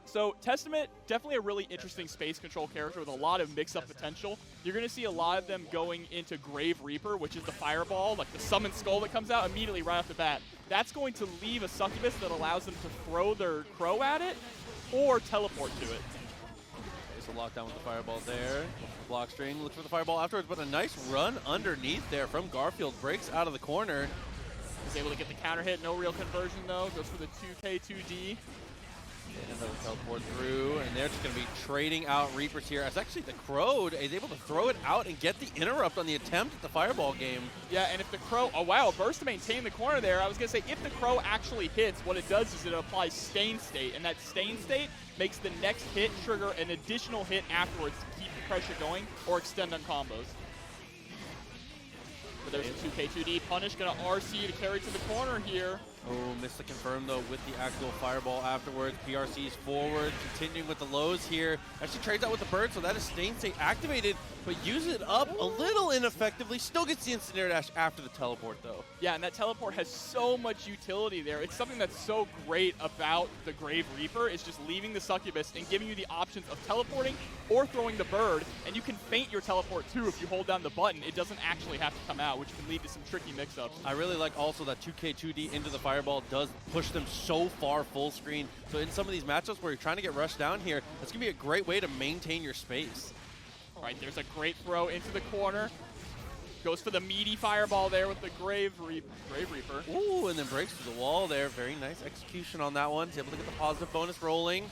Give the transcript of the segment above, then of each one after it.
So Testament, definitely a really interesting space control character with a lot of mix-up potential. You're going to see a lot of them going into Grave Reaper, which is the fireball, like the summon skull that comes out immediately right off the bat. That's going to leave a succubus that allows them to throw their crow at it or teleport to it. So lockdown with the fireball there. Block string, looks for the fireball afterwards, but a nice run underneath there from Garfield. Breaks out of the corner. Is able to get the counter hit, no real conversion though. Goes for the 2K2D. And they'll teleport through, and they're just going to be trading out Reapers here. As actually the Crow is able to throw it out and get the interrupt on the attempt at the fireball game. Yeah, and if the Crow, oh wow, burst to maintain the corner there. I was going to say, if the Crow actually hits, what it does is it applies Stain State, and that Stain State makes the next hit trigger an additional hit afterwards to keep the pressure going or extend on combos. But there's a 2K2D punish, going to RC to carry to the corner here. Oh, missed the confirm though with the actual fireball afterwards. PRC's forward, continuing with the lows here. Actually trades out with the bird, so that is Stain State activated, but use it up a little ineffectively. Still gets the instant air dash after the teleport though. Yeah, and that teleport has so much utility there. It's something that's so great about the Grave Reaper is just leaving the succubus and giving you the options of teleporting or throwing the bird, and you can feint your teleport too if you hold down the button. It doesn't actually have to come out, which can lead to some tricky mix-ups. I really like also that 2K2D into the fireball does push them so far full screen. So in some of these matchups where you're trying to get rushed down here, that's going to be a great way to maintain your space. All right, there's a great throw into the corner. Goes for the meaty fireball there with the Grave Reaper. Ooh, and then breaks through the wall there. Very nice execution on that one. He's able to get the positive bonus rolling.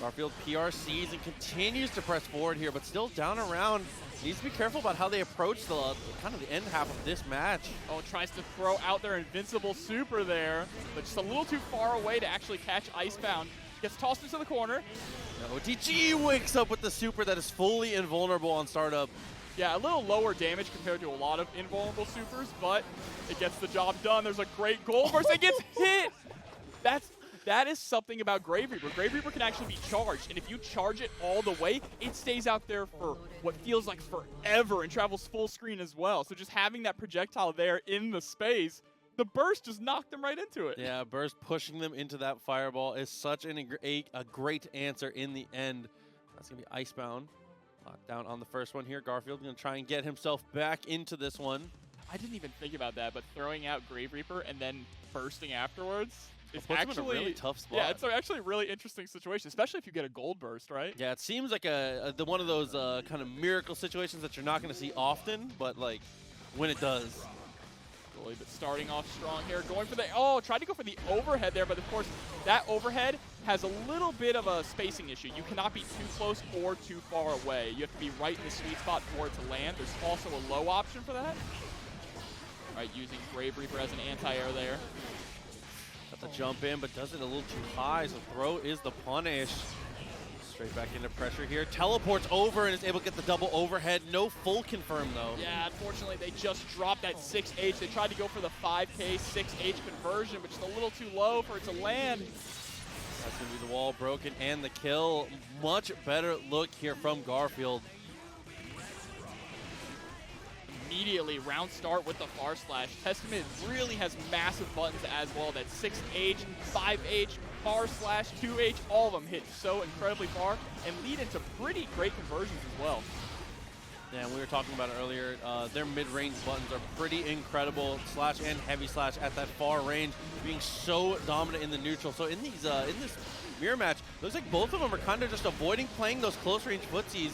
Garfield PRCs and continues to press forward here, but still down around. Needs to be careful about how they approach the kind of the end half of this match. Oh, tries to throw out their invincible super there, but just a little too far away to actually catch Icebound. Gets tossed into the corner. OTG wakes up with the super that is fully invulnerable on startup. Yeah, a little lower damage compared to a lot of invulnerable supers, but it gets the job done. There's a great goal burst. It gets hit! That is something about Grave Reaper. Grave Reaper can actually be charged, and if you charge it all the way, it stays out there for what feels like forever and travels full screen as well. So just having that projectile there in the space, the burst just knocked them right into it. Yeah, burst pushing them into that fireball is such a great answer in the end. That's going to be Icebound. Locked down on the first one here. Garfield going to try and get himself back into this one. I didn't even think about that, but throwing out Grave Reaper and then bursting afterwards, it's actually a really tough spot. Yeah, it's actually a really interesting situation, especially if you get a gold burst, right? Yeah, it seems like one of those kind of miracle situations that you're not going to see often, but like when it does. But starting off strong here, going for the, tried to go for the overhead there, but of course that overhead has a little bit of a spacing issue. You cannot be too close or too far away. You have to be right in the sweet spot for it to land. There's also a low option for that. All right, using Grave Reaper as an anti-air there. Got the jump in, but does it a little too high, so throw is the punish. Straight back into pressure here. Teleports over and is able to get the double overhead. No full confirm, though. Yeah, unfortunately, they just dropped that 6H. They tried to go for the 5K 6H conversion, but just a little too low for it to land. That's going to be the wall broken and the kill. Much better look here from Garfield. Immediately, round start with the far slash. Testament really has massive buttons as well. That 6H, 5H, far slash, 2H, all of them hit so incredibly far and lead into pretty great conversions as well. Yeah, and we were talking about it earlier. Their mid-range buttons are pretty incredible. Slash and heavy slash at that far range, being so dominant in the neutral. So in these in this mirror match, looks like both of them are kind of just avoiding playing those close-range footsies,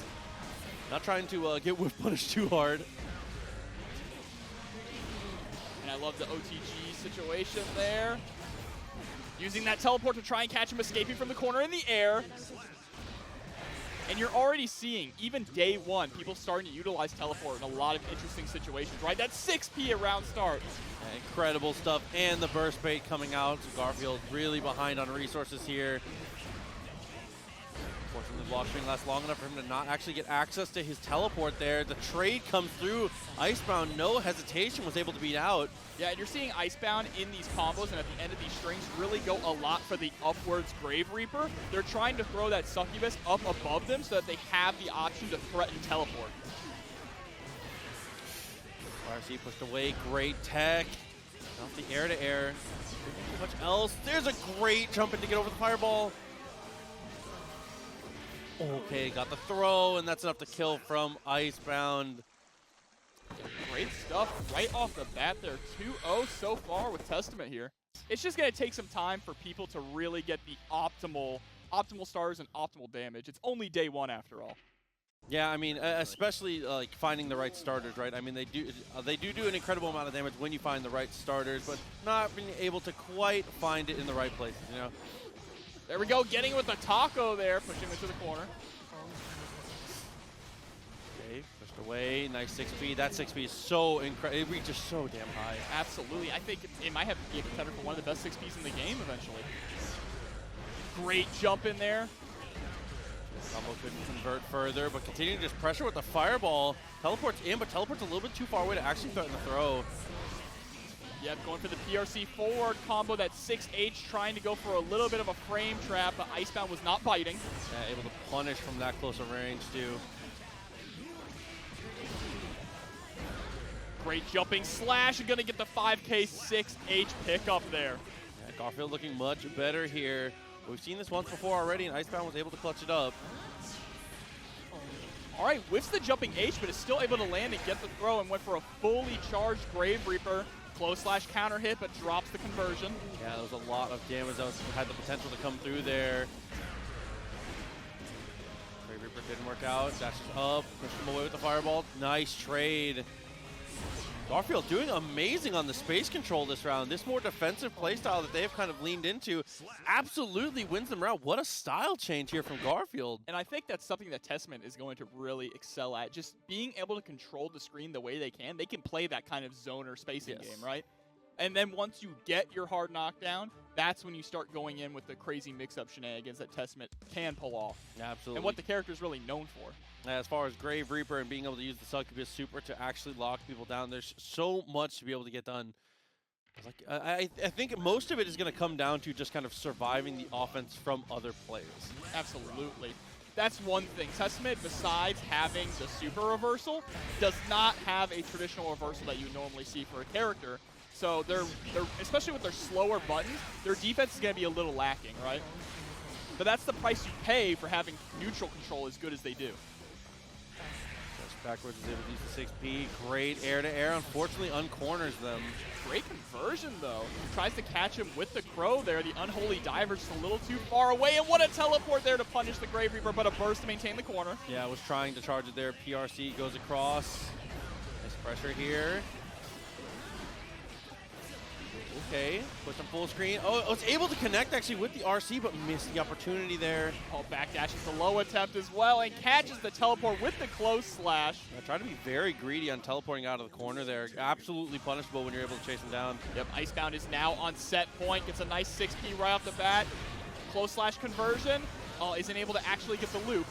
not trying to get whiff punished too hard. And I love the OTG situation there. Using that teleport to try and catch him escaping from the corner in the air. And you're already seeing, even day one, people starting to utilize teleport in a lot of interesting situations, right? That 6P around start. Yeah, incredible stuff. And the burst bait coming out. So Garfield really behind on resources here. Unfortunately, the block string lasts long enough for him to not actually get access to his teleport there. The trade comes through. Icebound, no hesitation, was able to beat out. Yeah, and you're seeing Icebound in these combos and at the end of these strings really go a lot for the upwards Grave Reaper. They're trying to throw that succubus up above them so that they have the option to threaten teleport. RC pushed away, great tech. Off the air-to-air. Too much else. There's a great jump in to get over the fireball. Okay, got the throw, and that's enough to kill from Icebound. Great stuff right off the bat there. 2-0 so far with Testament here. It's just going to take some time for people to really get the optimal starters and optimal damage. It's only day one after all. Yeah, I mean, especially like finding the right starters, right? I mean, they do an incredible amount of damage when you find the right starters, but not being able to quite find it in the right places, you know? There we go, getting with the taco there, pushing into the corner. Okay, pushed away, nice 6P. That 6P is so incredible. It reaches so damn high. Absolutely. I think it might have to be a contender for one of the best 6Ps in the game eventually. Great jump in there. Combo couldn't convert further, but continuing to just pressure with the fireball. Teleports in, but teleports a little bit too far away to actually threaten the throw. Yep, going for the PRC forward combo, that 6H trying to go for a little bit of a frame trap, but Icebound was not biting. Yeah, able to punish from that close of range, too. Great jumping slash, and gonna get the 5K 6H pickup there. Yeah, Garfield looking much better here. We've seen this once before already, and Icebound was able to clutch it up. All right, whiffs the jumping H, but is still able to land and get the throw, and went for a fully charged Grave Reaper. Close slash counter hit, but drops the conversion. Yeah, there was a lot of damage that had the potential to come through there. Grave Reaper didn't work out. Dashes up, pushed him away with the fireball. Nice trade. Garfield doing amazing on the space control this round. This more defensive playstyle that they've kind of leaned into absolutely wins them round. What a style change here from Garfield. And I think that's something that Testament is going to really excel at. Just being able to control the screen the way they can play that kind of zoner spacing game, right? And then once you get your hard knockdown, that's when you start going in with the crazy mix-up shenanigans that Testament can pull off. Absolutely. And what the character is really known for. As far as Grave Reaper and being able to use the Succubus Super to actually lock people down, there's so much to be able to get done. Like I think most of it is going to come down to just kind of surviving the offense from other players. Absolutely. That's one thing. Testament, besides having the super reversal, does not have a traditional reversal that you normally see for a character. So they're especially with their slower buttons, their defense is going to be a little lacking, right? But that's the price you pay for having neutral control as good as they do. Backwards is able to use the 6P. Great air-to-air. Unfortunately, uncorners them. Great conversion, though. Tries to catch him with the crow there. The Unholy Diver just a little too far away. And what a teleport there to punish the Grave Reaper, but a burst to maintain the corner. Yeah, was trying to charge it there. PRC goes across. Nice pressure here. Okay, push him full screen. Oh, it's able to connect actually with the RC, but missed the opportunity there. Oh, backdashes the low attempt as well and catches the teleport with the close slash. Yeah, trying to be very greedy on teleporting out of the corner there. Absolutely punishable when you're able to chase him down. Yep, Icebound is now on set point. Gets a nice 6P right off the bat. Close slash conversion. Isn't able to actually get the loop.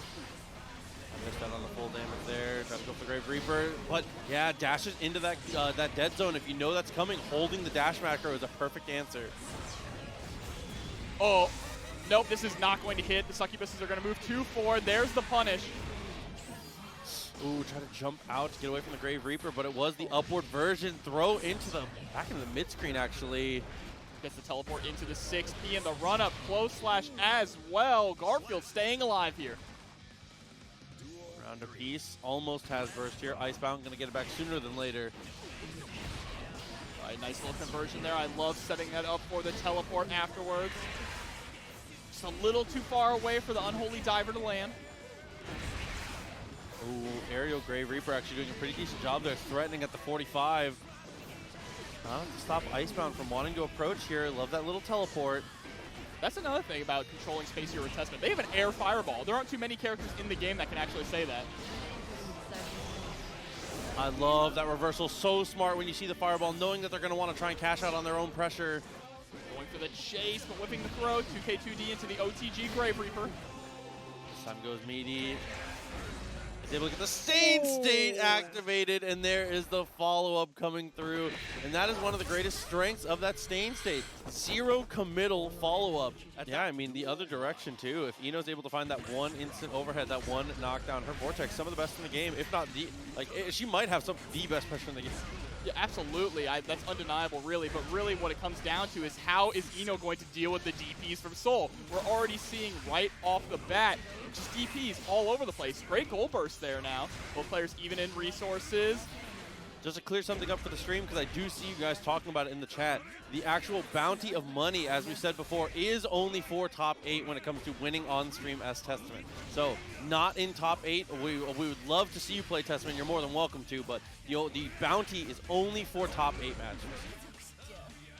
Missed out on the full damage there. Try to go for Grave Reaper, but yeah, dashes into that that dead zone. If you know that's coming, holding the dash macro is a perfect answer. Oh, nope, this is not going to hit. The Succubuses are going to move too forward. There's the punish. Ooh, try to jump out to get away from the Grave Reaper, but it was the upward version. Throw into the back into the mid screen actually. Gets the teleport into the 6P and the run up close slash as well. Garfield staying alive here. Round a piece, almost has burst here. Icebound gonna get it back sooner than later. All right, nice little conversion there. I love setting that up for the teleport afterwards. Just a little too far away for the Unholy Diver to land. Ooh, aerial Grave Reaper actually doing a pretty decent job there, threatening at the 45. To stop Icebound from wanting to approach here. Love that little teleport. That's another thing about controlling space here with Testament. They have an air fireball. There aren't too many characters in the game that can actually say that. I love that reversal. So smart when you see the fireball, knowing that they're going to want to try and cash out on their own pressure. Going for the chase, but whipping the throw. 2K2D into the OTG Grave Reaper. This time goes meaty. Is able to get the Stain State activated, and there is the follow-up coming through. And that is one of the greatest strengths of that Stain State. Zero committal follow-up. Yeah, I mean, the other direction, too. If Ino's able to find that one instant overhead, that one knockdown, her Vortex, some of the best in the game, if not the, like, she might have the best pressure in the game. Yeah, absolutely. That's undeniable, really. But really what it comes down to is how is Ino going to deal with the DPs from Soul? We're already seeing right off the bat just DPs all over the place. Great goal burst there now. Both players even in resources. Just to clear something up for the stream, because I do see you guys talking about it in the chat, the actual bounty of money, as we said before, is only for top 8 when it comes to winning on stream as Testament. So, not in top 8. We would love to see you play Testament. You're more than welcome to, but the bounty is only for top 8 matches.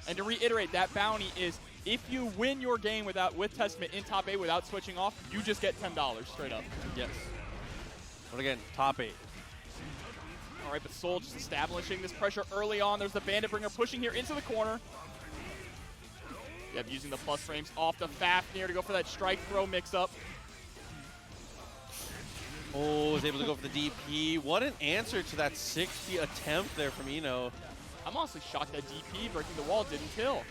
And to reiterate, that bounty is if you win your game with Testament in top 8 without switching off, you just get $10 straight up. Yes. But again, top 8. All right, but Soul just establishing this pressure early on. There's the Bandit Bringer pushing here into the corner. Yep, using the plus frames off the Fafnir to go for that strike throw mix-up. Oh, is able to go for the DP. What an answer to that 60 attempt there from Ino. I'm honestly shocked that DP breaking the wall didn't kill.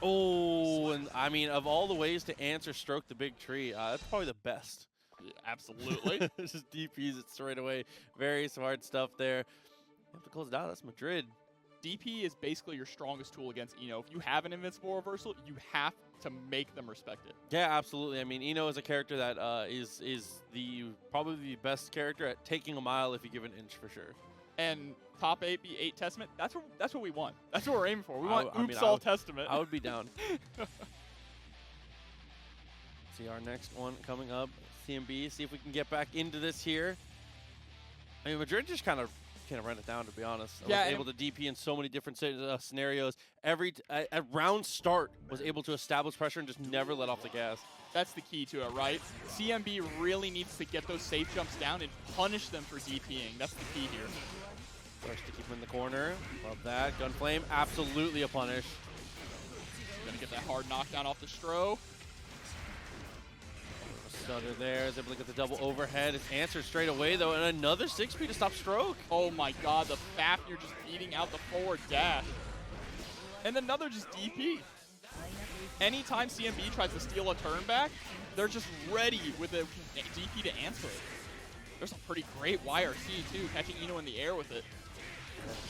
Oh, and I mean, of all the ways to answer Stroke the Big Tree, that's probably the best. Yeah, absolutely. Just DPs it straight away. Very smart stuff there. You have to close it out. That's Madrid. DP is basically your strongest tool against Ino. If you have an invincible reversal, you have to make them respect it. Yeah, absolutely. I mean, Ino is a character that is probably the best character at taking a mile if you give an inch for sure. And top 8 be 8 Testament. That's what we want. That's what we're aiming for. We want Oops all Testament. I would be down. See our next one coming up. CMB, see if we can get back into this here. I mean, Madrid just kind of ran it down, to be honest. Yeah, was able to DP in so many different scenarios. At round start, was able to establish pressure and just never let off the gas. That's the key to it, right? CMB really needs to get those safe jumps down and punish them for DPing. That's the key here. First to keep him in the corner. Love that. Gunflame, absolutely a punish. Gonna get that hard knockdown off the Stro. Stutter there, is able to get the double overhead. It's answered straight away, though, and another 6P to stop Stroke. Oh my god, the Fafnir just beating out the forward dash. And another just DP. Anytime CMB tries to steal a turn back, they're just ready with a DP to answer it. There's some pretty great YRC, too, catching Ino in the air with it.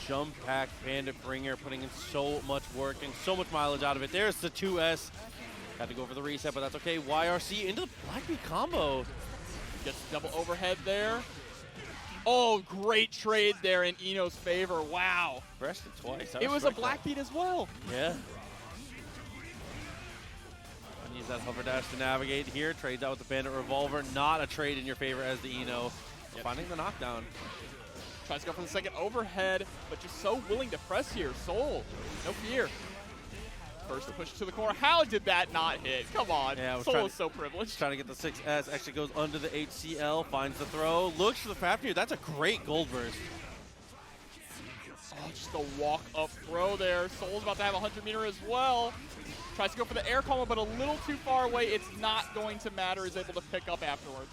Jump pack, Bandit Bringer, putting in so much work and so much mileage out of it. There's the 2S. Had to go for the reset, but that's okay. YRC into the Blackbeat combo. Gets the double overhead there. Oh, great trade there in Ino's favor. Wow. Pressed it twice. It was a Blackbeat as well. Yeah. And use that hover dash to navigate here. Trades out with the Bandit Revolver. Not a trade in your favor as the Ino. Yep. Finding the knockdown. Tries to go for the second overhead, but just so willing to press here. Soul, no fear. First to push to the corner. How did that not hit? Come on. Yeah, Soul is so privileged. Trying to get the 6S. Actually goes under the HCL. Finds the throw. Looks for the Fafnir. That's a great gold burst. Oh, just a walk-up throw there. Soul's about to have a 100-meter as well. Tries to go for the air combo, but a little too far away. It's not going to matter. Is able to pick up afterwards.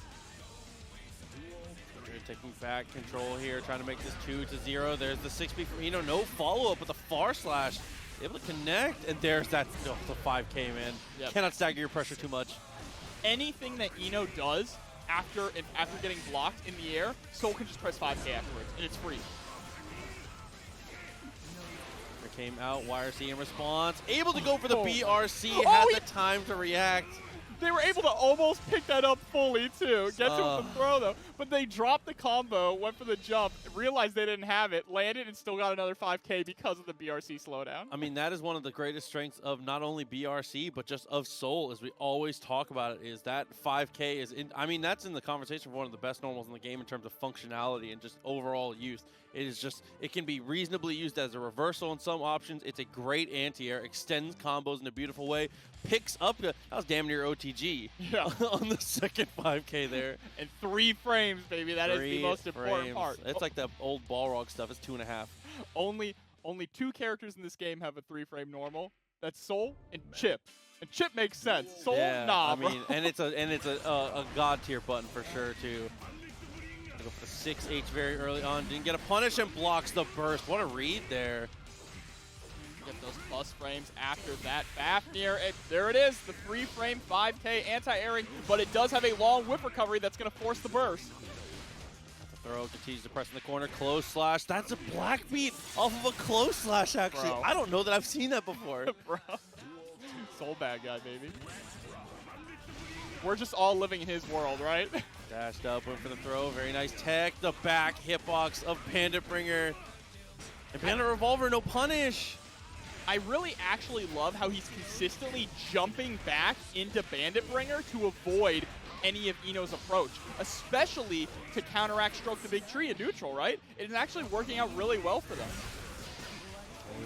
Taking back control here. Trying to make this 2-0. There's the 6B from Ino. No follow-up with the far slash. Able to connect, and there's that the 5K, man. Yep. Cannot stagger your pressure too much. Anything that Ino does after getting blocked in the air, Soul can just press 5K afterwards, and it's free. There came out, YRC in response. Able to go for the BRC, had the time to react. They were able to almost pick that up fully, too. Get to with the throw, though. But they dropped the combo, went for the jump, realized they didn't have it, landed, and still got another 5K because of the BRC slowdown. I mean, that is one of the greatest strengths of not only BRC, but just of Soul, as we always talk about it, is that 5K is in. I mean, that's in the conversation for one of the best normals in the game in terms of functionality and just overall use. It is just, it can be reasonably used as a reversal in some options. It's a great anti-air, extends combos in a beautiful way, picks up, that was damn near OTG on the second 5K there. And 3 frames, baby, that is the most important part. It's like the old Balrog stuff, it's 2.5. Only 2 characters in this game have a 3-frame normal. That's Soul and Chip. And Chip makes sense. Soul, nah, I mean, and it's a god tier button for sure too. Go for the 6H very early on. Didn't get a punish and blocks the burst. What a read there. Get those plus frames after that. Fafnir, there it is. The 3-frame 5K anti-airing, but it does have a long whip recovery that's going to force the burst. Throw continues to press in the corner. Close slash. That's a black beat off of a close slash, actually. Bro. I don't know that I've seen that before. Bro. Soul bad guy, baby. We're just all living in his world, right? Dashed up, went for the throw. Very nice tech. The back hitbox of Bandit Bringer. And Bandit Revolver, no punish. I really actually love how he's consistently jumping back into Bandit Bringer to avoid any of Eno's approach, especially to counteract Stroke the Big Tree in neutral, right? It is actually working out really well for them.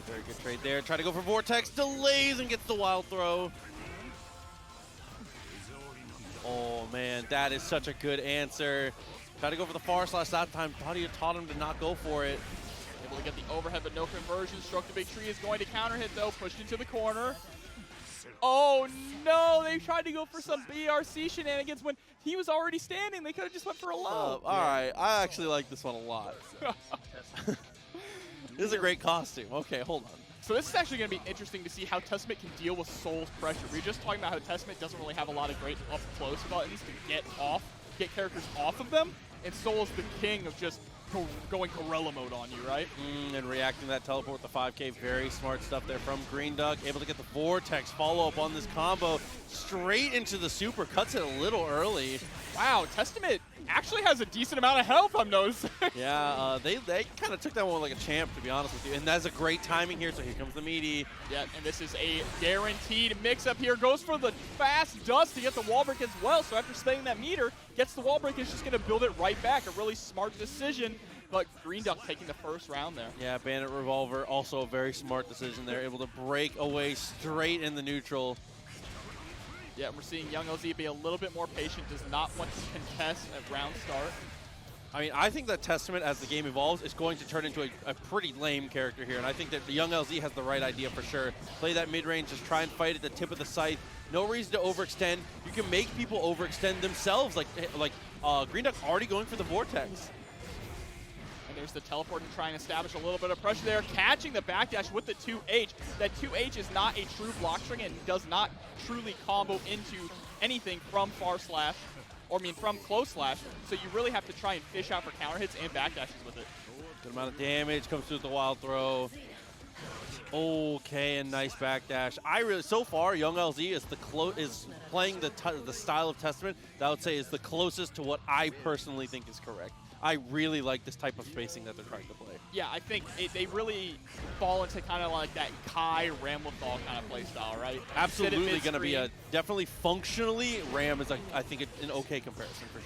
Very good trade there. Try to go for Vortex, delays and gets the wild throw. Oh man, that is such a good answer. Try to go for the far slash that time. Thought he taught him to not go for it. Able to get the overhead, but no conversion. Stroke the Big Tree is going to counter hit though, pushed into the corner. Oh no, they tried to go for some BRC shenanigans when he was already standing. They could have just went for a low. All right, I actually like this one a lot. This is a great costume. Okay, hold on. So this is actually going to be interesting to see how Testament can deal with Soul's pressure. We were just talking about how Testament doesn't really have a lot of great up close abilities to get characters off of them, and Soul's the king of just going gorilla mode on you, right? And reacting to that teleport with the 5K, very smart stuff there from Green Duck. Able to get the Vortex follow-up on this combo straight into the super. Cuts it a little early. Wow, Testament actually has a decent amount of health, I'm noticing. Yeah, they kind of took that one like a champ, to be honest with you. And that's a great timing here, so here comes the meaty. Yeah, and this is a guaranteed mix-up here. Goes for the fast dust to get the wall break as well. So after spending that meter, gets the wall break, is just going to build it right back. A really smart decision. But Green Duck taking the first round there. Yeah, Bandit Revolver, also a very smart decision there. Able to break away straight in the neutral. Yeah, we're seeing Young LZ be a little bit more patient, does not want to contest at round start. I mean, I think that Testament, as the game evolves, is going to turn into a pretty lame character here. And I think that the Young LZ has the right idea for sure. Play that mid-range, just try and fight at the tip of the scythe. No reason to overextend. You can make people overextend themselves. Like Green Duck already going for the Vortex. There's the teleport and trying to establish a little bit of pressure there. Catching the backdash with the 2H. That 2H is not a true block string and does not truly combo into anything from far slash, or I mean from close slash. So you really have to try and fish out for counter hits and backdashes with it. Good amount of damage comes through with the wild throw. Okay, and nice backdash. So far, Young LZ is playing the style of Testament that I would say is the closest to what I personally think is correct. I really like this type of spacing that they're trying to play. Yeah, I think they really fall into kind of like that Kai Ramlethal kind of play style, right? Absolutely going to be a definitely functionally Ram is I think an okay comparison for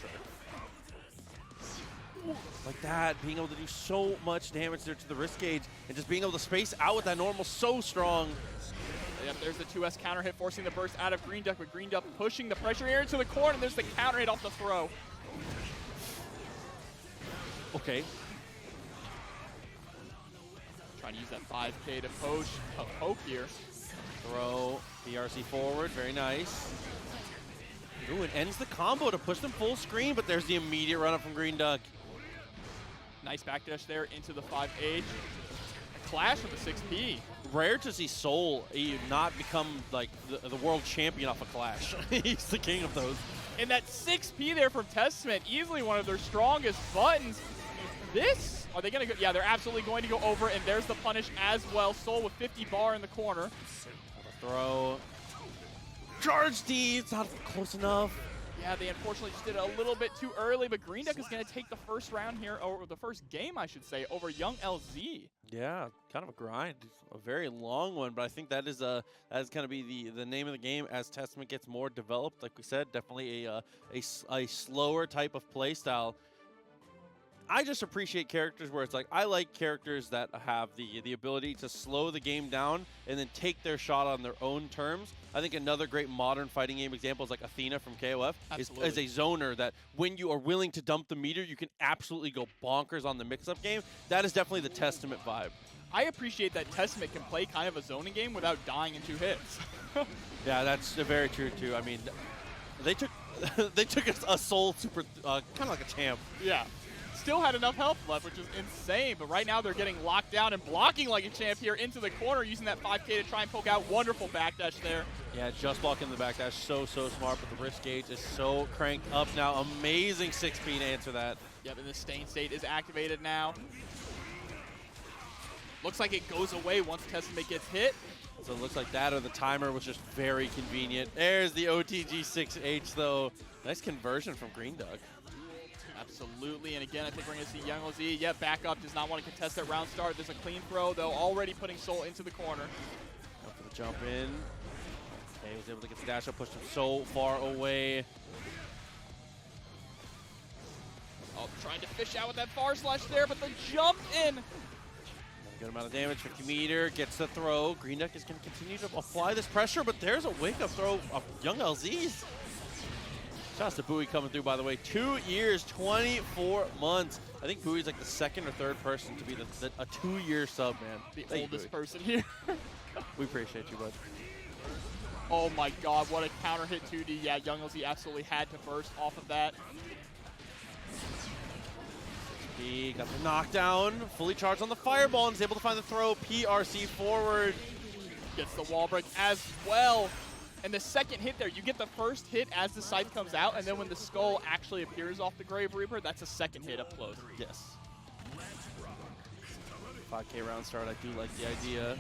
sure. Like that, being able to do so much damage there to the wrist gauge and just being able to space out with that normal so strong. Yep, there's the 2S counter hit forcing the burst out of Green Duck, but Green Duck pushing the pressure here into the corner, and there's the counter hit off the throw. Okay. Trying to use that 5K to poke here. Throw, BRC forward, very nice. Ooh, it ends the combo to push them full screen, but there's the immediate run up from Green Duck. Nice backdash there into the 5H. A clash with the 6P. Rare to see Soul not become like the world champion off a clash. He's the king of those. And that 6P there from Testament, easily one of their strongest buttons. Are they going to go? Yeah, they're absolutely going to go over, and there's the punish as well. Soul with 50 bar in the corner. Throw. Charge D, it's not close enough. Yeah, they unfortunately just did it a little bit too early, but Green Duck is going to take the first round here, or the first game, I should say, over Young LZ. Yeah, kind of a grind. A very long one, but I think that is going to be the name of the game as Testament gets more developed. Like we said, definitely a slower type of play style. I just appreciate characters where it's like, I like characters that have the ability to slow the game down and then take their shot on their own terms. I think another great modern fighting game example is like Athena from KOF is a zoner that when you are willing to dump the meter, you can absolutely go bonkers on the mix-up game. That is definitely the Testament vibe. I appreciate that Testament can play kind of a zoning game without dying in 2 hits. Yeah, that's very true too. I mean, they took a Soul super, kind of like a champ. Yeah. Still had enough health left, which is insane, but right now they're getting locked down and blocking like a champ here into the corner, using that 5K to try and poke out. Wonderful backdash there. Yeah, just blocking the backdash, so smart, but the wrist gauge is so cranked up now. Amazing 6P to answer that. Yep, and the Stain State is activated now. Looks like it goes away once Testament gets hit. So it looks like that or the timer was just very convenient. There's the OTG6H though. Nice conversion from Green Duck. Absolutely, and again, I think we're going to see Young LZ. Yeah, back up, does not want to contest that round start. There's a clean throw, though, already putting Soul into the corner. Up for the jump in. Okay, he was able to get the dash up, pushed him so far away. Oh, trying to fish out with that far slash there, but the jump in. Good amount of damage, 50 meter, gets the throw. Green Duck is going to continue to apply this pressure, but there's a wake-up throw of Young LZ's. Shouts to Bowie coming through, by the way. 2 years, 24 months. I think Bowie's like the second or third person to be a 2-year sub, man. The oldest person here. We appreciate you, bud. Oh my god, what a counter hit 2D. Yeah, Young LZ absolutely had to burst off of that. He got the knockdown, fully charged on the fireball, and is able to find the throw. PRC forward. Gets the wall break as well. And the second hit there, you get the first hit as the scythe comes out, and then when the skull actually appears off the Grave Reaper, that's a second hit up close. Yes. 5K round start, I do like the idea.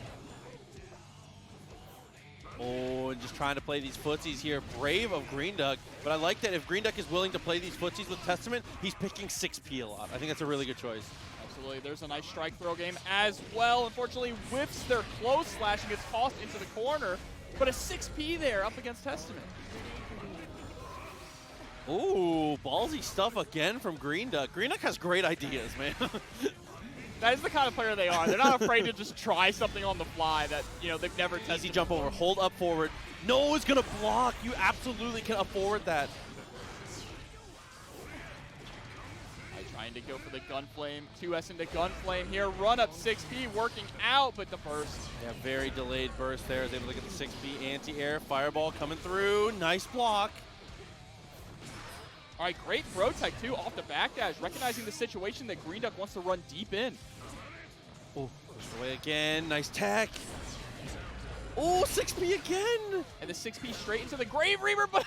Oh, and just trying to play these footsies here. Brave of Green Duck, but I like that if Green Duck is willing to play these footsies with Testament, he's picking 6P a lot. I think that's a really good choice. Absolutely. There's a nice strike throw game as well. Unfortunately, whiffs their close slash and gets tossed into the corner, but a 6P there up against Testament. Ooh, ballsy stuff again from Green Duck. Green Duck has great ideas, man. That is the kind of player they are. They're not afraid to just try something on the fly that, you know, they've never tested. Easy jump over, hold up forward. No, it's gonna block. You absolutely can up forward that. Trying to go for the Gunflame. 2S into Gunflame here. Run up 6P working out, but the burst. Yeah, very delayed burst there. Is able to get the 6P anti-air. Fireball coming through. Nice block. All right, great throw tech too off the backdash, recognizing the situation that Green Duck wants to run deep in. Oh, pushed away again. Nice tech. Oh, 6P again. And the 6P straight into the Grave Reaper, but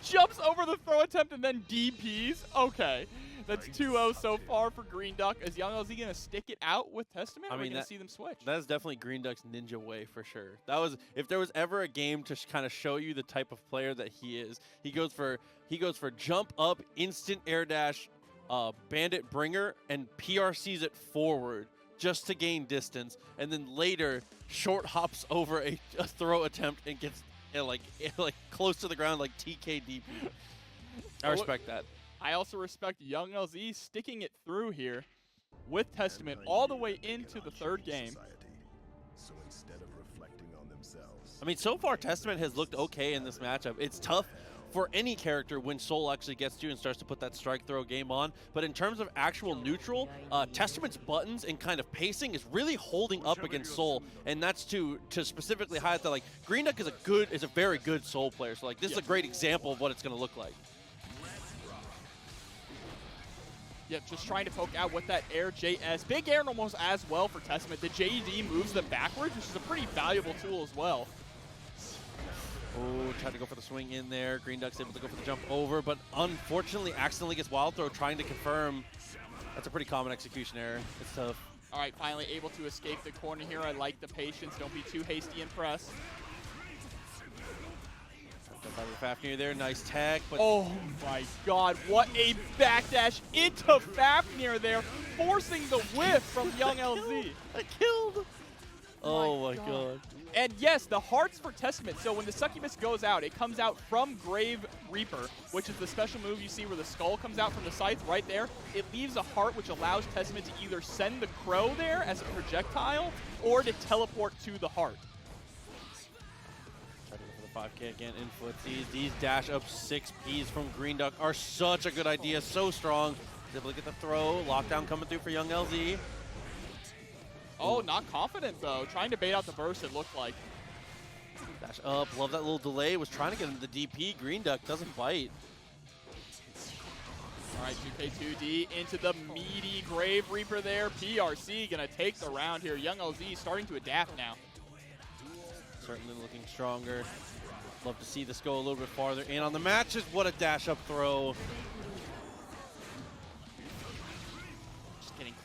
jumps over the throw attempt and then DPs. Okay, that's 2-0 so far for Green Duck. Is Young LZ going to stick it out with Testament, or are we going to see them switch? That is definitely Green Duck's ninja way for sure. That was, if there was ever a game to kind of show you the type of player that he is, he goes for jump up, instant air dash, bandit bringer, and PRCs it forward just to gain distance, and then later short hops over a throw attempt and gets like close to the ground like TKDP. I respect that. I also respect Young LZ sticking it through here with Testament all the way into the third game. So instead of reflecting on themselves, I mean, so far Testament has looked okay in this matchup. It's tough for any character when Soul actually gets to and starts to put that strike throw game on. But in terms of actual neutral, Testament's buttons and kind of pacing is really holding up against Soul, and that's to specifically highlight that like Green Duck is a very good Soul player. So like this is a great example of what it's going to look like. Yep, just trying to poke out with that air JS. Big air almost as well for Testament. The JD moves them backwards, which is a pretty valuable tool as well. Oh, tried to go for the swing in there. Green Duck's able to go for the jump over, but unfortunately accidentally gets wild throw trying to confirm. That's a pretty common execution error. It's tough. All right, finally able to escape the corner here. I like the patience. Don't be too hasty and press. Fafnir there, nice tech. But oh my god, what a backdash into Fafnir there, forcing the whiff from Young LZ. I killed. Oh my god. And yes, the hearts for Testament. So when the Succubus goes out, it comes out from Grave Reaper, which is the special move you see where the skull comes out from the scythe right there. It leaves a heart, which allows Testament to either send the crow there as a projectile or to teleport to the heart. 5K again in footsies. These dash up 6Ps from Green Duck are such a good idea. So strong. Able to get the throw. Lockdown coming through for Young LZ. Oh, not confident though. Trying to bait out the burst, it looked like. Dash up. Love that little delay. Was trying to get him the DP. Green Duck doesn't bite. All right, 2K2D into the meaty Grave Reaper there. PRC gonna take the round here. Young LZ starting to adapt now. Certainly looking stronger. Love to see this go a little bit farther in on the matches. What a dash up throw.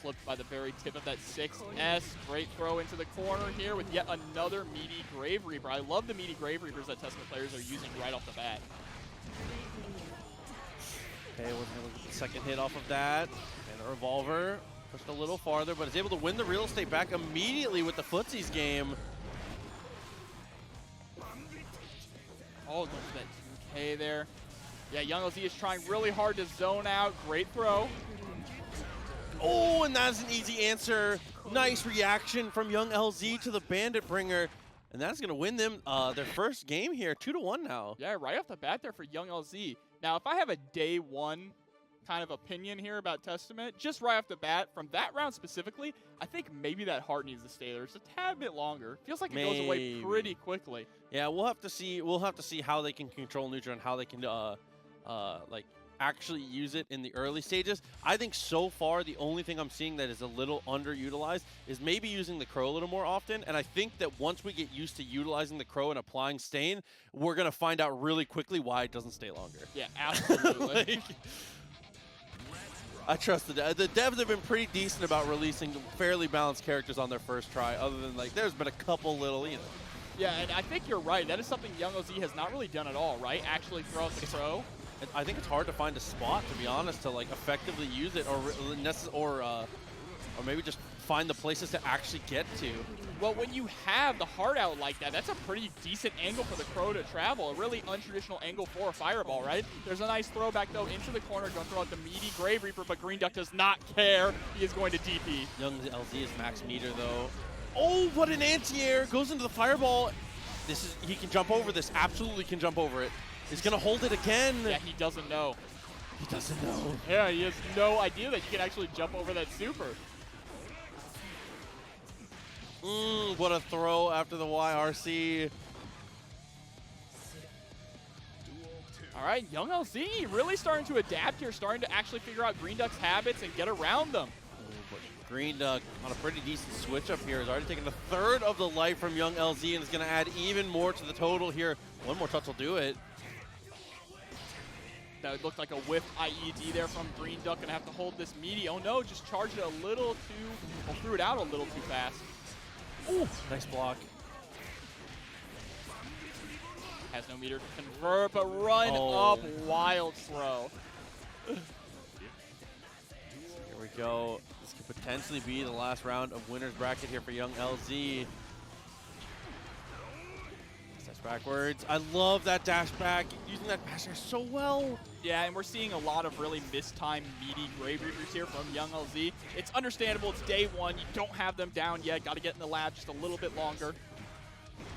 flipped by the very tip of that 6S. Great throw into the corner here with yet another meaty Grave Reaper. I love the meaty Grave Reapers that Testament players are using right off the bat. Okay, we're going to look at the second hit off of that. And a revolver pushed a little farther, but is able to win the real estate back immediately with the footsies game. Oh, look at that 2K there. Yeah, Young LZ is trying really hard to zone out. Great throw. Oh, and that's an easy answer. Nice reaction from Young LZ to the Bandit Bringer. And that's going to win them their first game here, 2-1 now. Yeah, right off the bat there for Young LZ. Now, if I have a day one kind of opinion here about Testament, just right off the bat, from that round specifically, I think maybe that heart needs to stay there just a tad bit longer. Feels like it goes away pretty quickly. Yeah, we'll have to see. We'll have to see how they can control neutral and how they can like actually use it in the early stages. I think so far the only thing I'm seeing that is a little underutilized is maybe using the Crow a little more often. And I think that once we get used to utilizing the Crow and applying Stain, we're gonna find out really quickly why it doesn't stay longer. Yeah, absolutely. Like, I trust the devs have been pretty decent about releasing fairly balanced characters on their first try, other than like there's been a couple little, you know. Yeah, and I think you're right. That is something Young OZ has not really done at all, right? Actually throw out the Crow. I think it's hard to find a spot, to be honest, to like effectively use it, or maybe just find the places to actually get to. Well, when you have the heart out like that, that's a pretty decent angle for the Crow to travel. A really untraditional angle for a Fireball, right? There's a nice throwback, though, into the corner. Going to throw out the meaty Grave Reaper, but Green Duck does not care. He is going to DP. Young LZ is max meter, though. Oh, what an anti-air. Goes into the Fireball. He can jump over this. Absolutely can jump over it. He's going to hold it again. Yeah, he doesn't know. He doesn't know. Yeah, he has no idea that you can actually jump over that super. What a throw after the YRC. All right, Young LZ really starting to adapt here, starting to actually figure out Green Duck's habits and get around them. Green Duck on a pretty decent switch up here. Has already taken a third of the life from Young LZ and is going to add even more to the total here. One more touch will do it. That looked like a whiff IED there from Green Duck. Gonna have to hold this meaty. Oh no, just charged it a little too, well, threw it out a little too fast. Ooh, nice block. Has no meter to convert, but run up wild throw. Here we go. This could potentially be the last round of winner's bracket here for Young LZ. Backwards. I love that dash back, using that basher so well. Yeah, and we're seeing a lot of really mistimed meaty Grave Reapers here from Young LZ. It's understandable, it's day one, you don't have them down yet, got to get in the lab just a little bit longer.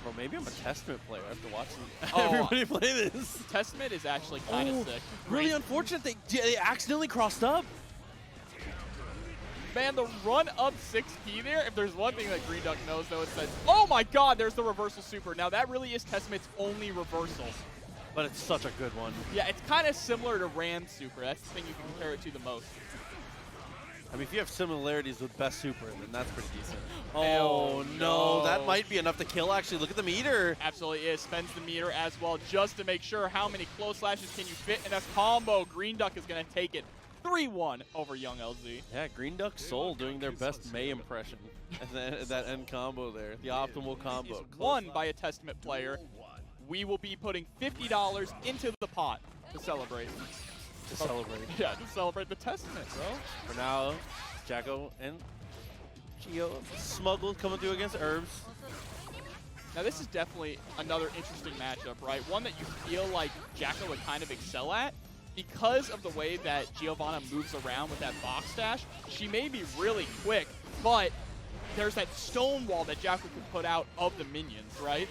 Bro, maybe I'm a Testament player after watching everybody play this. Testament is actually kind of sick. Really unfortunate they accidentally crossed up. Man, the run up 6P there, if there's one thing that Green Duck knows, though, it's that, oh my god, there's the reversal super. Now, that really is Testament's only reversal. But it's such a good one. Yeah, it's kind of similar to Ram's super. That's the thing you can compare it to the most. I mean, if you have similarities with best super, then that's pretty decent. Oh, no. That might be enough to kill, actually. Look at the meter. Absolutely is. Spends the meter as well just to make sure how many close slashes can you fit in a combo. Green Duck is going to take it. 3-1 over Young LZ. Yeah, Green Duck Soul doing their best May impression at that end combo there. The optimal combo. Won by a Testament player. We will be putting $50 into the pot to celebrate. To celebrate. Yeah, to celebrate the Testament, bro. For now, Jakc-O and Smuggles coming through against Herbz. Now this is definitely another interesting matchup, right? One that you feel like Jakc-O would kind of excel at. Because of the way that Giovanna moves around with that box dash, she may be really quick, but there's that stone wall that Jakc-O can put out of the minions, right?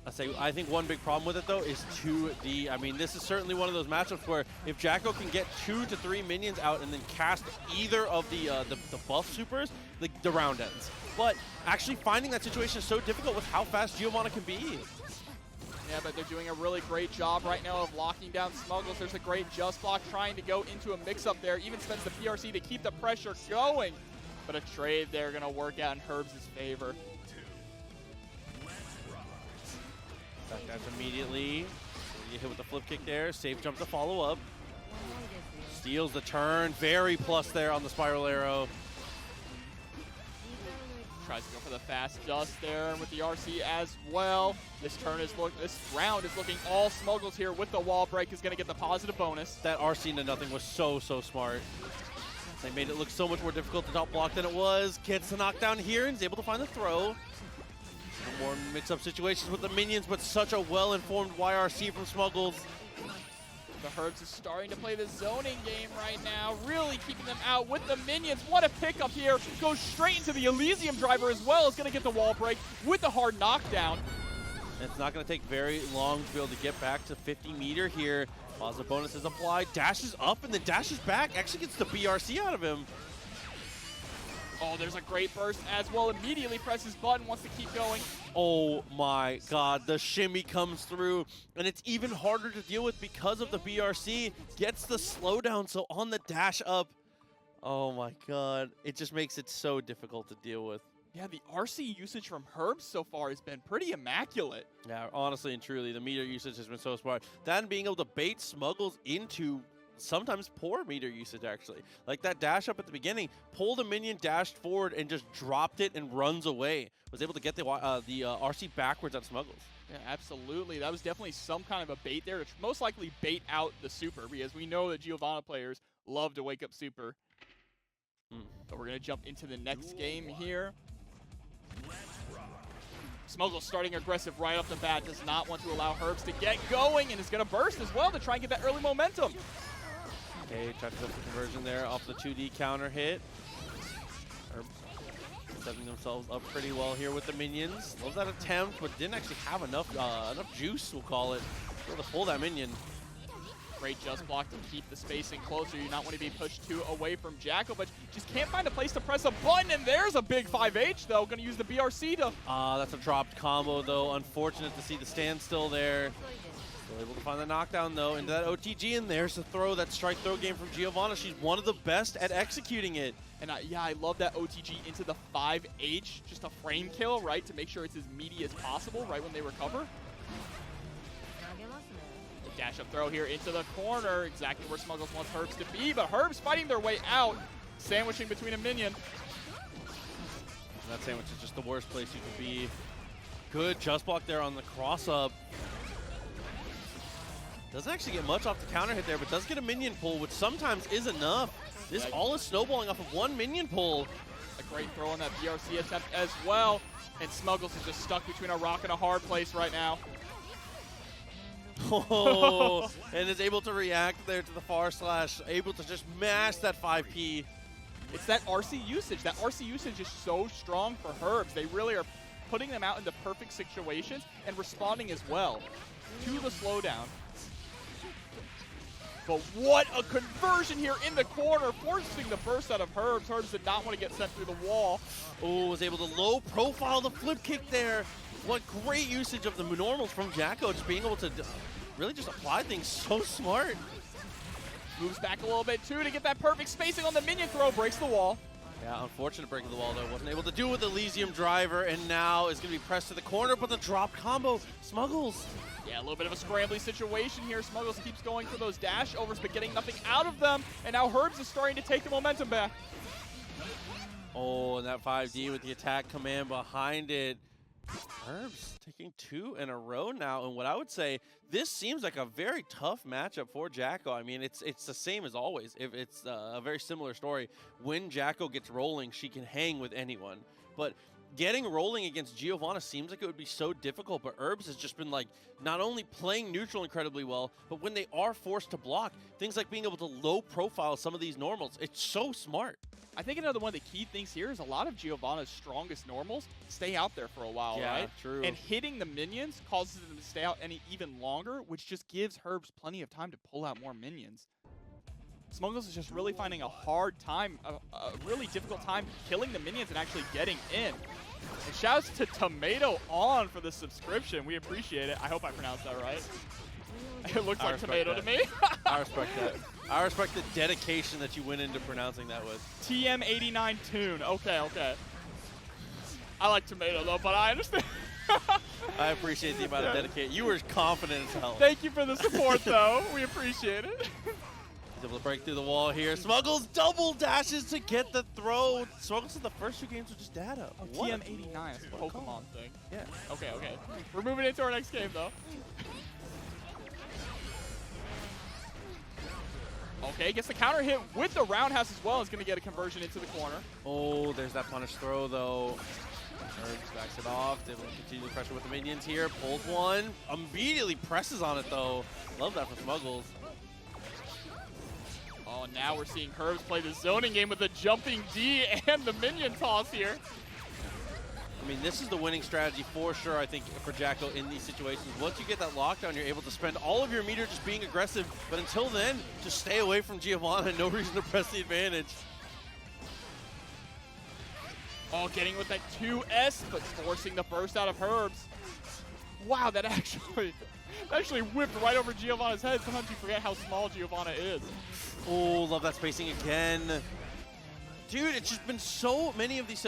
I think one big problem with it, though, is 2D. I mean, this is certainly one of those matchups where if Jakc-O can get 2 to 3 minions out and then cast either of the buff supers, the round ends. But actually finding that situation is so difficult with how fast Giovanna can be. Yeah, but they're doing a really great job right now of locking down Smuggles. There's a great just block trying to go into a mix-up there. Even spends the PRC to keep the pressure going. But a trade there going to work out in Herbz' favor. Back dash immediately. You hit with the flip kick there. Safe jump to follow up. Steals the turn. Very plus there on the spiral arrow. tries to go for the fast dust there with the RC as well. This round is looking all Smuggles here with the wall break is going to get the positive bonus. That RC into nothing was so smart. They made it look so much more difficult to top block than it was. Gets the knockdown here and is able to find the throw. More mix-up situations with the minions, but such a well-informed YRC from Smuggles. The Herbz is starting to play the zoning game right now, really keeping them out with the minions. What a pickup here. Goes straight into the Elysium driver as well. Is going to get the wall break with the hard knockdown. It's not going to take very long to be able to get back to 50 meter here. Positive bonus is applied. Dashes up and then dashes back. Actually gets the BRC out of him. Oh, there's a great burst as well. Immediately presses button, wants to keep going. Oh my god, the shimmy comes through, and it's even harder to deal with because of the BRC. Gets the slowdown, so on the dash up. Oh my god, it just makes it so difficult to deal with. Yeah, the RC usage from Herbz so far has been pretty immaculate. Yeah, honestly and truly, the meter usage has been so smart. That and being able to bait Smuggles into sometimes poor meter usage, actually. Like that dash up at the beginning, pulled a minion, dashed forward, and just dropped it and runs away. Was able to get the RC backwards at Smuggles. Yeah, absolutely. That was definitely some kind of a bait there to most likely bait out the super, because we know that Giovanna players love to wake up super. So we're going to jump into the next game here. Smuggles starting aggressive right off the bat, does not want to allow Herbz to get going, and is going to burst as well to try and get that early momentum. Okay, tried to go for conversion there off the 2D counter hit. Herbz setting themselves up pretty well here with the minions. Love that attempt, but didn't actually have enough juice, we'll call it, to be able to pull that minion. Great just block to keep the spacing closer. You not want to be pushed too away from Jakc-O, but just can't find a place to press a button, and there's a big 5H, though. Going to use the BRC to... That's a dropped combo, though. Unfortunate to see the standstill there. Still able to find the knockdown, though, into that OTG, and there's the throw, that strike throw game from Giovanna. She's one of the best at executing it. And yeah, I love that OTG into the 5H, just a frame kill, right, to make sure it's as meaty as possible right when they recover. Dash up throw here into the corner, exactly where Smuggles wants Herbz to be, but Herbz fighting their way out, sandwiching between a minion. That sandwich is just the worst place you could be. Good just block there on the cross up. Doesn't actually get much off the counter hit there, but does get a minion pull, which sometimes is enough. This all is snowballing off of one minion pull. A great throw on that BRC attempt as well, and Smuggles is just stuck between a rock and a hard place right now. Oh, and is able to react there to the far slash, able to just mash that 5P. It's that RC usage. That RC usage is so strong for Herbz. They really are putting them out into perfect situations and responding as well to the slowdown. But what a conversion here in the corner, forcing the burst out of Herbz. Herbz did not want to get sent through the wall. Oh, was able to low profile the flip kick there. What great usage of the normals from Jakc-O, just being able to really just apply things so smart. Moves back a little bit too to get that perfect spacing on the minion throw, breaks the wall. Yeah, unfortunate break of the wall though. Wasn't able to do with Elysium driver, and now is going to be pressed to the corner, but the drop combo, Smuggles. Yeah, a little bit of a scrambly situation here. Smuggles keeps going for those dash overs, but getting nothing out of them, and now Herbz is starting to take the momentum back. Oh, and that 5D with the attack command behind it. Herbz taking 2 in a row now, and what I would say, this seems like a very tough matchup for Jakc-O. I mean, it's the same as always. If it's a very similar story. When Jakc-O gets rolling, she can hang with anyone. But getting rolling against Giovanna seems like it would be so difficult, but Herbz has just been like not only playing neutral incredibly well, but when they are forced to block, things like being able to low profile some of these normals, it's so smart. I think another one of the key things here is a lot of Giovanna's strongest normals stay out there for a while, yeah, right? True. And hitting the minions causes them to stay out even longer, which just gives Herbz plenty of time to pull out more minions. Smuggles is just really finding a hard time, a really difficult time killing the minions and actually getting in. And shouts to Tomato On for the subscription. We appreciate it. I hope I pronounced that right. It looks like Tomato to me. I respect that. I respect the dedication that you went into pronouncing that with. TM89 Tune. Okay, okay. I like Tomato though, but I understand. I appreciate the amount of dedication. You were confident as hell. Thank you for the support though. We appreciate it. He's able to break through the wall here. Smuggles double dashes to get the throw. Smuggles said the first 2 games were just data. Oh, What? TM89 is a Pokemon thing. Yeah. Okay, okay. We're moving into our next game, though. Okay, gets the counter hit with the roundhouse as well. Is going to get a conversion into the corner. Oh, there's that punish throw, though. Herbz backs it off. Able to continue the pressure with the minions here. Pulls one. Immediately presses on it, though. Love that from Smuggles. Oh, now we're seeing Herbz play the zoning game with the jumping D and the minion toss here. I mean, this is the winning strategy for sure, I think, for Jakc-O in these situations. Once you get that lockdown, you're able to spend all of your meter just being aggressive. But until then, just stay away from Giovanna. No reason to press the advantage. Oh, getting with that 2S, but forcing the burst out of Herbz. Wow, that actually whipped right over Giovanna's head. Sometimes you forget how small Giovanna is. Oh, love that spacing again. Dude, it's just been so many of these...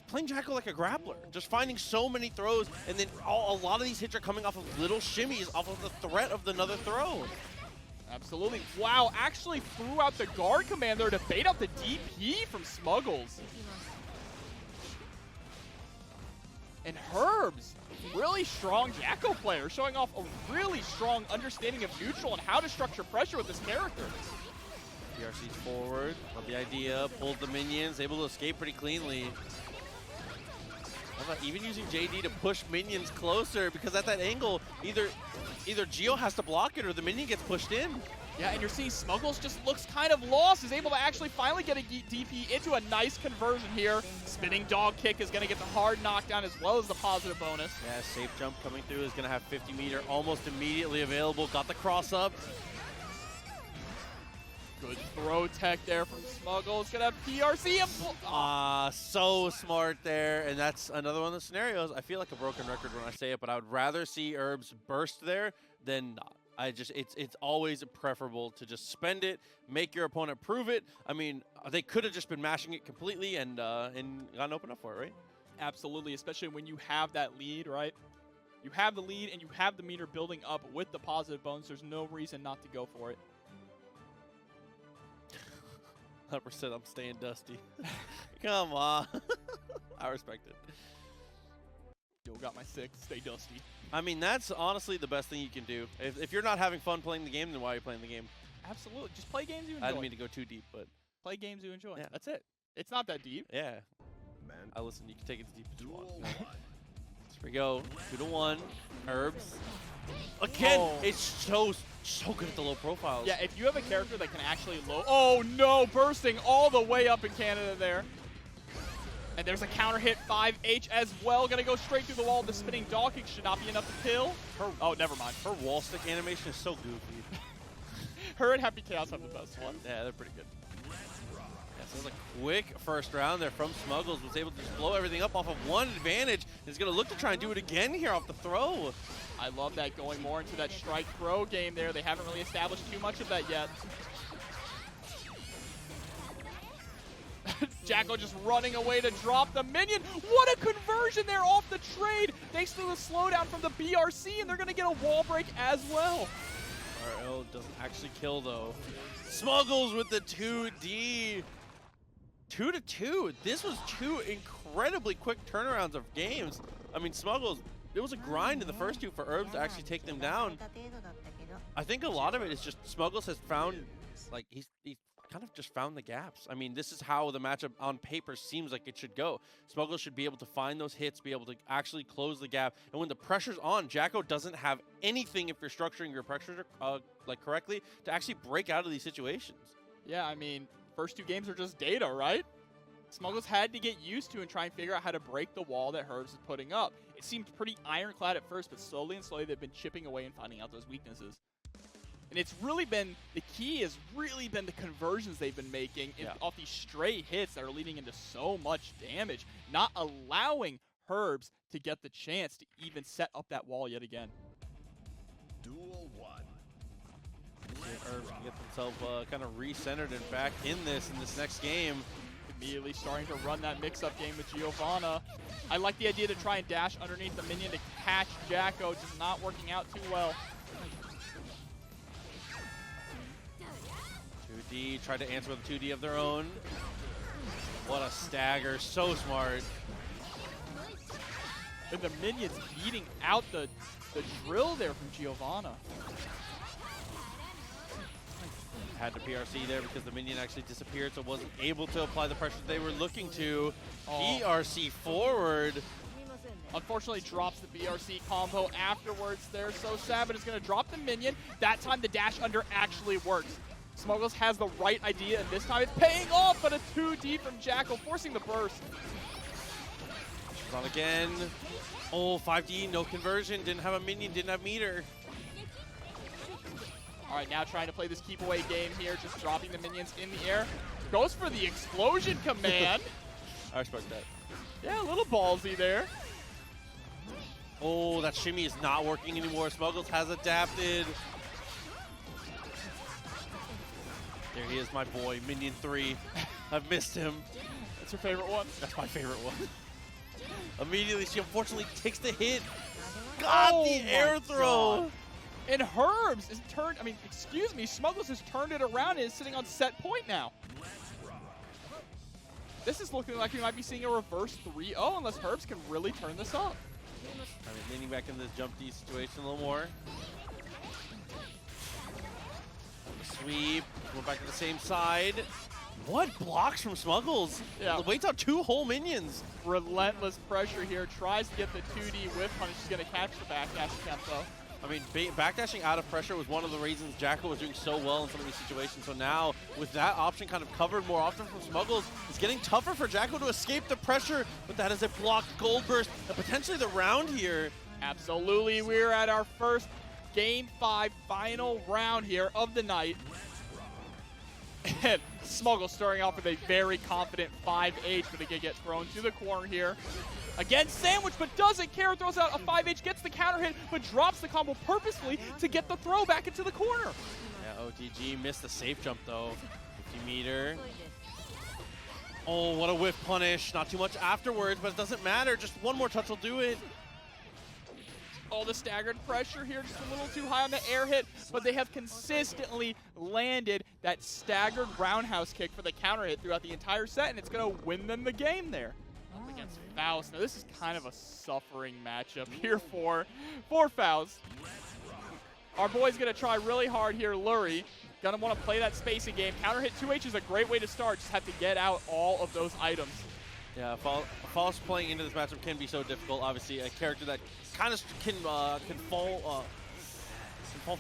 playing Jakc-O like a grappler, just finding so many throws, and then a lot of these hits are coming off of little shimmies, off of the threat of another throw. Absolutely. Wow, actually threw out the guard command there to bait out the DP from Smuggles. And Herbz, really strong Jakc-O player, showing off a really strong understanding of neutral and how to structure pressure with this character. PRC's forward, love the idea, pulled the minions, able to escape pretty cleanly. Even using JD to push minions closer, because at that angle, either Gio has to block it or the minion gets pushed in. Yeah, and you're seeing Smuggles just looks kind of lost, is able to actually finally get a DP into a nice conversion here. Spinning dog kick is going to get the hard knockdown as well as the positive bonus. Yeah, safe jump coming through is going to have 50 meter almost immediately available. Got the cross up. Good throw tech there from Smuggles. Gonna have PRC. So smart there. And that's another one of the scenarios. I feel like a broken record when I say it, but I would rather see Herbz burst there than not. It's always preferable to just spend it, make your opponent prove it. I mean, they could have just been mashing it completely and gotten open up for it, right? Absolutely, especially when you have that lead, right? You have the lead and you have the meter building up with the positive bonus. There's no reason not to go for it. 100% I'm staying dusty. Come on. I respect it. Yo, got my 6. Stay dusty. I mean, that's honestly the best thing you can do. If you're not having fun playing the game, then why are you playing the game? Absolutely. Just play games you enjoy. I didn't mean to go too deep, but... Play games you enjoy. Yeah. That's it. It's not that deep. Yeah. Man, Listen, you can take it as deep as you want. Here we go. 2-1. Herbz. Again, it's so good at the low profiles. Yeah, if you have a character that can actually low... Oh, no! Bursting all the way up in Canada there. And there's a counter hit 5H as well. Gonna go straight through the wall. The spinning dog kick should not be enough to kill. Oh, never mind. Her wall stick animation is so goofy. Her and Happy Chaos have the best one. Yeah, they're pretty good. Yeah, so it was a quick first round there from Smuggles. Was able to just blow everything up off of one advantage. Is going to look to try and do it again here off the throw. I love that, going more into that strike throw game there. They haven't really established too much of that yet. Jakc-O just running away to drop the minion. What a conversion there off the trade. Thanks to the slowdown from the BRC, and they're going to get a wall break as well. RL doesn't actually kill, though. Smuggles with the 2D. 2-2. This was 2 incredibly quick turnarounds of games. I mean, Smuggles, it was a grind in the first 2 for Herbz to actually take them down. I think a lot of it is just Smuggles has found, like, he's kind of just found the gaps. I mean, this is how the matchup on paper seems like it should go. Smuggles should be able to find those hits, be able to actually close the gap. And when the pressure's on, Jakc-O doesn't have anything, if you're structuring your pressure like correctly, to actually break out of these situations. Yeah, I mean, first 2 games are just data, right? Smuggles had to get used to and try and figure out how to break the wall that Herbz is putting up. It seemed pretty ironclad at first, but slowly and slowly they've been chipping away and finding out those weaknesses. And it's really been, the key has really been the conversions they've been making off these stray hits that are leading into so much damage, not allowing Herbz to get the chance to even set up that wall yet again. Duel 1. Herbz can get themselves kind of re-centered and back in this next game. Immediately starting to run that mix-up game with Giovanna. I like the idea to try and dash underneath the minion to catch Jakc-O, just not working out too well. 2D tried to answer with a 2D of their own. What a stagger, so smart. And the minions beating out the drill there from Giovanna. Had to PRC there because the minion actually disappeared, so wasn't able to apply the pressure they were looking to. PRC forward. Unfortunately drops the BRC combo afterwards there. So sad, but it's going to drop the minion. That time the dash under actually works. Smuggles has the right idea, and this time it's paying off, but a 2D from Jakc-O forcing the burst. She's on again. Oh, 5D, no conversion. Didn't have a minion, didn't have meter. All right, now trying to play this keep away game here, just dropping the minions in the air. Goes for the explosion command. I respect that. Yeah, a little ballsy there. Oh, that shimmy is not working anymore. Smuggles has adapted. There he is, my boy, Minion 3. I've missed him. That's your favorite one? That's my favorite one. Immediately, she unfortunately takes the hit. Got the air throw. God. And Herbz is turned, I mean, excuse me, Smuggles has turned it around and is sitting on set point now. This is looking like we might be seeing a reverse 3-0 unless Herbz can really turn this up. I mean, leaning back into this jump D situation a little more. Sweep, go back to the same side. What blocks from Smuggles? Yeah. Waits out 2 whole minions. Relentless pressure here, tries to get the 2D whiff punish. She's going to catch the backdash attempt though. I mean, backdashing out of pressure was one of the reasons Jakc-O was doing so well in some of these situations. So now, with that option kind of covered more often from Smuggles, it's getting tougher for Jakc-O to escape the pressure, but that is a blocked gold burst and potentially the round here. Absolutely, we're at our first Game 5 final round here of the night. And Smuggles starting off with a very confident 5H, but they can get thrown to the corner here. Again, sandwich, but doesn't care. Throws out a 5H, gets the counter hit, but drops the combo purposefully to get the throw back into the corner. Yeah, OTG missed the safe jump, though. 50 meter. Oh, what a whiff punish. Not too much afterwards, but it doesn't matter. Just one more touch will do it. Oh, the staggered pressure here, just a little too high on the air hit, but they have consistently landed that staggered roundhouse kick for the counter hit throughout the entire set, and it's going to win them the game there. Against Faust. Now, this is kind of a suffering matchup here for Faust. Our boy's going to try really hard here, Lurry. Going to want to play that spacing game. Counter hit 2H is a great way to start. Just have to get out all of those items. Yeah, Faust playing into this matchup can be so difficult. Obviously, a character that kind of can fall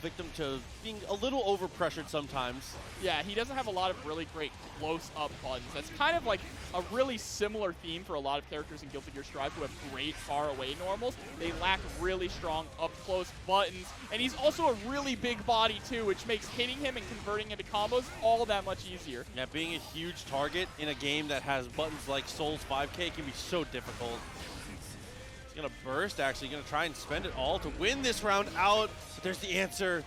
victim to being a little overpressured sometimes. Yeah, he doesn't have a lot of really great close-up buttons. That's kind of like a really similar theme for a lot of characters in Guilty Gear Strive who have great far-away normals. They lack really strong up-close buttons, and he's also a really big body too, which makes hitting him and converting into combos all that much easier. Yeah, being a huge target in a game that has buttons like Souls 5K can be so difficult. He's going to burst, actually. Going to try and spend it all to win this round out. But there's the answer.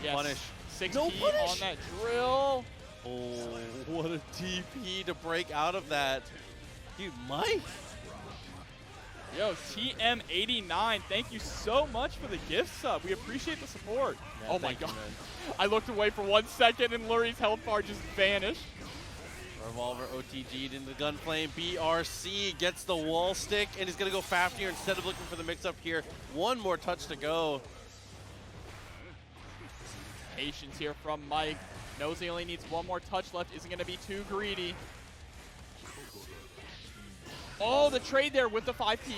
Yes. Punish. 6P no punish on that drill. Oh, what a TP to break out of that. Dude, Mike. Yo, TM89, thank you so much for the gift sub. We appreciate the support. Yeah, oh my god. You, I looked away for 1 second and Lurry's health bar just vanished. Revolver OTG'd into the gunflame. BRC gets the wall stick and is going to go Fafnir instead of looking for the mix-up here. One more touch to go. Patience here from Mike. Knows he only needs one more touch left. Isn't going to be too greedy. Oh, the trade there with the 5P.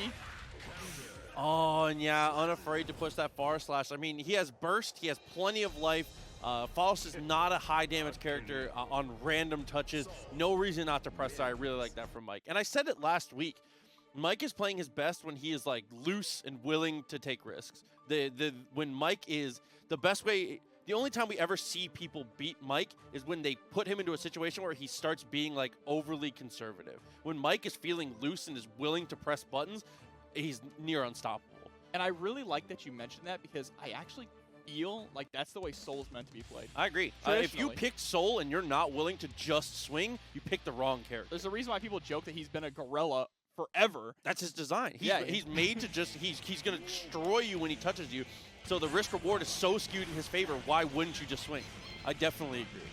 Oh, and yeah, unafraid to push that far slash. I mean, he has burst. He has plenty of life. Faust is not a high damage character on random touches. No reason not to press that. I really like that from Mike. And I said it last week. Mike is playing his best when he is like loose and willing to take risks. When Mike is the best way, the only time we ever see people beat Mike is when they put him into a situation where he starts being like overly conservative. When Mike is feeling loose and is willing to press buttons, he's near unstoppable. And I really like that you mentioned that because I actually feel like that's the way Soul's meant to be played. I agree. If you pick Soul and you're not willing to just swing, you pick the wrong character. There's a reason why people joke that he's been a gorilla forever. That's his design. He's made to just, he's going to destroy you when he touches you. So the risk reward is so skewed in his favor. Why wouldn't you just swing? I definitely agree.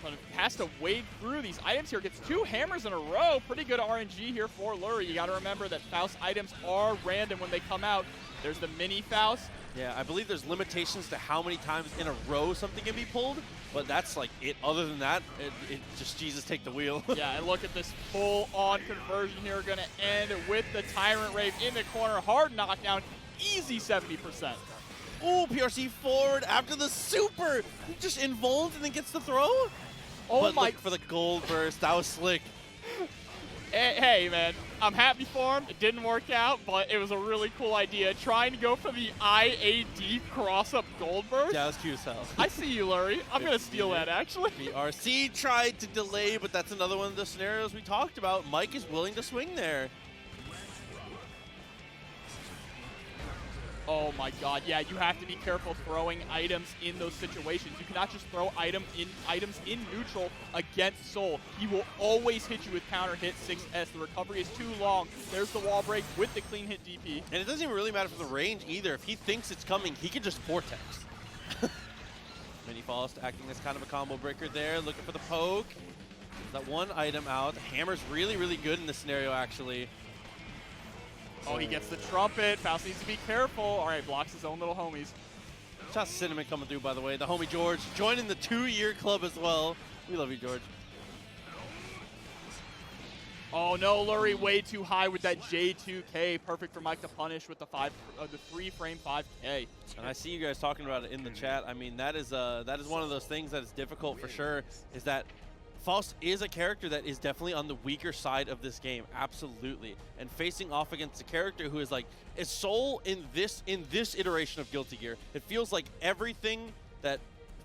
But has to wade through these items here. Gets 2 hammers in a row. Pretty good RNG here for Lurry. You got to remember that Faust items are random when they come out. There's the mini Faust. Yeah, I believe there's limitations to how many times in a row something can be pulled, but that's like it. Other than that, it just Jesus take the wheel. Yeah, and look at this full-on conversion here. Going to end with the Tyrant Rave in the corner. Hard knockdown. Easy 70%. Ooh, PRC forward after the super. Just invulns and then gets the throw. Oh but my. Look for the gold burst. That was slick. Hey, man, I'm happy for him. It didn't work out, but it was a really cool idea. Trying to go for the IAD cross-up gold burst. Yeah, that was cute as hell. I see you, Lurry. I'm going to steal that, actually. PRC tried to delay, but that's another one of the scenarios we talked about. Mike is willing to swing there. Oh my god, yeah, you have to be careful throwing items in those situations. You cannot just throw items in neutral against Soul. He will always hit you with counter hit 6S. The recovery is too long. There's the wall break with the clean hit DP. And it doesn't even really matter for the range either. If he thinks it's coming, he can just vortex. Mini Faust acting as kind of a combo breaker there, looking for the poke. That one item out. The hammer's really, really good in this scenario, actually. Oh, he gets the trumpet. Faust needs to be careful. All right, blocks his own little homies. Shout out to Cinnamon coming through, by the way. The homie George joining the 2-year club as well. We love you, George. Oh no, Lurry way too high with that J2K. Perfect for Mike to punish with the 3-frame 5K. And I see you guys talking about it in the chat. I mean, that is one of those things that is difficult for sure, is that Faust is a character that is definitely on the weaker side of this game, absolutely. And facing off against a character who is like, is Soul in this iteration of Guilty Gear, it feels like everything that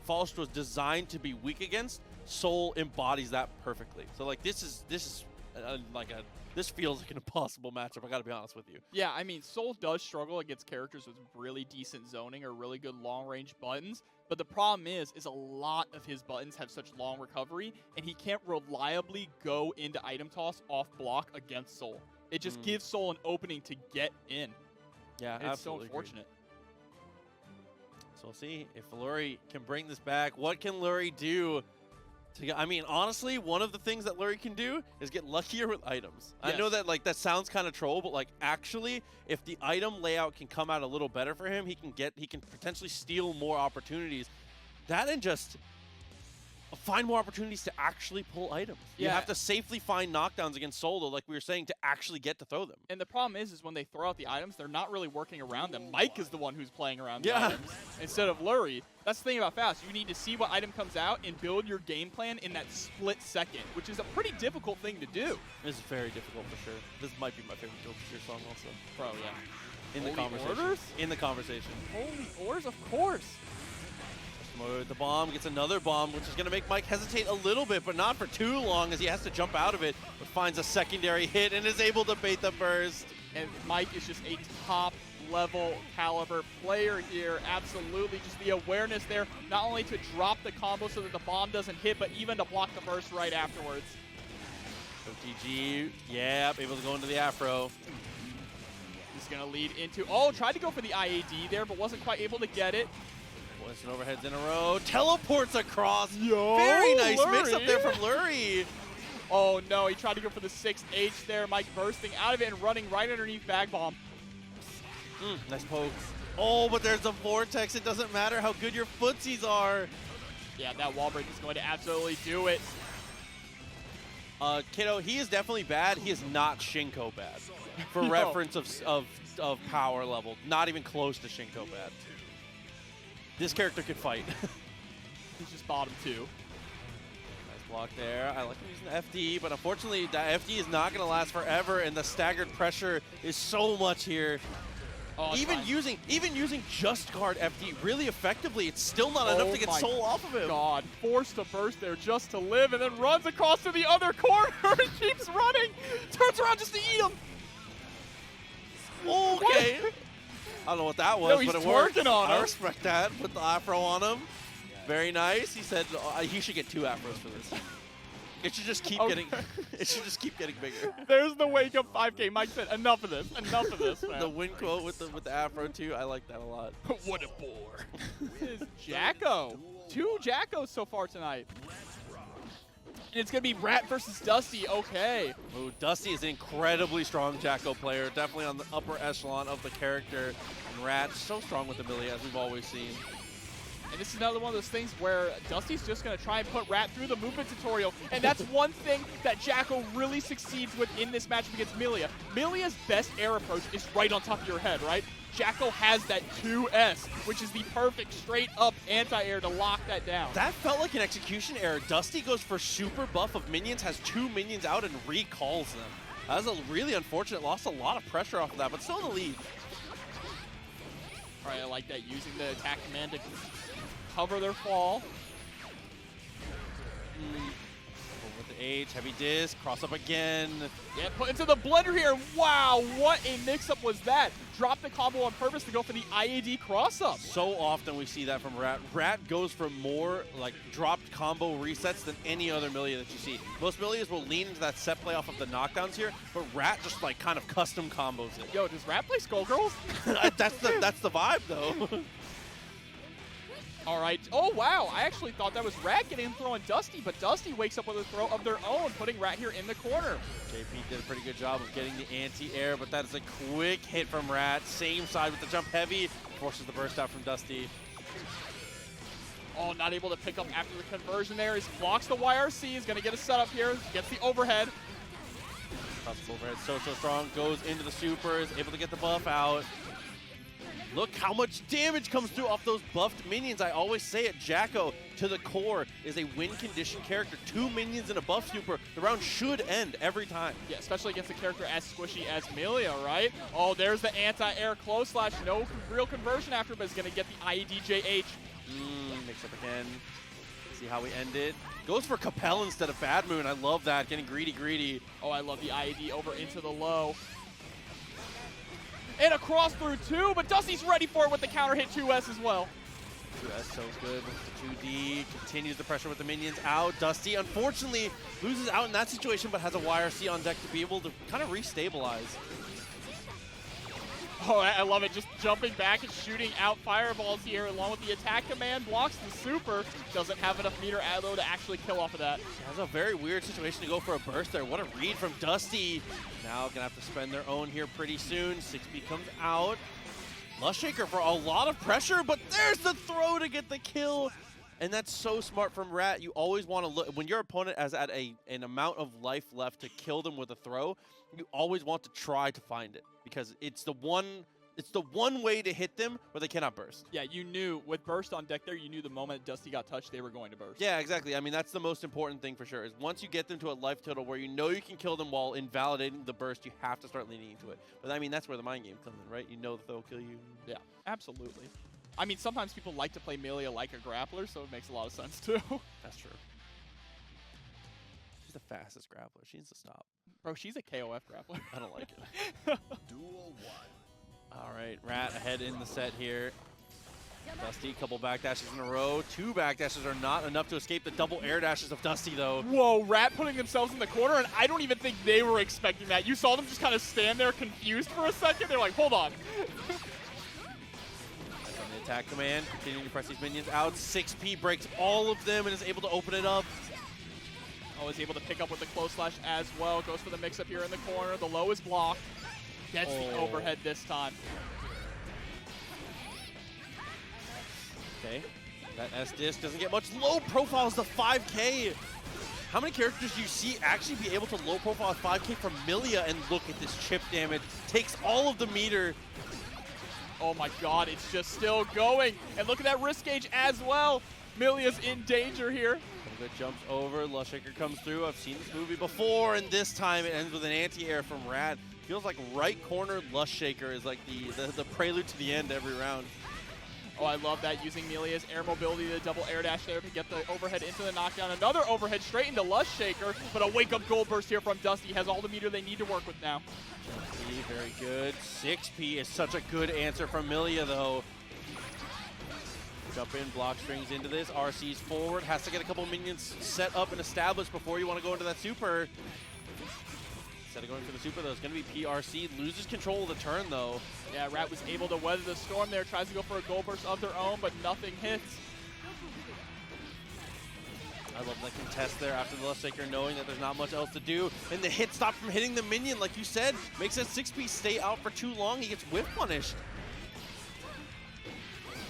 Faust was designed to be weak against, Soul embodies that perfectly. So like this feels like an impossible matchup, I gotta be honest with you. Yeah, I mean, Soul does struggle against characters with really decent zoning or really good long-range buttons, but the problem is a lot of his buttons have such long recovery, and he can't reliably go into item toss off block against Soul. It just gives Soul an opening to get in. Yeah, it's absolutely. so unfortunate. So we'll see if Lurry can bring this back. What can Lurry do? I mean, honestly, one of the things that Lurry can do is get luckier with items. Yes. I know that that sounds kind of troll, but like actually, if the item layout can come out a little better for him, he can potentially steal more opportunities. That and just find more opportunities to actually pull items. Yeah. You have to safely find knockdowns against Soul, though, like we were saying, to actually get to throw them. And the problem is when they throw out the items, they're not really working around them. Mike is the one who's playing around the items instead of Lurry. That's the thing about Faust. You need to see what item comes out and build your game plan in that split second, which is a pretty difficult thing to do. This is very difficult for sure. This might be my favorite Guilty Gear song also. Bro, yeah. In the conversation. Orders? In the conversation. Holy orders, of course. With the bomb, gets another bomb, which is going to make Mike hesitate a little bit, but not for too long as he has to jump out of it, but finds a secondary hit and is able to bait the burst. And Mike is just a top-level caliber player here. Absolutely, just the awareness there, not only to drop the combo so that the bomb doesn't hit, but even to block the burst right afterwards. So TG, yeah, able to go into the afro. He's going to lead into, oh, tried to go for the IAD there, but wasn't quite able to get it. Some overheads in a row, teleports across. Yo, very nice Lurry. mix up there from Lurry. Oh no, he tried to go for the 6H there. Mike bursting out of it and running right underneath Bag Bomb. Nice poke. Oh, but there's a vortex. It doesn't matter how good your footsies are. Yeah, that wall break is going to absolutely do it. Kiddo, he is definitely bad. He is not Shinko bad. For reference of power level, not even close to Shinko bad. This character could fight. He's just bottom 2. Nice block there. I like him using the FD, but unfortunately, that FD is not going to last forever, and the staggered pressure is so much here. Oh, even using just guard FD really effectively, it's still not enough to get Soul off of him. God, forced to burst there just to live, and then runs across to the other corner and keeps running. Turns around just to eat him. Okay. I don't know what that was, but it worked. On I respect that. Put the afro on him. Very nice. He said he should get 2 afros for this. It should just keep getting. It should just keep getting bigger. There's the wake up 5K. Mike said, enough of this. Enough of this, man. The win quote with the afro too. I like that a lot. What a bore. This is Jakc-O. 2 Jakc-Os so far tonight. And it's going to be Rat versus Dusty. Okay. Ooh, Dusty is an incredibly strong Jakc-O player. Definitely on the upper echelon of the character. And Rat, so strong with the Millia, as we've always seen. And this is another one of those things where Dusty's just going to try and put Rat through the movement tutorial. And that's one thing that Jakc-O really succeeds with in this matchup against Millia. Millia's best air approach is right on top of your head, right? Jakc-O has that 2S, which is the perfect straight-up anti-air to lock that down. That felt like an execution error. Dusty goes for super buff of minions, has 2 minions out, and recalls them. That was a really unfortunate. Lost a lot of pressure off of that, but still in the lead. All right, I like that, using the attack command to cover their fall. With the H, heavy disc, cross up again. Yeah, put into the blender here. Wow, what a mix-up was that. Drop the combo on purpose to go for the IAD cross-up. So often we see that from Rat. Rat goes for more like dropped combo resets than any other Millia that you see. Most Millias will lean into that set play off of the knockdowns here, but Rat just like kind of custom combos it. Yo, does Rat play Skullgirls? that's the vibe though. All right. Oh, wow. I actually thought that was Rat getting thrown Dusty, but Dusty wakes up with a throw of their own, putting Rat here in the corner. JP did a pretty good job of getting the anti-air, but that is a quick hit from Rat. Same side with the jump heavy. Forces the burst out from Dusty. Oh, not able to pick up after the conversion there. He blocks the YRC. Is going to get a setup here. Gets the overhead. Overhead so strong. Goes into the super. Is able to get the buff out. Look how much damage comes through off those buffed minions. I always say it, Jakc-O to the core is a win condition character. 2 minions and a buff super. The round should end every time. Yeah, especially against a character as squishy as Millia, right? Oh, there's the anti-air close slash. No real conversion after, but is going to get the IEDJH. Mix up again. See how we end it. Goes for Capel instead of Bad Moon. I love that. Getting greedy. Oh, I love the IED over into the low. And a cross through 2, but Dusty's ready for it with the counter hit 2S as well. 2S so good with the 2D. Continues the pressure with the minions out. Dusty, unfortunately, loses out in that situation, but has a YRC on deck to be able to kind of restabilize. Oh, I love it. Just jumping back and shooting out fireballs here along with the attack command. Blocks the super. Doesn't have enough meter ammo to actually kill off of that. That was a very weird situation to go for a burst there. What a read from Dusty. Now gonna have to spend their own here pretty soon. 6B comes out. Lushaker for a lot of pressure, but there's the throw to get the kill. And that's so smart from Rat. You always want to look, when your opponent has at an amount of life left to kill them with a throw, you always want to try to find it because it's the one way to hit them where they cannot burst. Yeah, you knew with burst on deck there, you knew the moment Dusty got touched, they were going to burst. Yeah, exactly. I mean, that's the most important thing for sure, is once you get them to a life total where you know you can kill them while invalidating the burst, you have to start leaning into it. But I mean, that's where the mind game comes in, right? You know that they'll kill you. Yeah, absolutely. I mean, sometimes people like to play Millia like a grappler, so it makes a lot of sense too. That's true. She's the fastest grappler. She needs to stop. Bro, she's a KOF grappler. I don't like it. Duel 1. All right, Rat ahead in the set here. Dusty, couple backdashes in a row. 2 backdashes are not enough to escape the double air dashes of Dusty, though. Whoa, Rat putting themselves in the corner, and I don't even think they were expecting that. You saw them just kind of stand there confused for a second. They're like, hold on. On the attack command, continuing to press these minions out. 6P breaks all of them and is able to open it up. Oh, is able to pick up with the close slash as well. Goes for the mix-up here in the corner. The low is blocked. Gets the overhead this time. Okay, that S-Disc doesn't get much. Low profile is the 5K. How many characters do you see actually be able to low profile 5K from Millia? And look at this chip damage. Takes all of the meter. Oh my god, it's just still going. And look at that risk gauge as well. Millia's in danger here. Good jumps over. Lushaker comes through. I've seen this movie before, and this time it ends with an anti-air from Rat. Feels like right corner Lushaker is like the prelude to the end every round. Oh, I love that, using Millia's air mobility to double air dash there to get the overhead into the knockdown. Another overhead straight into Lushaker, but a wake-up gold burst here from Dusty. Has all the meter they need to work with now. Very good. 6P is such a good answer from Millia, though. Jump in, block strings into this. RC's forward, has to get a couple minions set up and established before you want to go into that super. Instead of going for the super, though, it's going to be PRC. Loses control of the turn, though. Yeah, Rat was able to weather the storm there. Tries to go for a gold burst of their own, but nothing hits. I love that contest there after the Lushaker, knowing that there's not much else to do. And the hit stop from hitting the minion, like you said, makes that 6-piece stay out for too long. He gets whiff punished.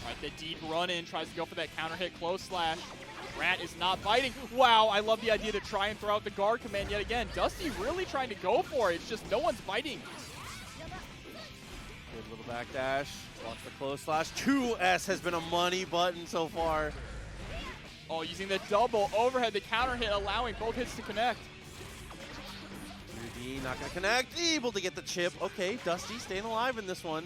All right, the deep run in, tries to go for that counter hit close slash. Rat is not biting. Wow, I love the idea to try and throw out the guard command yet again. Dusty really trying to go for it. It's just no one's biting. Good little backdash. Watch the close slash. 2S has been a money button so far. Oh, using the double overhead, the counter hit, allowing both hits to connect. 3D not going to connect. Able to get the chip. Okay, Dusty staying alive in this one.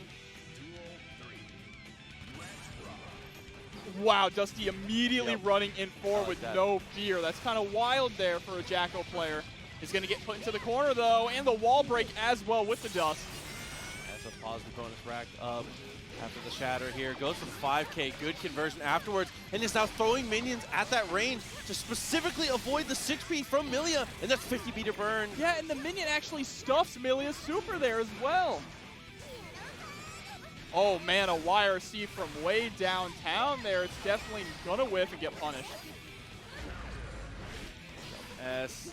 Wow, Dusty immediately running in forward with that. no fear. That's kind of wild there for a Jakc-O player. He's going to get put into the corner, though, and the wall break as well with the dust. That's a positive bonus racked up after the shatter here. Goes for the 5K. Good conversion afterwards, and is now throwing minions at that range to specifically avoid the 6P from Millia, and that's 50 meter burn. Yeah, and the minion actually stuffs Millia's super there as well. Oh man, a YRC from way downtown there. It's definitely gonna whiff and get punished. S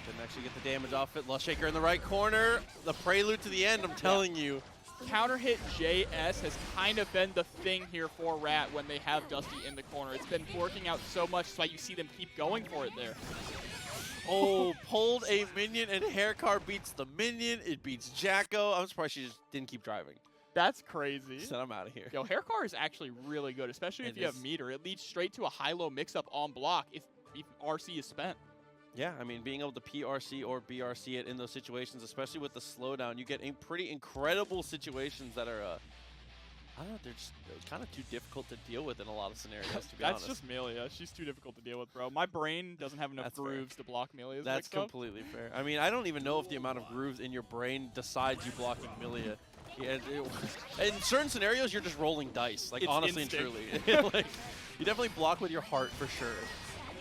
didn't actually get the damage off it. Lushaker in the right corner. The prelude to the end, I'm telling you. Counter hit JS has kind of been the thing here for Rat when they have Dusty in the corner. It's been working out so much, that's why you see them keep going for it there. Oh, pulled a minion, and Haircar beats the minion. It beats Jakc-O. I'm surprised she just didn't keep driving. That's crazy. Said I'm out of here. Yo, Haircar is actually really good, especially if you have meter. It leads straight to a high-low mix-up on block if RC is spent. Yeah, I mean, being able to PRC or BRC it in those situations, especially with the slowdown, you get pretty incredible situations that are, I don't know, they're just kind of too difficult to deal with in a lot of scenarios, to be honest. That's just Millia. She's too difficult to deal with, bro. My brain doesn't have enough grooves to block Millia's That's mix-up. completely fair. I mean, I don't even know if the amount of grooves in your brain decides you blocking Millia. Yeah, in certain scenarios, you're just rolling dice, like, it's honestly instinct. and truly. Like, you definitely block with your heart for sure.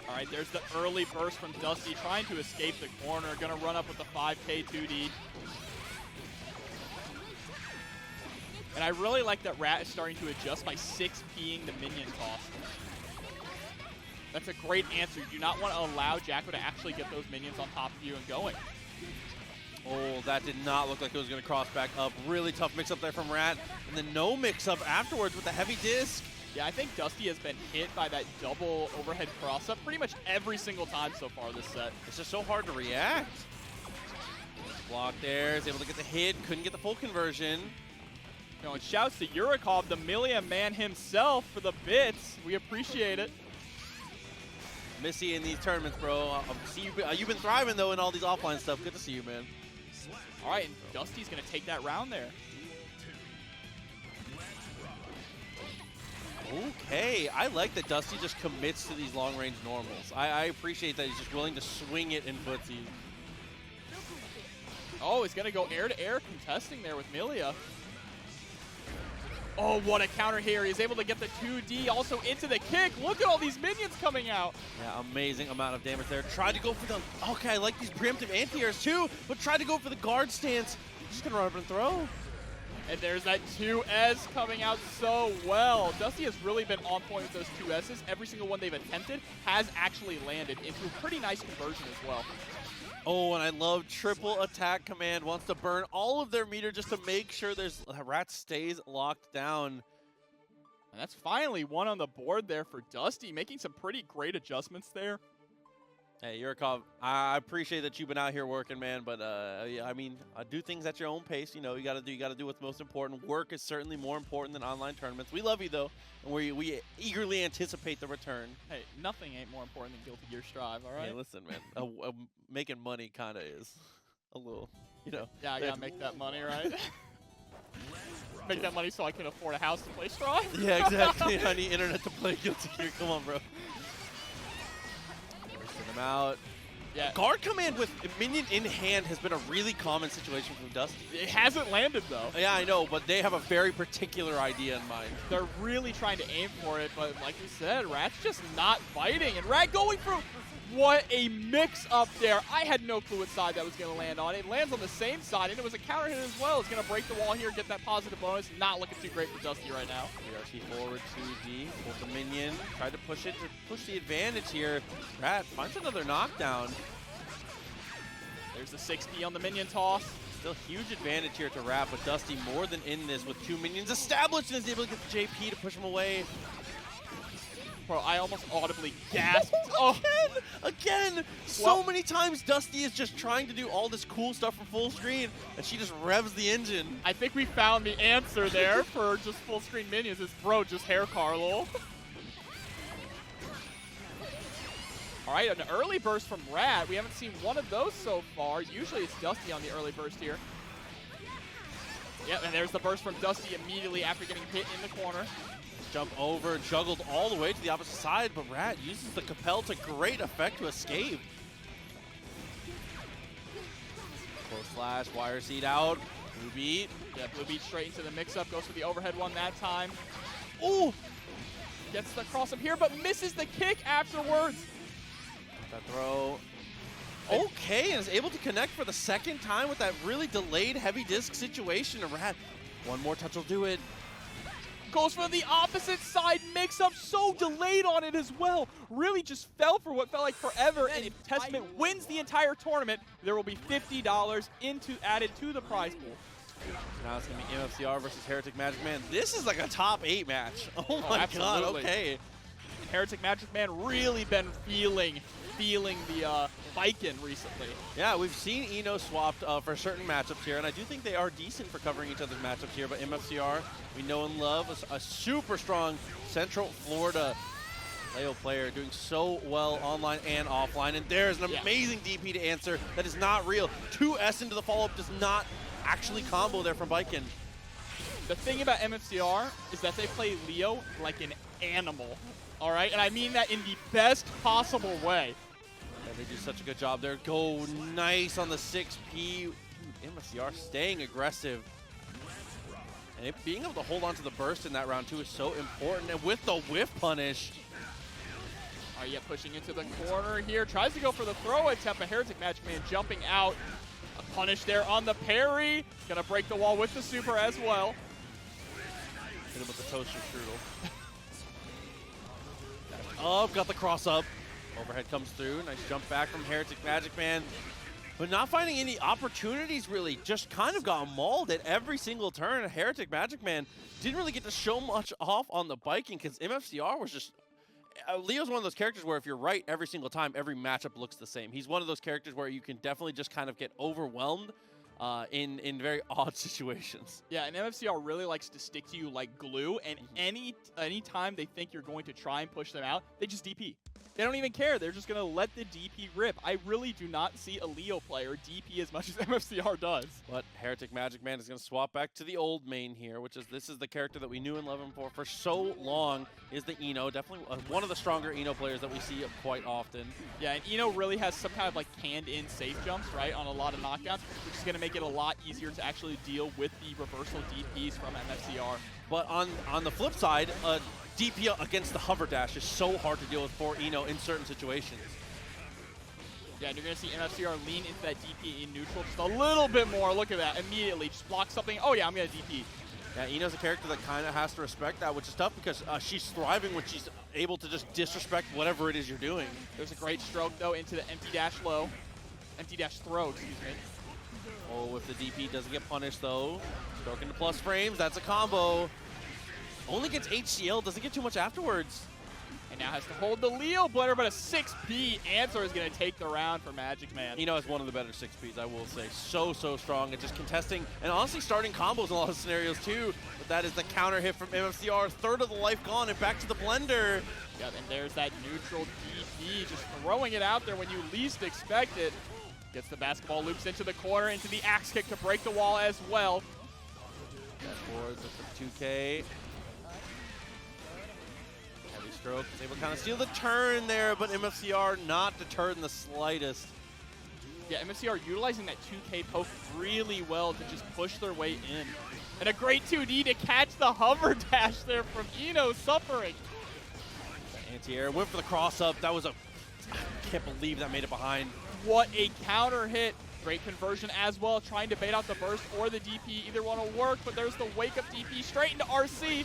All right, there's the early burst from Dusty trying to escape the corner. Gonna run up with the 5K 2D. And I really like that Rat is starting to adjust by 6P'ing the minion cost. That's a great answer. You do not want to allow Jakc-O to actually get those minions on top of you and going. Oh, that did not look like it was going to cross back up. Really tough mix-up there from Rat. And then no mix-up afterwards with the heavy disc. Yeah, I think Dusty has been hit by that double overhead cross-up pretty much every single time so far this set. It's just so hard to react. Block there, is able to get the hit, couldn't get the full conversion. You know, and shouts to Urikov, the Millia man himself, for the bits. We appreciate it. Missy in these tournaments, bro. See you've been thriving, though, in all these offline stuff. Good to see you, man. All right, and Dusty's going to take that round there. Okay, I like that Dusty just commits to these long-range normals. I appreciate that he's just willing to swing it in footsie. Oh, he's going to go air-to-air contesting there with Millia. Oh, what a counter here. He's able to get the 2D also into the kick. Look at all these minions coming out. Yeah, amazing amount of damage there. Tried to go for the, okay, I like these preemptive anti-airs too, but tried to go for the guard stance. Just going to run up and throw. And there's that 2S coming out so well. Dusty has really been on point with those 2Ss. Every single one they've attempted has actually landed into a pretty nice conversion as well. Oh, and I love triple attack command. Wants to burn all of their meter just to make sure Rat stays locked down. And that's finally one on the board there for Dusty, making some pretty great adjustments there. Hey, Urikov, I appreciate that you've been out here working, man, but yeah, I mean, do things at your own pace. You know, you gotta do what's most important. Work is certainly more important than online tournaments. We love you though, and we eagerly anticipate the return. Hey, nothing ain't more important than Guilty Gear Strive, all right? Hey, listen, man, making money kind of is a little, you know. Yeah, I gotta make that money, right? Make that money so I can afford a house to play Strive. Yeah, exactly. I need internet to play Guilty Gear. Come on, bro. Him out. Yeah. Guard command with minion in hand has been a really common situation from Dusty. It hasn't landed, though. Yeah, I know, but they have a very particular idea in mind. They're really trying to aim for it, but like we said, Rat's just not fighting. And Rat going for what a mix-up there. I had no clue what side that was going to land on. It lands on the same side, and it was a counter hit as well. It's going to break the wall here, get that positive bonus. Not looking too great for Dusty right now. ERC forward 2D, pulls the minion, tried to push it to push the advantage here. Rat finds another knockdown. There's the 6B on the minion toss. Still huge advantage here to Rat, but Dusty more than in this with 2 minions established and is able to get the JP to push him away. Bro, I almost audibly gasped. Oh, Again! So many times Dusty is just trying to do all this cool stuff from full screen, and she just revs the engine. I think we found the answer there for just full screen minions. It's bro, just hair Carlo. All right, an early burst from Rat. We haven't seen one of those so far. Usually it's Dusty on the early burst here. Yep, and there's the burst from Dusty immediately after getting hit in the corner. Jump over, juggled all the way to the opposite side, but Rat uses the Compel to great effect to escape. Close slash, wire seed out, Blue Beat. Yeah, Blue Beat straight into the mix-up, goes for the overhead one that time. Ooh! Gets the cross up here, but misses the kick afterwards. That throw. Okay, and is able to connect for the second time with that really delayed heavy disc situation. And Rat, one more touch will do it. Goes for the opposite side mix-up, so delayed on it as well. Really just fell for what felt like forever, and if Testament wins the entire tournament, there will be $50 added to the prize pool. So now it's going to be MFCR versus HereticMAGICMAN. This is like a top 8 match. Oh my god, okay. And hereticMAGICMAN really been feeling the Baiken recently. Yeah, we've seen Eno swapped for certain matchups here, and I do think they are decent for covering each other's matchups here, but MFCR, we know and love, a super strong Central Florida Leo player doing so well online and offline, and there's an amazing DP to answer that is not real. 2S into the follow-up does not actually combo there from Baiken. The thing about MFCR is that they play Leo like an animal, all right? And I mean that in the best possible way. Yeah, they do such a good job there. Go nice on the 6P. MFCR staying aggressive. And being able to hold on to the burst in that round too is so important. And with the whiff punish. All right, yeah, pushing into the corner here. Tries to go for the throw attempt, but hereticMAGICMAN jumping out. A punish there on the parry. Gonna break the wall with the super as well. Hit him with the toaster strudel. Oh, got the cross up. Overhead comes through. Nice jump back from HereticMAGICMAN. But not finding any opportunities, really. Just kind of got mauled at every single turn. HereticMAGICMAN didn't really get to show much off on the Baiken because MFCR was just... Leo's one of those characters where if you're right every single time, every matchup looks the same. He's one of those characters where you can definitely just kind of get overwhelmed in very odd situations. Yeah, and MFCR really likes to stick to you like glue, and any time they think you're going to try and push them out, they just DP. They don't even care. They're just going to let the DP rip. I really do not see a Leo player DP as much as MFCR does. But HereticMAGICMAN is going to swap back to the old main here, which is this is the character that we knew and loved him for so long, is the Eno. Definitely one of the stronger Eno players that we see quite often. Yeah, and Eno really has some kind of like canned-in safe jumps, right, on a lot of knockdowns, which is going to make it a lot easier to actually deal with the reversal DPs from MFCR. But on the flip side, DP against the hover dash is so hard to deal with for Eno in certain situations. Yeah, and you're going to see MFCR lean into that DP in neutral just a little bit more. Look at that. Immediately just block something. Oh, yeah, I'm going to DP. Yeah, Eno's a character that kind of has to respect that, which is tough because she's thriving when she's able to just disrespect whatever it is you're doing. There's a great stroke, though, into the empty dash low. Empty dash throw, excuse me. Oh, if the DP doesn't get punished, though. Stroke into plus frames. That's a combo. Only gets HCL, doesn't get too much afterwards. And now has to hold the Leo blender, but a 6P answer is going to take the round for MAGICMAN. Eno is one of the better 6Ps, I will say. So strong at just contesting and honestly starting combos in a lot of scenarios too. But that is the counter hit from MFCR. Third of the life gone and back to the blender. Yeah, and there's that neutral DP, just throwing it out there when you least expect it. Gets the basketball loops into the corner, into the axe kick to break the wall as well. Towards the 2K. Heavy stroke is able to kind of steal the turn there, but MFCR not deterred in the slightest. Yeah, MFCR utilizing that 2K poke really well to just push their way in. And a great 2D to catch the hover dash there from Eno, suffering. Anti-air went for the cross-up. That was a... I can't believe that made it behind. What a counter hit. Great conversion as well, trying to bait out the burst or the DP. Either one will work, but there's the wake-up DP straight into RC.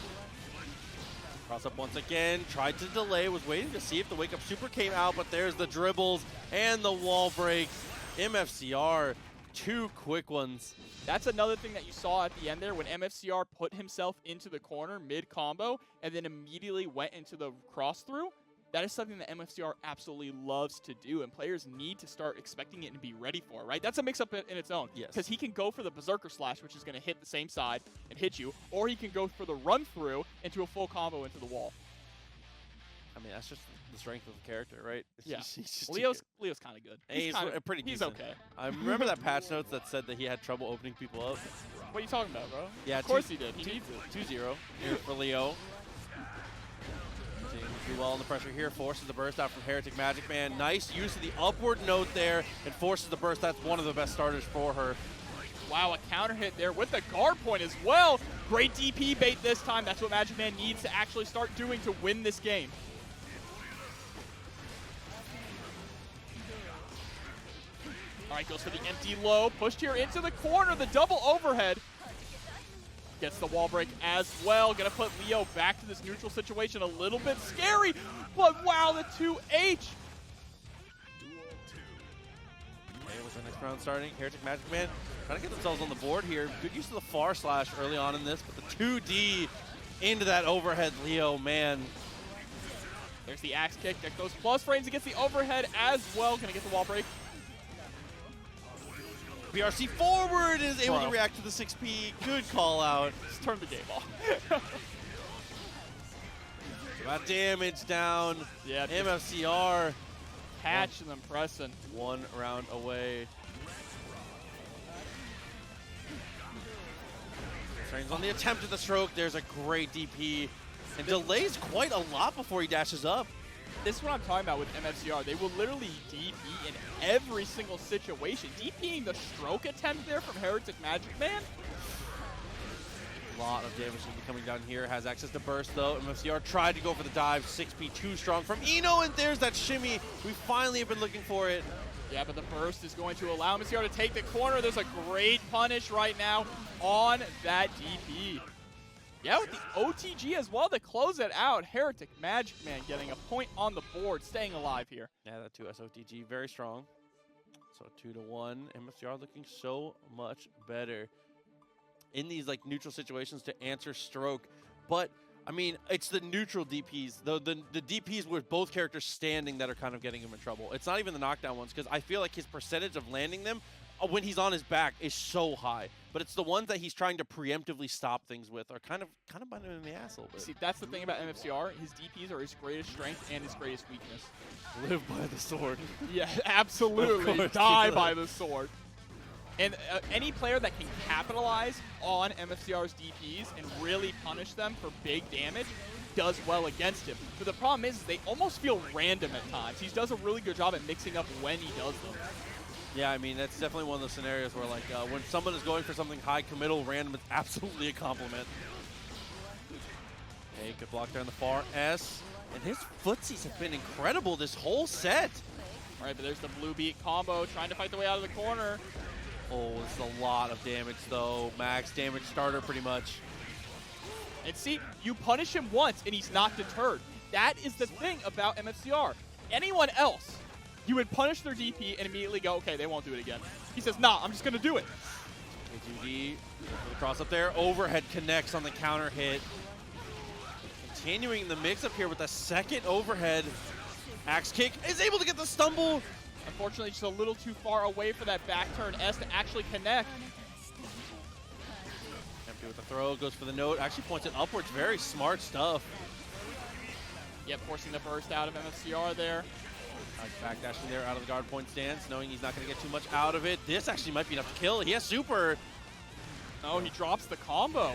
Cross up once again, tried to delay, was waiting to see if the wake-up super came out, but there's the dribbles and the wall break. MFCR, 2 quick ones. That's another thing that you saw at the end there when MFCR put himself into the corner mid-combo and then immediately went into the cross-through. That is something that MFCR absolutely loves to do, and players need to start expecting it and be ready for it, right? That's a mix-up in its own. Yes. Because he can go for the Berserker Slash, which is going to hit the same side and hit you, or he can go for the run-through into a full combo into the wall. I mean, that's just the strength of the character, right? Yeah. He's just Leo's kind of good. He's pretty He's decent. okay. I remember that patch notes that said that he had trouble opening people up. What are you talking about, bro? Yeah, of course he did. He needs it. 2-0 here for Leo. Do well under pressure here, forces the burst out from hereticMAGICMAN. Nice use of the upward note there and forces the burst. That's one of the best starters for her. Wow, a counter hit there with the guard point as well. Great DP bait this time. That's what MAGICMAN needs to actually start doing to win this game. All right, goes for the empty low. Pushed here into the corner, the double overhead. Gets the wall break as well. Gonna put Leo back to this neutral situation. A little bit scary, but wow, the 2H. Okay, what's the next round starting? hereticMAGICMAN trying to get themselves on the board here. Good use of the far slash early on in this, but the 2D into that overhead, Leo, man. There's the axe kick that goes plus frames against the overhead as well. Gonna get the wall break. BRC forward is able to react to the 6P. Good call out. Just turn the game off. Got damage down. Yeah, MFCR. catching them pressing. 1 round away. Trains on the attempt at the stroke. There's a great DP. And delays quite a lot before he dashes up. This is what I'm talking about with MFCR. They will literally DP in every single situation. DPing the stroke attempt there from hereticMAGICMAN. A lot of damage coming down here. Has access to burst though. MFCR tried to go for the dive. 6P too strong from Eno, and there's that shimmy. We finally have been looking for it. Yeah, but the burst is going to allow MFCR to take the corner. There's a great punish right now on that DP. Yeah, with the OTG as well to close it out. hereticMAGICMAN getting a point on the board, staying alive here. Yeah, that 2S OTG, very strong. So 2-1. MFCR looking so much better in these like neutral situations to answer stroke. But I mean, it's the neutral DPs, the DPs with both characters standing that are kind of getting him in trouble. It's not even the knockdown ones, because I feel like his percentage of landing them when he's on his back is so high. But it's the ones that he's trying to preemptively stop things with are kind of biting him in the ass a little bit. See, that's the thing about MFCR. His DPs are his greatest strength and his greatest weakness. Live by the sword. Yeah, absolutely. Die by the sword. And any player that can capitalize on MFCR's DPs and really punish them for big damage does well against him. But the problem is they almost feel random at times. He does a really good job at mixing up when he does them. Yeah, I mean, that's definitely one of those scenarios where, like, when someone is going for something high committal, random is absolutely a compliment. Okay, good block there on the far S. And his footsies have been incredible this whole set. All right, but there's the blue beat combo trying to fight the way out of the corner. Oh, it's a lot of damage, though. Max damage starter, pretty much. And see, you punish him once, and he's not deterred. That is the thing about MFCR. Anyone else, you would punish their DP and immediately go, okay, they won't do it again. He says, nah, I'm just going to do it. AGD, the cross up there. Overhead connects on the counter hit. Continuing the mix-up here with a second overhead. Axe kick is able to get the stumble. Unfortunately, just a little too far away for that back turn S to actually connect. Empty with the throw, goes for the note. Actually points it upwards. Very smart stuff. Yep, forcing the burst out of MFCR there. Backdashing there out of the guard point stance, knowing he's not going to get too much out of it. This actually might be enough to kill. He has super. Oh, he drops the combo.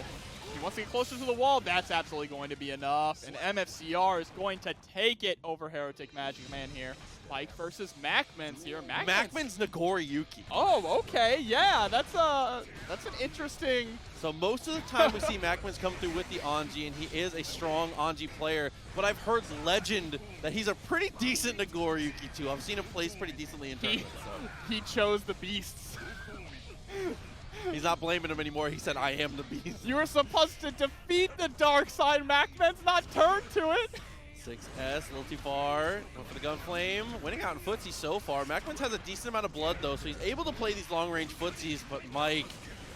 He wants to get closer to the wall. That's absolutely going to be enough. And MFCR is going to take it over hereticMAGICMAN here. Mike versus MacMens here. MacMens Nagoriyuki. Oh, okay. Yeah, that's an interesting. So most of the time we see MacMens come through with the Anji, and he is a strong Anji player. But I've heard legend that he's a pretty decent Nagoriyuki too. I've seen him place pretty decently in tournaments. He chose the beasts. He's not blaming him anymore. He said, I am the beast. You were supposed to defeat the dark side, MacMens, not turn to it. 6S, a little too far. Going for the gun flame. Winning out in footsie so far. MacMens has a decent amount of blood, though, so he's able to play these long-range footsies. But Mike.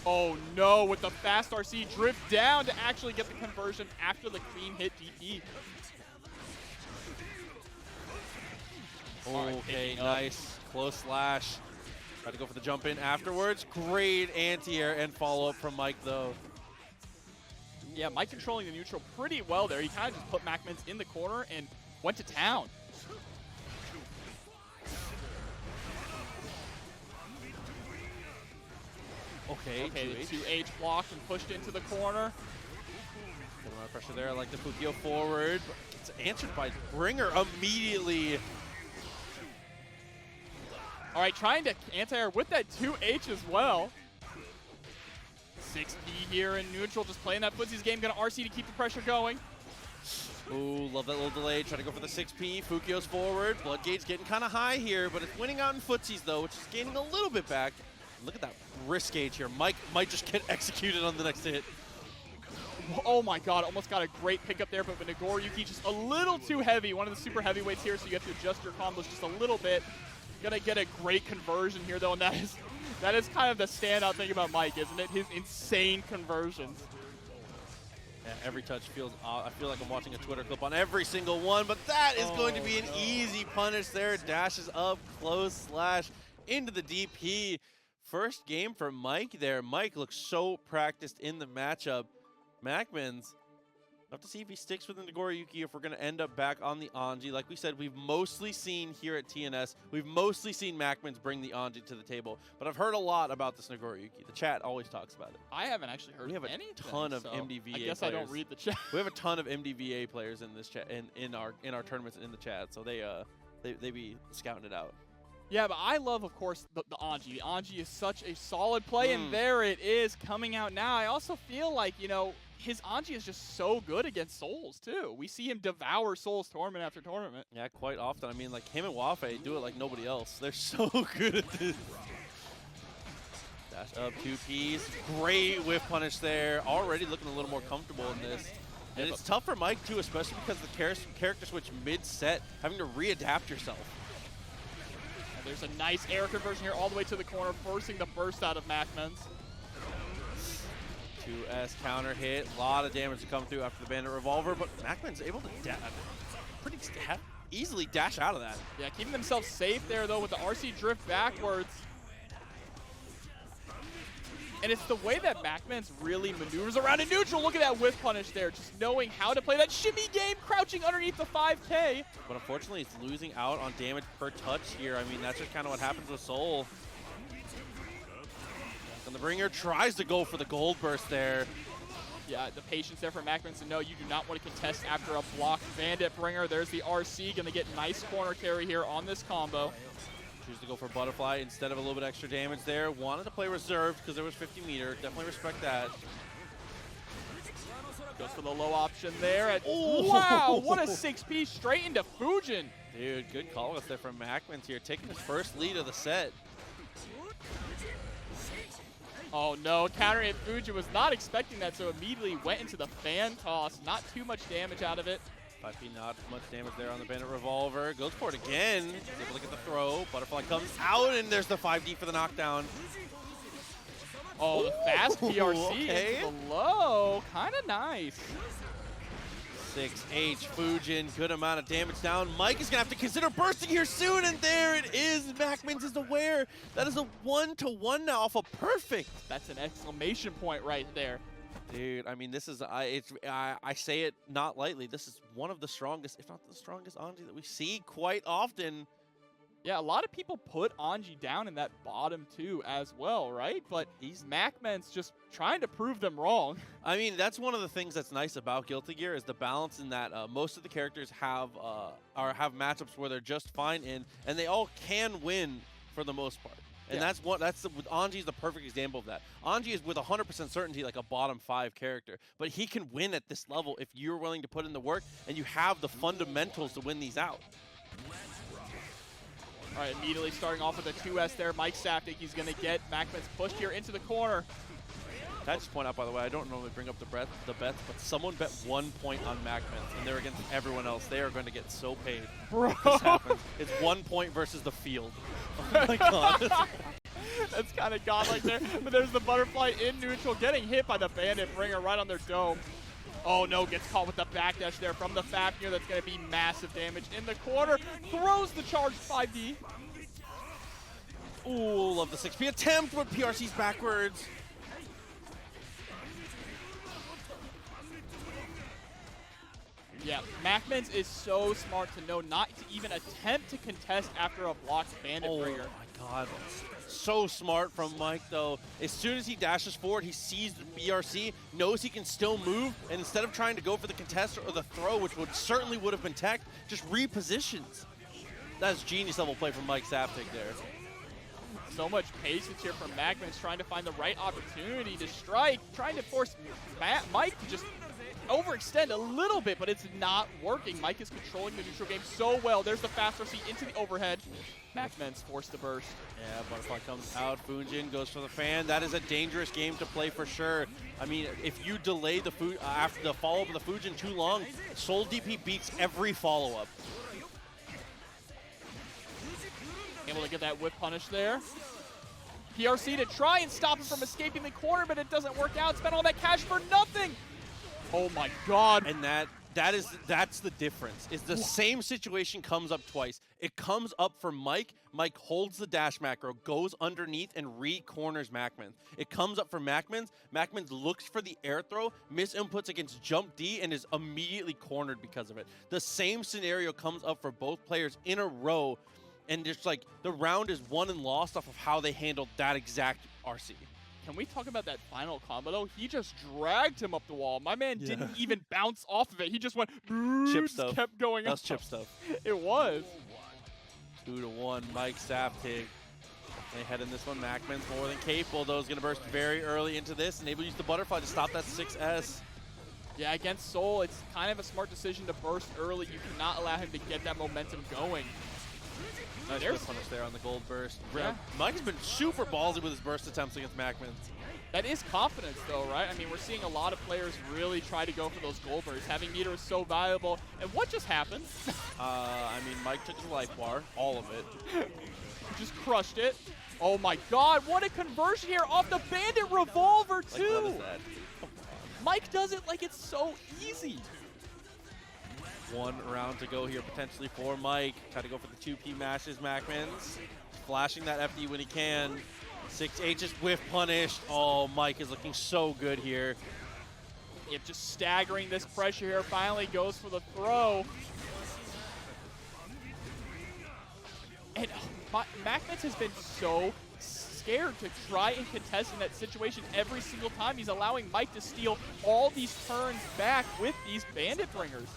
Oh, no. With the fast RC drift down to actually get the conversion after the clean hit DP. Okay, nice. Close slash. Try to go for the jump in afterwards. Great anti-air and follow-up from Mike, though. Yeah, Mike controlling the neutral pretty well there. He kind of just put MacMens in the corner and went to town. Okay, the 2H blocked and pushed into the corner. A lot of pressure there. I like the Fukio forward. It's answered by Bringer immediately. All right, trying to anti-air with that 2H as well. 6P here in neutral, just playing that footsies game. Gonna RC to keep the pressure going. Ooh, love that little delay. Try to go for the 6P. Fukio's forward. Bloodgate's getting kind of high here, but it's winning out in footsies, though, which is gaining a little bit back. Look at that wrist gauge here. Mike might just get executed on the next hit. Oh my god, almost got a great pickup there, but Nagoriyuki just a little too heavy. One of the super heavyweights here, so you have to adjust your combos just a little bit. Gonna get a great conversion here, though, and that is kind of the standout thing about Mike, isn't it? His insane conversions. Yeah, every touch feels I feel like I'm watching a Twitter clip on every single one, but that is going to be an easy punish there. Dashes up, close slash into the DP. First game for Mike there. Mike looks so practiced in the matchup. MacMens, we'll have to see if he sticks with the Nagoriyuki, if we're going to end up back on the Anji. Like we said, we've mostly seen here at TNS, we've mostly seen MacMens bring the Anji to the table. But I've heard a lot about this Nagoriyuki. The chat always talks about it. I haven't actually heard anything. We have a ton of MDVA I guess players. I don't read the chat. We have a ton of MDVA players in this chat, in our tournaments and in the chat, so they be scouting it out. Yeah, but I love, of course, the Anji. The Anji is such a solid play, and there it is coming out now. I also feel like, you know, his Anji is just so good against Souls, too. We see him devour Souls tournament after tournament. Yeah, quite often. I mean, like, him and Wafe do it like nobody else. They're so good at this. Dash up, 2Ps. Great whiff punish there. Already looking a little more comfortable in this. And it's tough for Mike, too, especially because the character switch mid-set, having to readapt yourself. And there's a nice air conversion here all the way to the corner, forcing the burst out of MacMens. 2S counter hit, a lot of damage to come through after the Bandit Revolver, but MacMen's able to pretty easily dash out of that. Yeah, keeping themselves safe there, though, with the RC drift backwards. And it's the way that MacMens really maneuvers around in neutral. Look at that whiff punish there, just knowing how to play that shimmy game, crouching underneath the 5K. But unfortunately, it's losing out on damage per touch here. I mean, that's just kind of what happens with Soul. And the Bringer tries to go for the gold burst there. Yeah, the patience there for MacMens to know you do not want to contest after a blocked Bandit Bringer. There's the RC, going to get nice corner carry here on this combo. Choose to go for Butterfly instead of a little bit extra damage there. Wanted to play reserved because there was 50 meter. Definitely respect that. Goes for the low option there. Wow, what a 6P straight into Fujin. Dude, good call there from MacMens here. Taking his first lead of the set. Oh no, counter hit Fujin, was not expecting that, so immediately went into the fan toss. Not too much damage out of it. 5P, not much damage there on the Bandit Revolver. Goes for it again. He's able to get the throw. Butterfly comes out, and there's the 5D for the knockdown. Oh, the fast PRC into the low. Kind of nice. 6H, Fujin, good amount of damage down. Mike is going to have to consider bursting here soon, and there it is. MacMens is aware. That is a 1-to-1 now off a perfect. That's an exclamation point right there. Dude, I mean, this is, I say it not lightly. This is one of the strongest, if not the strongest Anji that we see quite often. Yeah, a lot of people put Anji down in that bottom 2 as well, right? But MacMen's just trying to prove them wrong. I mean, that's one of the things that's nice about Guilty Gear is the balance in that most of the characters have matchups where they're just fine in, and they all can win for the most part. And with Anji's the perfect example of that. Anji is with 100% certainty like a bottom 5 character, but he can win at this level if you're willing to put in the work and you have the fundamentals to win these out. All right, immediately starting off with a 2S there. Mike Saptic, he's going to get MacMens pushed here into the corner. Can I just point out, by the way, I don't normally bring up the bets, but someone bet 1 point on MacMens, and they're against everyone else. They are going to get so paid. Bro. This happens. It's 1 point versus the field. Oh my god. That's kind of godlike there. But there's the butterfly in neutral, getting hit by the bandit bringer right on their dome. Oh no, gets caught with the backdash there from the Fafnir. That's going to be massive damage in the corner. Throws the charge 5D. Ooh, love the 6P attempt, but PRC's backwards. Yeah, MacMens is so smart to know not to even attempt to contest after a blocked bandit bringer. Oh my god. So smart from Mike, though. As soon as he dashes forward, he sees the BRC, knows he can still move, and instead of trying to go for the contest or the throw, which certainly would have been teched, just repositions. That's genius level play from Mike Saptic there. So much patience here from MacMens, trying to find the right opportunity to strike, trying to force Mike to just overextend a little bit, but it's not working. Mike is controlling the neutral game so well. There's the fast RC into the overhead. MacMens forced to burst. Yeah, Butterfly comes out. Fujin goes for the fan. That is a dangerous game to play for sure. I mean, if you delay the after the follow-up of the Fujin too long, Soul DP beats every follow-up. Able to get that whip punish there. PRC to try and stop him from escaping the corner, but it doesn't work out. Spent all that cash for nothing. Oh my god. And that's the difference. Is the same situation comes up twice. It comes up for Mike. Mike holds the dash macro, goes underneath, and re-corners MacMens. It comes up for MacMens. MacMens looks for the air throw, misinputs against jump D, and is immediately cornered because of it. The same scenario comes up for both players in a row, and just like the round is won and lost off of how they handled that exact RC. Can we talk about that final combo, though? He just dragged him up the wall. My man didn't even bounce off of it. He just went, chip stuff. Kept going up. That's chip stuff. It was. 2-1, Mike Saptic. They head in this one. MacMens more than capable, though. Is going to burst very early into this and able to use the butterfly to stop that 6S. Yeah, against Soul, it's kind of a smart decision to burst early. You cannot allow him to get that momentum going. Nice whip punish there on the gold burst. Yeah. Mike's been super ballsy with his burst attempts against MacMens. That is confidence, though, right? I mean, we're seeing a lot of players really try to go for those gold bursts. Having meter is so valuable. And what just happened? I mean, Mike took his life bar, all of it. Just crushed it. Oh my god, what a conversion here off the bandit revolver, too! Like, what is that? Mike does it like it's so easy. 1 round to go here potentially for Mike. Try to go for the 2P mashes, MacMens. Flashing that FD when he can. 6H just whiff punished. Oh, Mike is looking so good here. Yeah, just staggering this pressure here. Finally goes for the throw. And MacMens has been so scared to try and contest in that situation every single time. He's allowing Mike to steal all these turns back with these bandit bringers.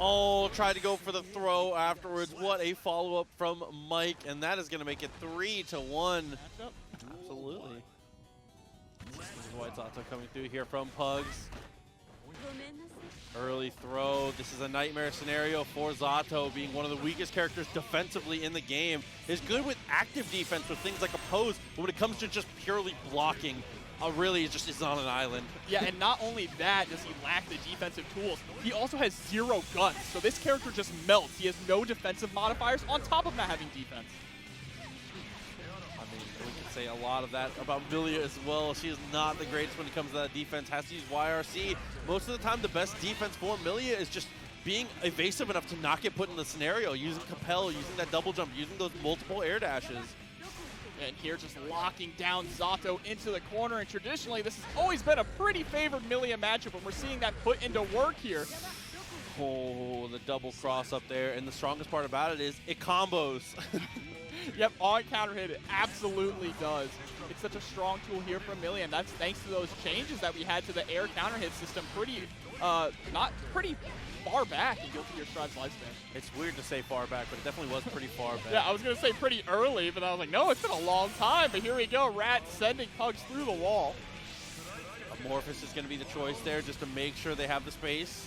Oh, tried to go for the throw afterwards. What a follow-up from Mike, and that is going to make it 3-1. Absolutely. This is White Zato coming through here from Pugs. Early throw. This is a nightmare scenario for Zato, being one of the weakest characters defensively in the game. Is good with active defense with things like oppose, but when it comes to just purely blocking, really it just is on an island. Yeah, and not only that does he lack the defensive tools, he also has 0 guns. So this character just melts. He has no defensive modifiers on top of not having defense. I mean, we can say a lot of that about Millia as well. She is not the greatest when it comes to that defense. Has to use YRC. Most of the time, the best defense for Millia is just being evasive enough to not get put in the scenario, using Compel, using that double jump, using those multiple air dashes. And here just locking down Zato into the corner. And traditionally, this has always been a pretty favored Millia matchup, and we're seeing that put into work here. Oh, the double cross up there. And the strongest part about it is it combos. Yep, on counter hit, it absolutely does. It's such a strong tool here from Millia, and that's thanks to those changes that we had to the air counter hit system pretty far back in Guilty Gear Strive's lifespan. It's weird to say far back, but it definitely was pretty far back. Yeah, I was going to say pretty early, but I was like, no, it's been a long time. But here we go, Rat sending Pugs through the wall. Amorphous is going to be the choice there just to make sure they have the space.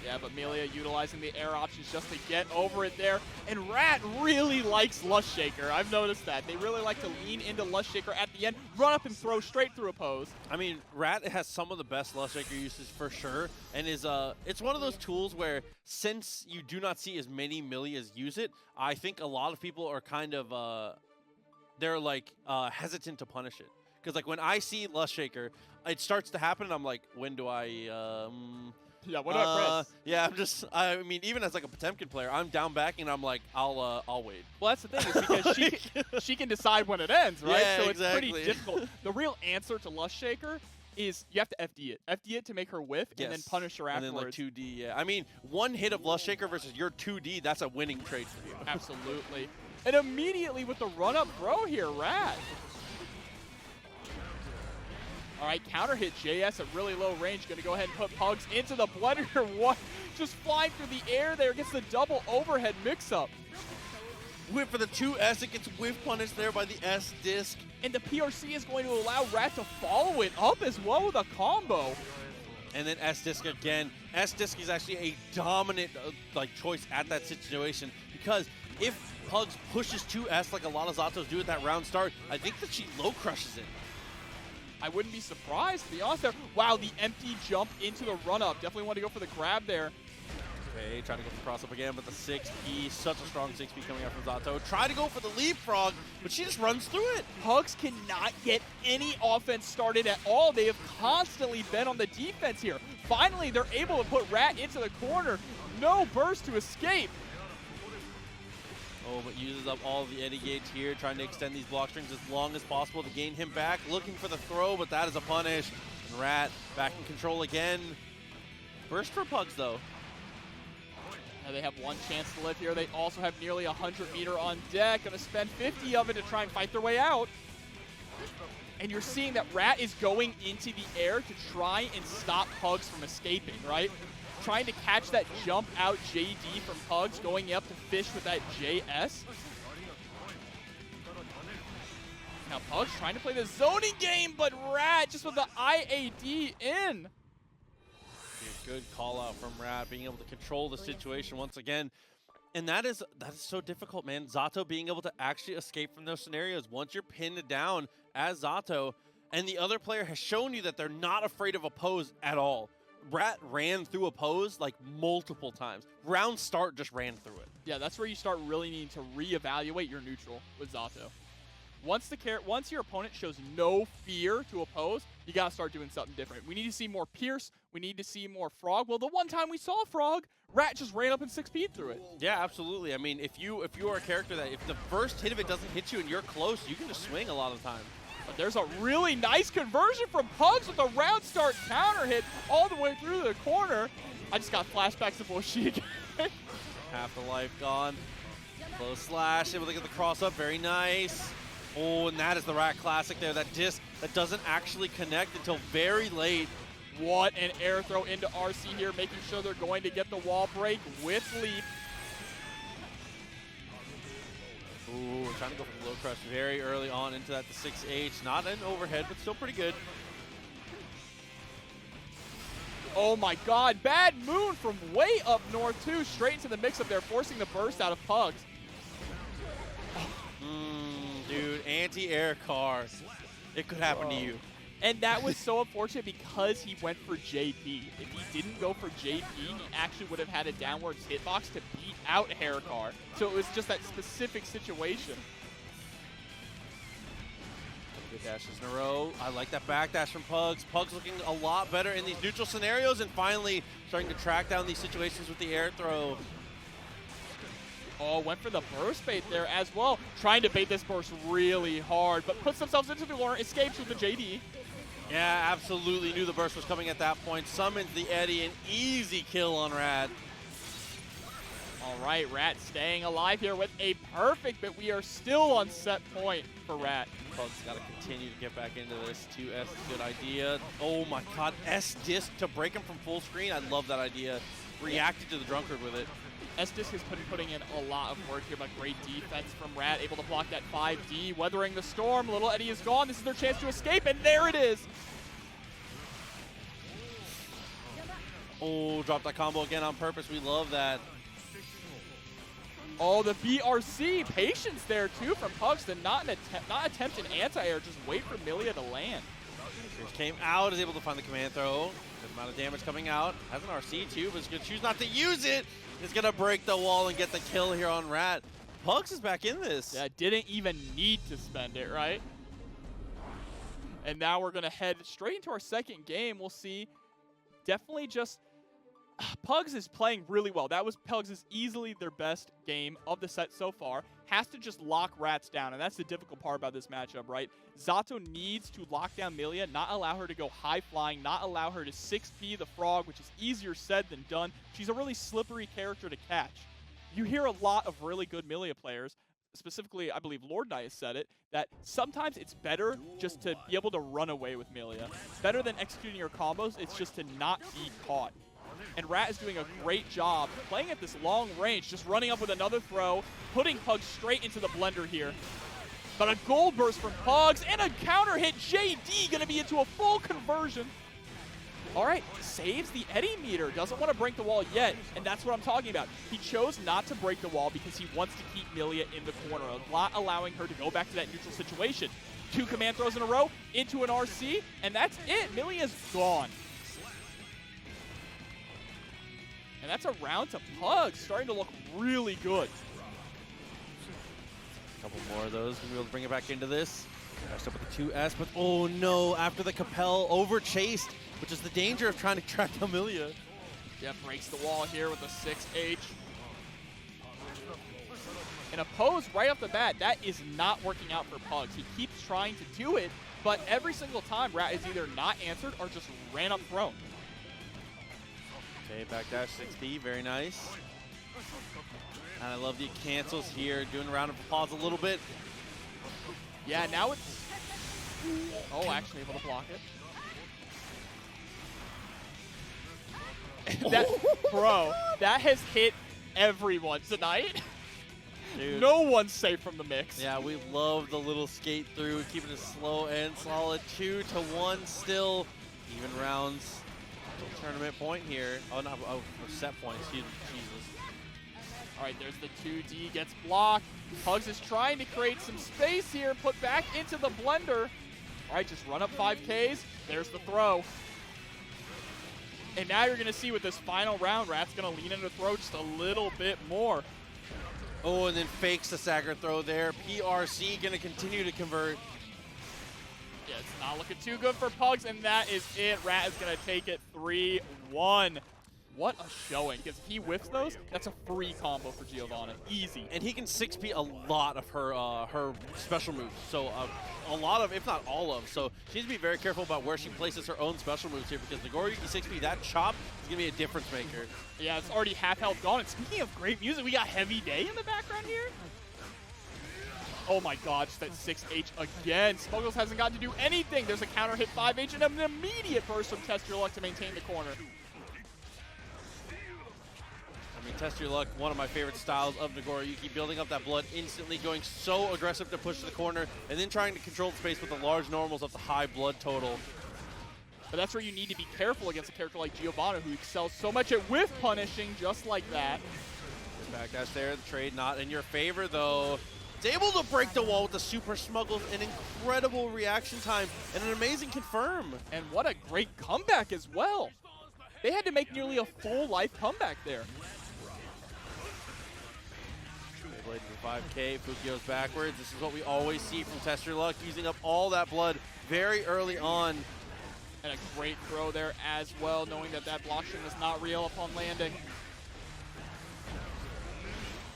Yeah, but Millia utilizing the air options just to get over it there. And Rat really likes Lust Shaker. I've noticed that. They really like to lean into Lust Shaker at the end, run up and throw straight through a pose. I mean, Rat has some of the best Lust Shaker uses for sure, and is it's one of those tools where since you do not see as many Millias use it, I think a lot of people are kind of they're like hesitant to punish it. Because like when I see Lust Shaker, it starts to happen, and I'm like, when do I? Yeah, what do I press? Yeah, I mean, even as like a Potemkin player, I'm down backing, and I'm like, I'll wait. Well, that's the thing, is because she can decide when it ends, right? Yeah, so exactly. It's pretty difficult. The real answer to Lust Shaker is you have to FD it. FD it to make her whiff, and then punish her afterwards. And then like 2D, yeah. I mean, one hit of Lust Shaker versus your 2D, that's a winning trade for you. Absolutely. And immediately with the run-up throw here, Rat. All right, counter hit JS at really low range. Going to go ahead and put Pugs into the blender. What? Just flying through the air there. Gets the double overhead mix-up. Whip for the 2S. It gets whiff punished there by the S disc. And the PRC is going to allow Rat to follow it up as well with a combo. And then S disc again. S disc is actually a dominant like choice at that situation, because if Pugs pushes 2S like a lot of Zatos do at that round start, I think that she low crushes it. I wouldn't be surprised, to be honest there. Wow, the empty jump into the run-up. Definitely want to go for the grab there. Okay, trying to go for the cross-up again, but the 6P, such a strong 6P coming out from Zato. Try to go for the leapfrog, but she just runs through it. Pugs cannot get any offense started at all. They have constantly been on the defense here. Finally, they're able to put Rat into the corner. No burst to escape. Oh, but uses up all of the Eddie gates here, trying to extend these block strings as long as possible to gain him back. Looking for the throw, but that is a punish. And Rat back in control again. Burst for Pugs, though. Now they have one chance to live here. They also have nearly 100 meter on deck. Going to spend 50 of it to try and fight their way out. And you're seeing that Rat is going into the air to try and stop Pugs from escaping, right? Trying to catch that jump out JD from Pugs, going up to fish with that JS. Now Pugs trying to play the zoning game, but Rat just with the IAD in. Good call out from Rat, being able to control the situation once again. And that is so difficult, man. Zato being able to actually escape from those scenarios. Once you're pinned down as Zato, and the other player has shown you that they're not afraid of a pose at all. Rat ran through a pose like multiple times. Round start just ran through it. Yeah, that's where you start really needing to reevaluate your neutral with Zato. Once your opponent shows no fear to a pose, you gotta start doing something different. We need to see more Pierce. We need to see more Frog. Well, the one time we saw Frog, Rat just ran up and 6P'd through it. Yeah, absolutely. I mean, if you are a character that if the first hit of it doesn't hit you and you're close, you can just swing a lot of the time. But there's a really nice conversion from Pugs with a round start counter hit all the way through the corner. I just got flashbacks to Boshig. Half the life gone. Close slash, able to get the cross up, very nice. Oh, and that is the Rat classic there. That disc that doesn't actually connect until very late. What an air throw into RC here, making sure they're going to get the wall break with Leap. Ooh, trying to go for the low crush very early on into that, the 6H. Not an overhead, but still pretty good. Oh my god, bad moon from way up north too, straight into the mix-up there, forcing the burst out of Pugs. Dude, anti-air cars. It could happen to you. And that was so unfortunate because he went for JP. If he didn't go for JP, he actually would have had a downwards hitbox to beat out Hereticar. So it was just that specific situation. Good dashes in a row. I like that backdash from Pugs. Pugs looking a lot better in these neutral scenarios and finally starting to track down these situations with the air throw. Oh, went for the burst bait there as well. Trying to bait this burst really hard, but puts themselves into the corner, escapes with the JD. Yeah, absolutely knew the burst was coming at that point. Summons the Eddie, an easy kill on Rat. All right, Rat staying alive here with a perfect, but we are still on set point for Rat. Pugs got to continue to get back into this. 2S is a good idea. Oh my god, S-disc to break him from full screen. I love that idea. Reacted to the drunkard with it. S-disc has been putting in a lot of work here, but great defense from Rat, able to block that 5D, weathering the storm. Little Eddie is gone. This is their chance to escape, and there it is. Oh, dropped that combo again on purpose. We love that. Oh, the BRC patience there too from Pugs to not attempt an anti-air, just wait for Millia to land. Here's came out, is able to find the command throw. Good amount of damage coming out. Has an RC too, but is going to choose not to use it. Is going to break the wall and get the kill here on Rat. Pugs is back in this. Yeah, didn't even need to spend it, right? And now we're going to head straight into our second game. We'll see. Definitely just Pugs is playing really well. That was Pugs is easily their best game of the set so far. Has to just lock Rats down, and that's the difficult part about this matchup, right? Zato needs to lock down Millia, not allow her to go high flying, not allow her to 6P the frog, which is easier said than done. She's a really slippery character to catch. You hear a lot of really good Millia players, specifically, I believe Lord Knight has said it, that sometimes it's better just to be able to run away with Millia. Better than executing your combos, it's just to not be caught. And Rat is doing a great job playing at this long range, just running up with another throw, putting Pugs straight into the blender here. But a gold burst from Pugs and a counter hit. JD going to be into a full conversion. All right, saves the Eddie meter. Doesn't want to break the wall yet, and that's what I'm talking about. He chose not to break the wall because he wants to keep Millia in the corner, not allowing her to go back to that neutral situation. 2 command throws in a row into an RC, and that's it. Millia's gone. And that's a round to Pugs, starting to look really good. A couple more of those. We'll be able to bring it back into this. Dashed up with the 2S, but oh no, after the Capel over-chased, which is the danger of trying to track down Millia. Yeah, breaks the wall here with a 6H. And a pose right off the bat, that is not working out for Pugs. He keeps trying to do it, but every single time, Rat is either not answered or just ran up thrown. Okay, backdash 6D, very nice. And I love the cancels here, doing a round of applause a little bit. Yeah, now it's... Oh, actually able to block it. That, bro, that has hit everyone tonight. Dude. No one's safe from the mix. Yeah, we love the little skate through, keeping it slow and solid. 2-1 still. Even rounds. Tournament point here. Oh, no, oh, set point. Jesus. All right, there's the 2D, gets blocked. Pugs is trying to create some space here, put back into the blender. All right, just run up 5Ks. There's the throw. And now you're going to see with this final round, Rat's going to lean into throw just a little bit more. Oh, and then fakes the stagger throw there. PRC going to continue to convert. Yeah, it's not looking too good for Pugs, and that is it. Rat is going to take it 3-1. What a showing, because if he whiffs those, that's a free combo for Giovanna. Easy. And he can 6P a lot of her special moves. So a lot of, if not all of. So she needs to be very careful about where she places her own special moves here, because Nagoriyuki 6P, that chop is going to be a difference maker. Yeah, it's already half health gone. And speaking of great music, we got Heavy Day in the background here. Oh my god, just that 6H again. Smuggles hasn't gotten to do anything. There's a counter hit 5H and an immediate burst from Test Your Luck to maintain the corner. I mean, Test Your Luck, one of my favorite styles of Nagoriyuki, building up that blood instantly, going so aggressive to push to the corner, and then trying to control the space with the large normals of the high blood total. But that's where you need to be careful against a character like Giovanna, who excels so much at whiff punishing, just like that. Backdash there, the trade not in your favor, though. It's able to break the wall with the super Smuggles, an incredible reaction time, and an amazing confirm. And what a great comeback as well. They had to make nearly a full life comeback there. Blade for 5K, Fukio's backwards. This is what we always see from Test Your Luck, using up all that blood very early on. And a great throw there as well, knowing that that block string is not real upon landing.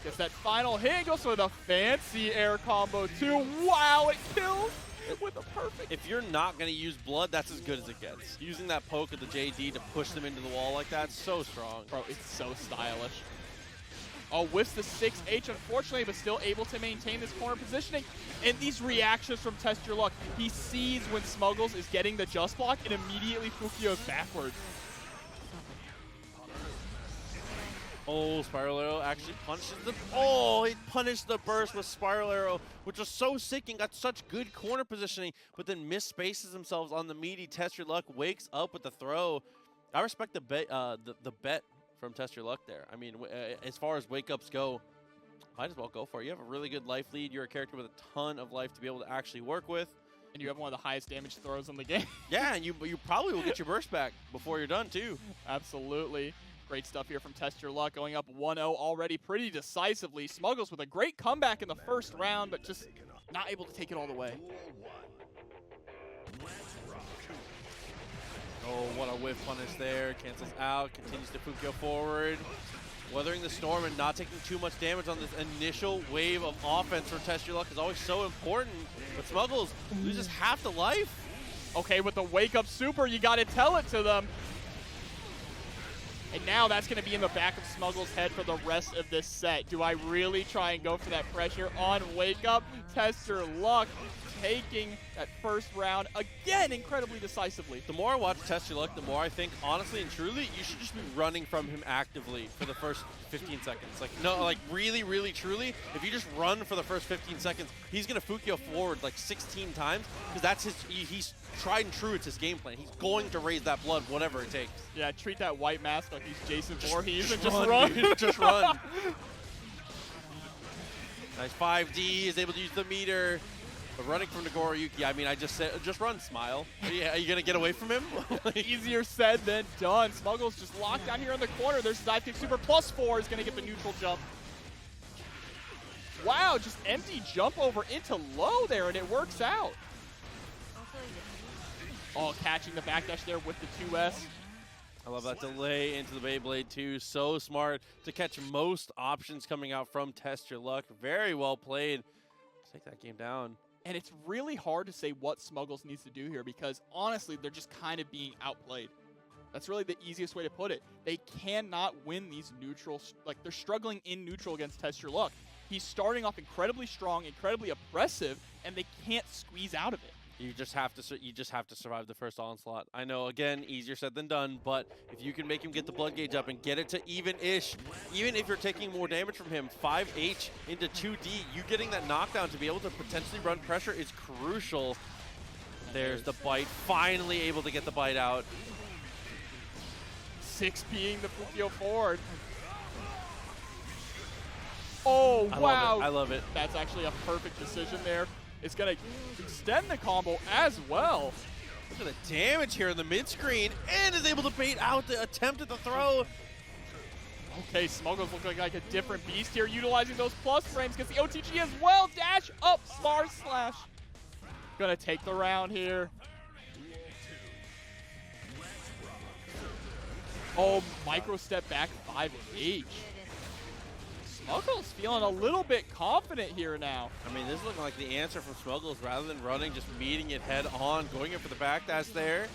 Gets that final hit, goes for the fancy air combo too. Wow, it kills with a perfect. If you're not going to use blood, that's as good as it gets. Using that poke of the JD to push them into the wall like that, so strong. Bro, it's so stylish. Oh, whiffs the 6H, unfortunately, but still able to maintain this corner positioning. And these reactions from Test Your Luck. He sees when Smuggles is getting the just block and immediately Fukio's backwards. Oh, Spiral Arrow actually punishes the... Oh, he punished the burst with Spiral Arrow, which was so sick and got such good corner positioning, but then misspaces themselves on the meaty Test Your Luck, wakes up with the throw. I respect the bet from Test Your Luck there. I mean, as far as wake-ups go, might as well go for it. You have a really good life lead. You're a character with a ton of life to be able to actually work with. And you have one of the highest damage throws in the game. Yeah, and you probably will get your burst back before you're done, too. Absolutely. Great stuff here from Test Your Luck, going up 1-0 already pretty decisively. Smuggles with a great comeback in the first round, but just not able to take it all the way. Oh, what a whiff punish there. Cancels out, continues to Fukio forward. Weathering the storm and not taking too much damage on this initial wave of offense for Test Your Luck is always so important. But Smuggles loses half the life. Okay, with the wake-up super, you got to tell it to them. And now that's going to be in the back of Smuggles' head for the rest of this set. Do I really try and go for that pressure on Wake Up? Test Your Luck taking that first round again incredibly decisively. The more I watch Test Your Luck, the more I think, honestly and truly, you should just be running from him actively for the first 15 seconds. Like, no, like really, really, truly, if you just run for the first 15 seconds, he's going to Fukio forward like 16 times because that's his, he's tried and true, it's his game plan. He's going to raise that blood, whatever it takes. Yeah, treat that white mask like he's Jason Voorhees and just run. Dude, just run. Nice 5D, is able to use the meter. But running from Nagoriyuki, I mean, I just said, just run, smile. Are you going to get away from him? Easier said than done. Smuggles just locked down here in the corner. There's dive kick super +4 is going to get the neutral jump. Wow, just empty jump over into low there, and it works out. Oh, catching the backdash there with the 2S. I love that delay into the Beyblade too. So smart to catch most options coming out from Test Your Luck. Very well played. Take that game down. And it's really hard to say what Smuggles needs to do here because, honestly, they're just kind of being outplayed. That's really the easiest way to put it. They cannot win these neutrals. Like, they're struggling in neutral against Test Your Luck. He's starting off incredibly strong, incredibly oppressive, and they can't squeeze out of it. You just have to survive the first onslaught. I know, again, easier said than done, but if you can make him get the blood gauge up and get it to even-ish, even if you're taking more damage from him, 5H into 2D, you getting that knockdown to be able to potentially run pressure is crucial. There's the bite, finally able to get the bite out. 6 being the Fukio forward. Oh, wow. I love it. That's actually a perfect decision there. It's going to extend the combo as well. Look at the damage here in the mid-screen, and is able to bait out the attempt at the throw. Okay, Smuggles look like a different beast here, utilizing those plus frames, gets the OTG as well. Dash up, bar slash. Gonna take the round here. Oh, micro step back 5H. Smuggles feeling a little bit confident here now. I mean, this is looking like the answer from Smuggles rather than running, just meeting it head on, going in for the backdash there.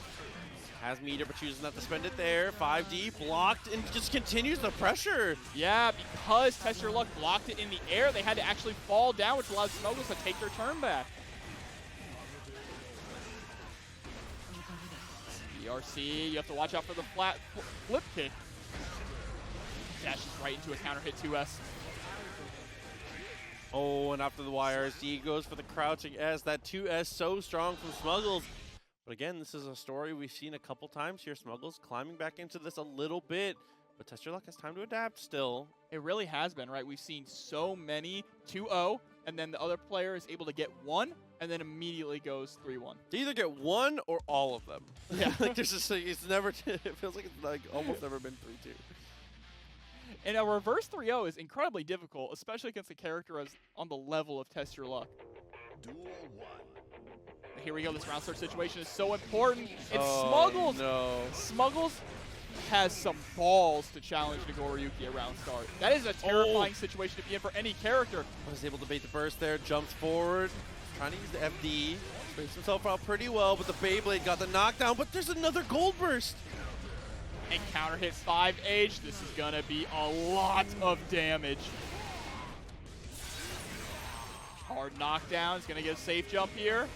Has meter, but chooses not to spend it there. 5D blocked and just continues the pressure. Yeah, because Test Your Luck blocked it in the air, they had to actually fall down, which allowed Smuggles to take their turn back. BRC, you have to watch out for the flat flip kick. Dashes right into a counter hit 2S. Oh, and after the wires, D goes for the crouching S. That 2S so strong from Smuggles. But again, this is a story we've seen a couple times here. Smuggles climbing back into this a little bit. But Test Your Luck has time to adapt still. It really has been, right? We've seen so many 2-0, and then the other player is able to get one, and then immediately goes 3-1. They either get one or all of them. Yeah. Like there's just like, it's never, it feels like it's like almost never been 3-2. And a reverse 3-0 is incredibly difficult, especially against a character as on the level of Test Your Luck. Duel 1. Here we go. This round start situation is so important. It's Oh, Smuggles. no. Smuggles has some balls to challenge Nagoriyuki around start. That is a terrifying situation to be in for any character. Was able to bait the burst there, jumps forward, trying to use the FD, space himself out pretty well, but the Beyblade got the knockdown, but there's another gold burst. and counter hit 5H. This is gonna be a lot of damage. Hard knockdown. Is gonna get a safe jump here.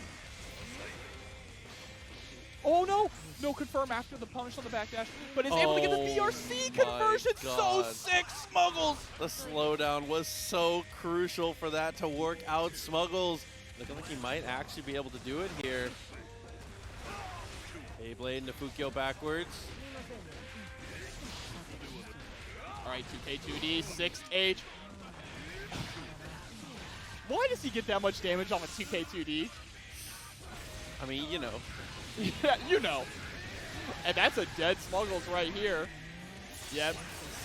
Oh no! No confirm after the punish on the backdash, but is able to get the VRC conversion. So sick, Smuggles! The slowdown was so crucial for that to work out. Smuggles looking like he might actually be able to do it here. Beyblade into Fukyo backwards. All right, 2K2D, 6H. Why does he get that much damage off a 2K2D? I mean, you know. Yeah, you know. And that's a dead Smuggles right here. Yep,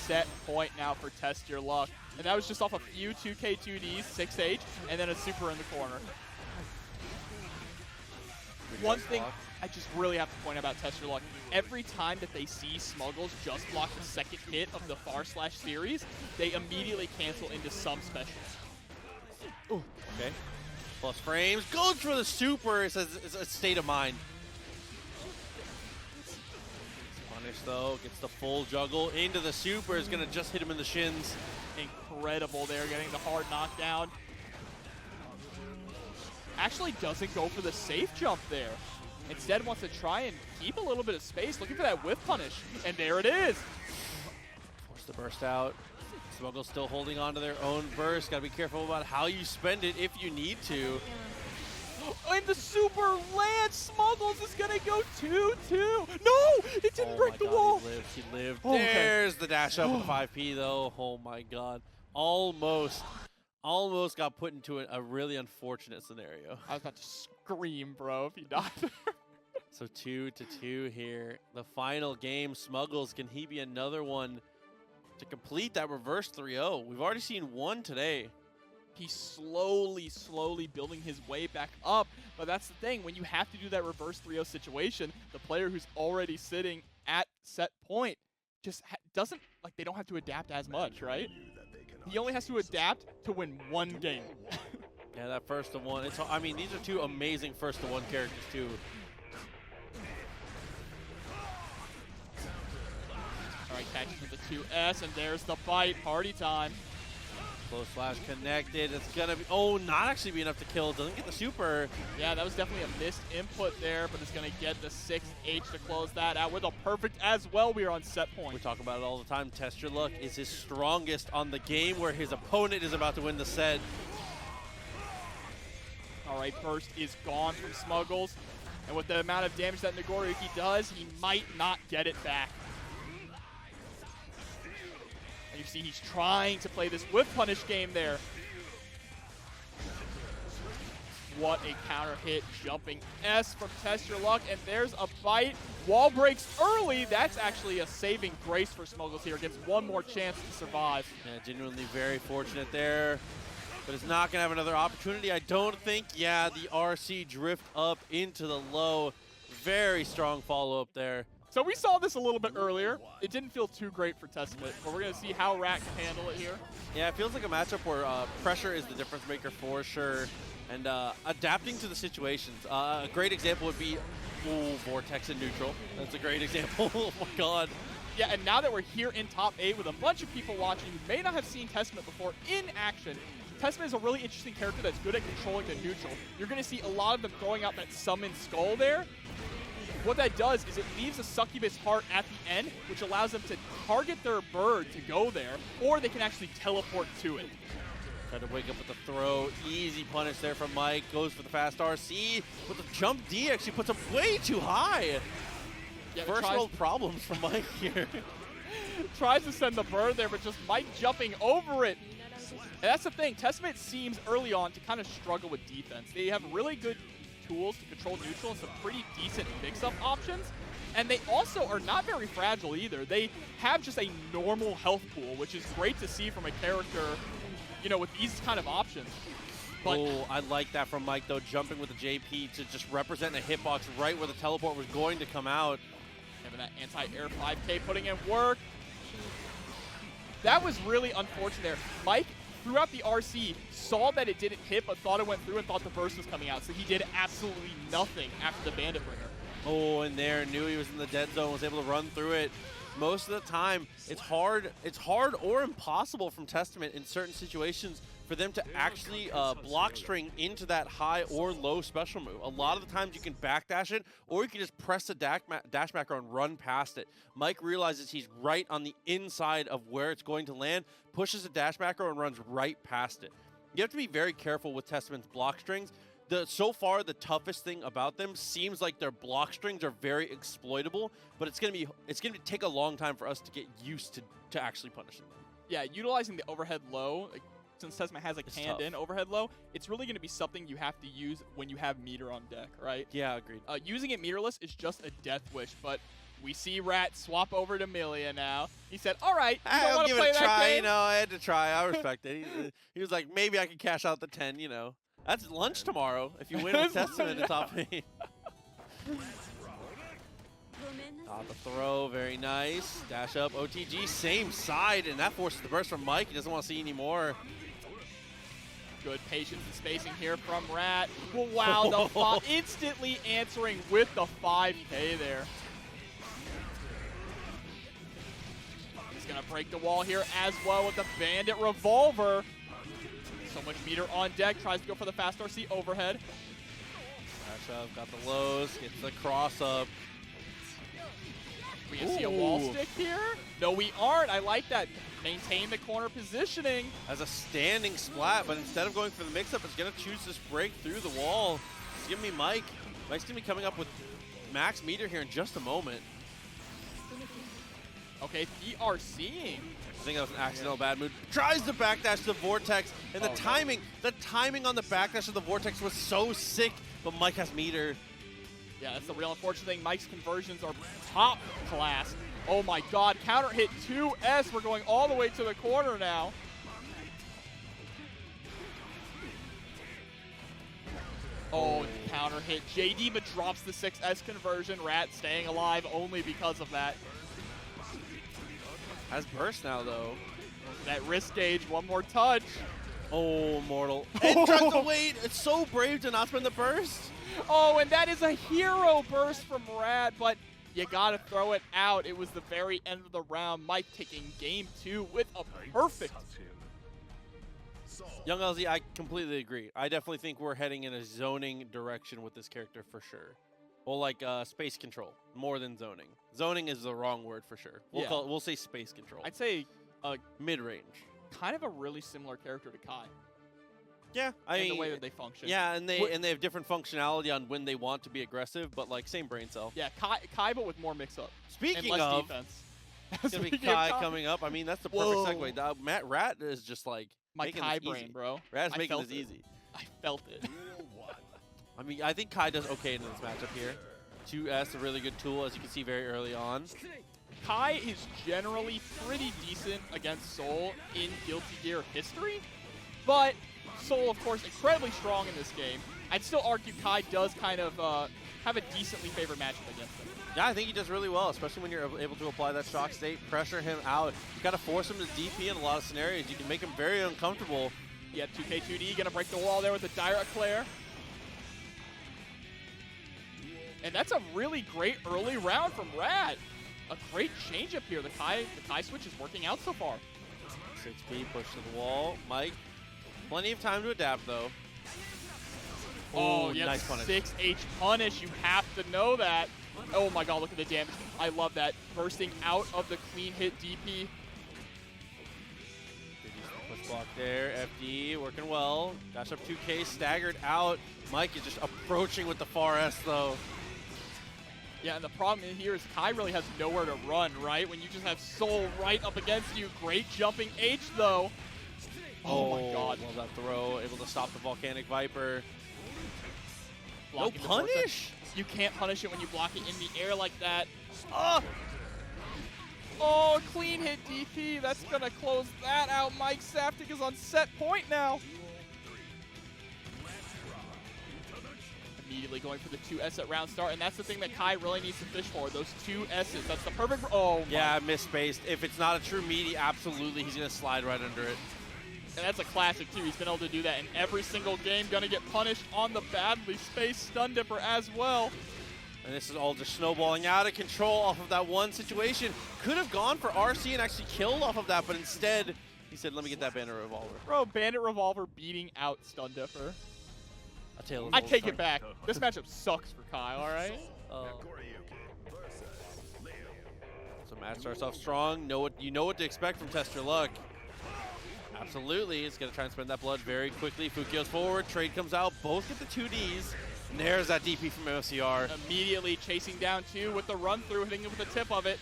set point now for Test Your Luck. And that was just off a few 2K2Ds, 6H, and then a super in the corner. One thing I just really have to point out about Test Your Luck, every time that they see Smuggles just block the second hit of the / series, they immediately cancel into some specials. Ooh, okay. Plus frames, goes for the super. It says it's a state of mind. Punish though, gets the full juggle into the super. Is gonna just hit him in the shins. Incredible there, getting the hard knockdown. Actually doesn't go for the safe jump there. Instead wants to try and keep a little bit of space, looking for that whiff punish. And there it is. Force the burst out. Smuggles still holding on to their own burst. Gotta be careful about how you spend it if you need to. And the super land, Smuggles is gonna go 2-2. No, it didn't break the wall. He lived. Oh, okay. There's the dash up with 5P though. Oh my god. Almost got put into a really unfortunate scenario. I was about to scream, bro, if he died. So 2-2 here. The final game, Smuggles, can he be another one to complete that reverse 3-0? We've already seen one today. He's slowly building his way back up. But that's the thing, when you have to do that reverse 3-0 situation, the player who's already sitting at set point just doesn't, like, they don't have to adapt as much, right? He only has to adapt to win one game. Yeah, that first to one. I mean, these are two amazing first to one characters too. All right, catches with the 2S, and there's the bite. Party time. Close slash connected. It's gonna be, oh, not actually be enough to kill. Doesn't get the super. Yeah, that was definitely a missed input there, but it's gonna get the 6H to close that out with a perfect as well. We are on set point. We talk about it all the time. Test Your Luck is his strongest on the game where his opponent is about to win the set. All right, burst is gone from Smuggles, and with the amount of damage that Nagoriyuki does, he might not get it back. And you see he's trying to play this whip punish game there. What a counter hit, jumping S from Test Your Luck, and there's a bite. Wall breaks early. That's actually a saving grace for Smuggles here. Gets one more chance to survive. Yeah, genuinely very fortunate there. But it's not going to have another opportunity, I don't think. Yeah, the RC drift up into the low. Very strong follow-up there. So we saw this a little bit earlier. It didn't feel too great for Testament, but we're going to see how Rat can handle it here. Yeah, it feels like a matchup where pressure is the difference maker for sure. And adapting to the situations. A great example would be Vortex in neutral. That's a great example. Oh my god. Yeah, and now that we're here in top 8 with a bunch of people watching who may not have seen Testament before in action, Testament is a really interesting character that's good at controlling the neutral. You're going to see a lot of them throwing out that summon skull there. What that does is it leaves a succubus heart at the end, which allows them to target their bird to go there, or they can actually teleport to it. Try to wake up with the throw. Easy punish there from Mike. Goes for the fast RC. With the jump D, actually puts him way too high. Yeah, first world problems from Mike here. Tries to send the bird there, but just Mike jumping over it. And that's the thing. Testament seems early on to kind of struggle with defense. They have really good tools to control neutral and some pretty decent mix-up options. And they also are not very fragile either. They have just a normal health pool, which is great to see from a character, you know, with these kind of options. But oh, I like that from Mike, though, jumping with the JP to just represent a hitbox right where the teleport was going to come out. Having that anti-air 5K putting in work. That was really unfortunate there. Mike, throughout the RC, saw that it didn't hit, but thought it went through and thought the burst was coming out. So he did absolutely nothing after the Bandit Bringer. Oh, and there, knew he was in the dead zone, was able to run through it. Most of the time, it's hard or impossible from Testament in certain situations for them to actually block string into that high or low special move. A lot of the times you can backdash it, or you can just press the dash macro and run past it. Mike realizes he's right on the inside of where it's going to land, pushes the dash macro and runs right past it. You have to be very careful with Testament's block strings. So far, the toughest thing about them seems like their block strings are very exploitable, but it's gonna take a long time for us to get used to actually punishing them. Yeah, utilizing the overhead low, like, since Testament has a canned-in overhead low, it's really going to be something you have to use when you have meter on deck, right? Yeah, agreed. Using it meterless is just a death wish, but we see Rat swap over to Millia now. He said, all right, you don't want to play that game? I'll give it a try, you know, I had to try. I respect it. He was like, maybe I can cash out the 10, you know. That's lunch tomorrow if you win with Testament in top 8. The throw, very nice. Dash up, OTG, same side, and that forces the burst from Mike. He doesn't want to see any more. Good patience and spacing here from Rat. Well, wow, the instantly answering with the 5K there. He's going to break the wall here as well with the Bandit Revolver. So much meter on deck, tries to go for the fast RC overhead. Dash up, got the lows, gets the cross up. We gonna see a wall stick here? No, we aren't. I like that. Maintain the corner positioning. As a standing splat, but instead of going for the mix-up, it's going to choose this break through the wall. It's giving me Mike. Mike's going to be coming up with max meter here in just a moment. Okay, PRCing. I think that was an accidental bad move. Tries to backdash the Vortex, and the timing on the backdash of the Vortex was so sick, but Mike has meter. Yeah, that's the real unfortunate thing. Mike's conversions are top class. Oh my god, counter hit 2S. We're going all the way to the corner now. Oh, counter hit. JD but drops the 6S conversion. Rat staying alive only because of that. Has burst now, though. That wrist gauge, one more touch. Oh, Mortal. And tries to wait. It's so brave to not spend the burst. Oh, and that is a hero burst from Rat, but you gotta throw it out. It was the very end of the round. Mike taking game 2 with a perfect. Young LZ, I completely agree. I definitely think we're heading in a zoning direction with this character for sure. Well, like space control, more than zoning. Zoning is the wrong word for sure. We'll say space control. I'd say mid-range. Kind of a really similar character to Kai. Yeah, I mean, the way that they function. Yeah, and they have different functionality on when they want to be aggressive, but like same brain cell. Yeah, Kai but with more mix-up. Speaking and less of defense. It's gonna be Kai coming up. I mean, that's the perfect segue. Matt Rat is just like my Kai brain, easy. bro. Rat's making this easy. I felt it. I mean, I think Kai does okay in this matchup here. 2S, a really good tool, as you can see very early on. Kai is generally pretty decent against Soul in Guilty Gear history, but Soul, of course, incredibly strong in this game. I'd still argue Kai does kind of have a decently favored matchup against him. Yeah, I think he does really well, especially when you're able to apply that shock state, pressure him out. You got to force him to DP in a lot of scenarios. You can make him very uncomfortable. Yeah, 2K2D gonna break the wall there with a direct eclair. And that's a really great early round from Rat. A great changeup here. The Kai switch is working out so far. 6B push to the wall. Mike, plenty of time to adapt though. Oh, yeah, nice punish. 6H punish. You have to know that. Oh my god, look at the damage. I love that. Bursting out of the clean hit DP. Push block there. FD working well. Dash up 2K, staggered out. Mike is just approaching with the far S though. Yeah, and the problem here is Kai really has nowhere to run, right? When you just have Soul right up against you. Great jumping H, though. Oh my god. Love that throw. Able to stop the Volcanic Viper. Blocking no punish? You can't punish it when you block it in the air like that. Oh! Oh, clean hit DP. That's going to close that out. Mike Saftig is on set point now. Immediately going for the 2S at round start, and that's the thing that Kai really needs to fish for, those 2 S's. That's the perfect... Oh, yeah, misspaced. If it's not a true meaty, absolutely, he's going to slide right under it. And that's a classic, too. He's been able to do that in every single game. Going to get punished on the badly spaced stun dipper as well. And this is all just snowballing out of control off of that one situation. Could have gone for RC and actually killed off of that, but instead, he said, let me get that Bandit Revolver. Bro, Bandit Revolver beating out Stun Differ. I take it back. This matchup sucks for Kai, all right? Nagoriyuki versus Millia. So match starts off strong. You know what to expect from Test Your Luck. Absolutely. It's going to try and spend that blood very quickly. Fukio's forward. Trade comes out. Both get the 2Ds. And there's that DP from MFCR. Immediately chasing down 2 with the run through, hitting it with the tip of it.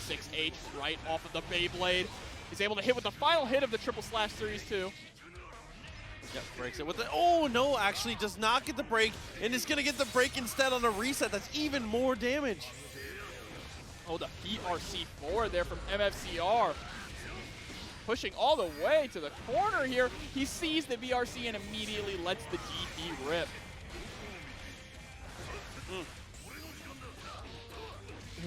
6H right off of the Beyblade. He's able to hit with the final hit of the triple slash series too. Yep, breaks it with it. Oh no, actually does not get the break, and is gonna get the break instead on a reset. That's even more damage. Oh, the BRC forward there from MFCR. Pushing all the way to the corner here. He sees the BRC and immediately lets the DP rip.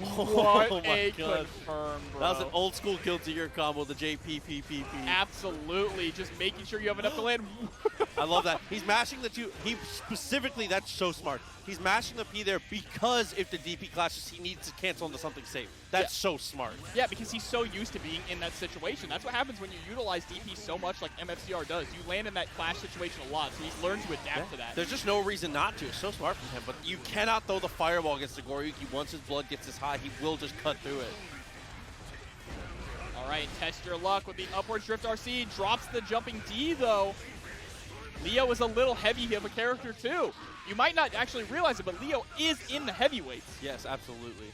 What a confirm, bro. That was an old school Kill Tiger combo, the JPPPP. Absolutely, just making sure you have enough to land. I love that. He's mashing the 2. He specifically, that's so smart. He's mashing the P there because if the DP clashes, he needs to cancel into something safe. That's so smart. Yeah, because he's so used to being in that situation. That's what happens when you utilize DP so much like MFCR does. You land in that clash situation a lot, so he's learned to adapt to that. There's just no reason not to. It's so smart from him, but you cannot throw the fireball against Nagoriyuki. Once his blood gets this high, he will just cut through it. All right, Test Your Luck with the upwards drift RC. Drops the jumping D, though. Leo is a little heavy of a character, too. You might not actually realize it, but Leo is in the heavyweights. Yes, absolutely.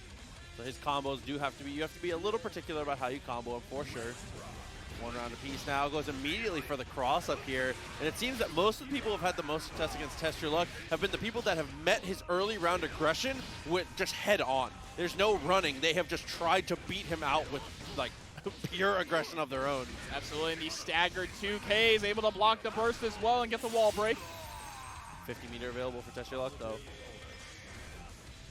So his combos do have to be, you have to be a little particular about how you combo him for sure. 1 round apiece now, goes immediately for the cross up here. And it seems that most of the people who have had the most success against Test Your Luck have been the people that have met his early round aggression with just head on. There's no running. They have just tried to beat him out with like pure aggression of their own. Absolutely, and the staggered 2K is able to block the burst as well and get the wall break. 50-meter available for Test Your Luck though.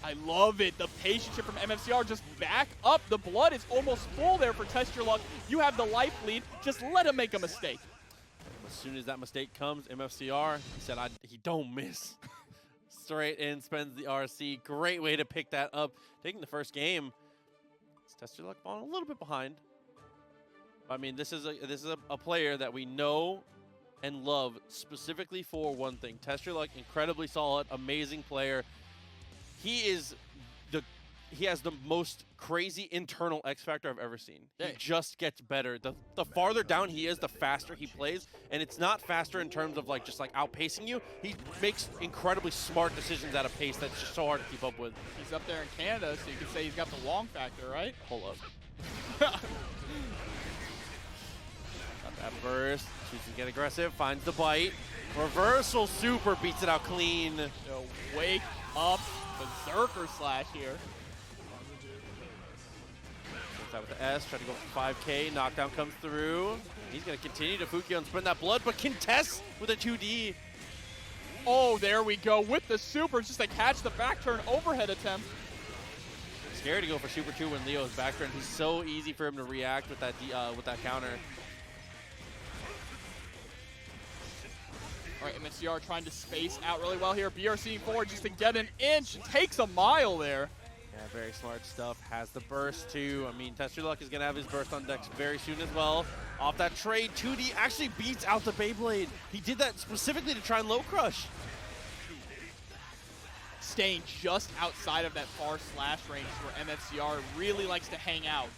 I love it. The patience from MFCR just back up. The blood is almost full there for Test Your Luck. You have the life lead. Just let him make a mistake. As soon as that mistake comes, MFCR, he said, he don't miss. Straight in, spends the RC. Great way to pick that up. Taking the first game. It's Test Your Luck falling a little bit behind. I mean, this is a player that we know and love specifically for one thing. Test Your Luck, incredibly solid, amazing player. He has the most crazy internal X factor I've ever seen. Yeah. He just gets better. The farther down he is, the faster he plays, and it's not faster in terms of just outpacing you. He makes incredibly smart decisions at a pace that's just so hard to keep up with. He's up there in Canada, so you could say he's got the Wong factor, right? Hold up. Got that burst. Chooses to get aggressive. Finds the bite. Reversal super beats it out clean. So wake up. Berserker slash here. Goes out with the S, try to go for 5K. Knockdown comes through. He's going to continue to Fukio and spend that blood, but contest with a 2D. Oh, there we go with the super, just to catch the back turn overhead attempt. Scary to go for Super 2 when Leo's back turn. He's so easy for him to react with that counter. All right, MFCR trying to space out really well here. BRC forward just to get an inch. Takes a mile there. Yeah, very smart stuff. Has the burst too. I mean, Test Your Luck is going to have his burst on decks very soon as well. Off that trade, 2D actually beats out the Beyblade. He did that specifically to try and low crush. Staying just outside of that far slash range where MFCR really likes to hang out.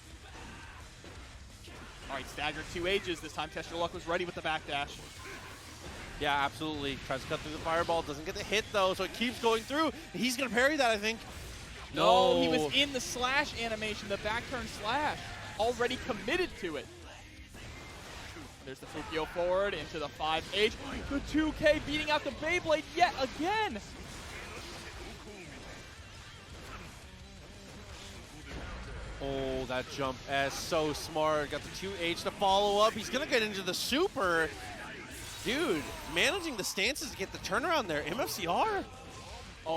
All right, staggered 2Hs. This time Test Your Luck was ready with the backdash. Yeah, absolutely. Tries to cut through the fireball. Doesn't get the hit, though, so it keeps going through. He's going to parry that, I think. No, he was in the slash animation, the back turn slash. Already committed to it. There's the Fukio forward into the 5H. The 2K beating out the Beyblade yet again. Oh, that jump S, so smart. Got the 2H to follow up. He's going to get into the super. Dude, managing the stances to get the turnaround there. MFCR,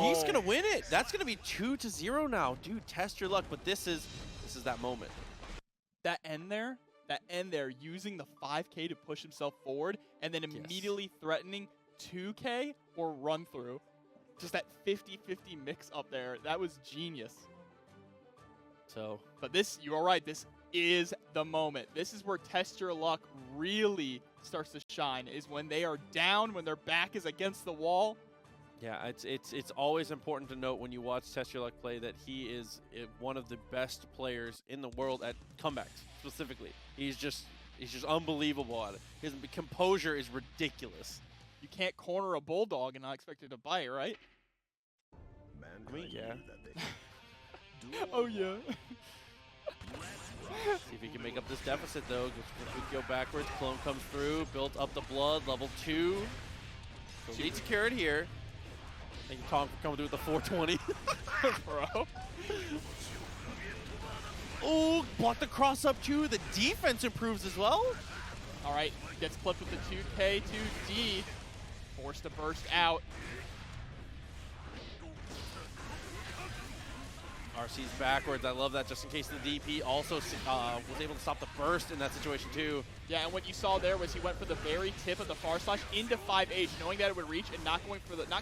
he's going to win it. That's going to be 2-0 now. Dude, Test Your Luck, but this is that moment. That end there, using the 5K to push himself forward and then immediately threatening 2K or run through. Just that 50-50 mix up there. That was genius. So, But this, you are right, this is the moment. This is where Test Your Luck really starts to shine, is when they are down, when their back is against the wall. yeah, it's always important to note when you watch Test Your Luck play that he is one of the best players in the world at comebacks, specifically. He's just unbelievable at it. His composure is ridiculous. You can't corner a bulldog and not expect it to bite, right? Mankind yeah. knew that they could duel Oh, yeah. See if he can make up this deficit, though. Go backwards. Clone comes through. Built up the blood. Level 2. So lead secured here. Thank you, Tom, for coming through with the 420. Bro. Oh, block the cross up too. The defense improves as well. All right, gets clipped with the 2K, 2D. Forced to burst out. RC's backwards. I love that, just in case the DP also was able to stop the burst in that situation too. Yeah, and what you saw there was he went for the very tip of the far slash into 5H, knowing that it would reach and not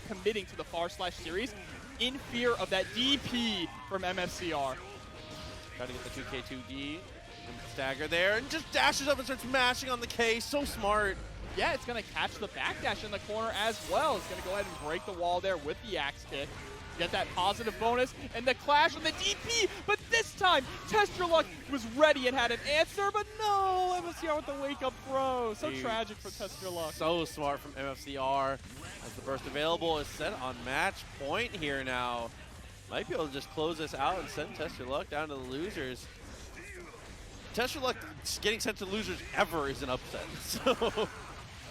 committing to the far slash series in fear of that DP from MFCR. Trying to get the 2K2D. Stagger there and just dashes up and starts mashing on the K. So smart. Yeah, it's going to catch the backdash in the corner as well. It's going to go ahead and break the wall there with the axe kick. Get that positive bonus and the clash on the DP, but this time Test Your Luck was ready and had an answer, but no, MFCR with the wake-up throw. So Dude, tragic for Test Your Luck. So smart from MFCR. As the burst available is set on match point here now. Might be able to just close this out and send Test Your Luck down to the losers. Test Your Luck getting sent to losers ever is an upset. So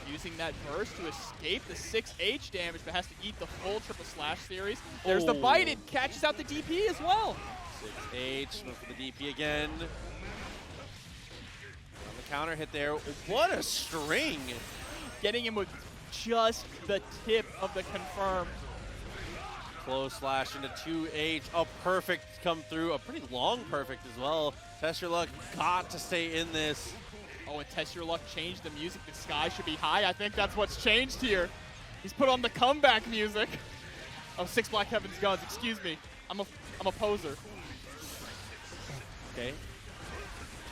Using that burst to escape the 6H damage, but has to eat the full triple slash series. There's the bite, it catches out the DP as well. 6H, went for the DP again. On the counter hit there. What a string! Getting him with just the tip of the confirm. Close slash into 2H. A perfect come through. A pretty long perfect as well. Test Your Luck got to stay in this. Oh, and Test Your Luck changed the music. The sky should be high. I think that's what's changed here. He's put on the comeback music. Oh, 6 Black Heaven's Guns. Excuse me. I'm a poser. Okay.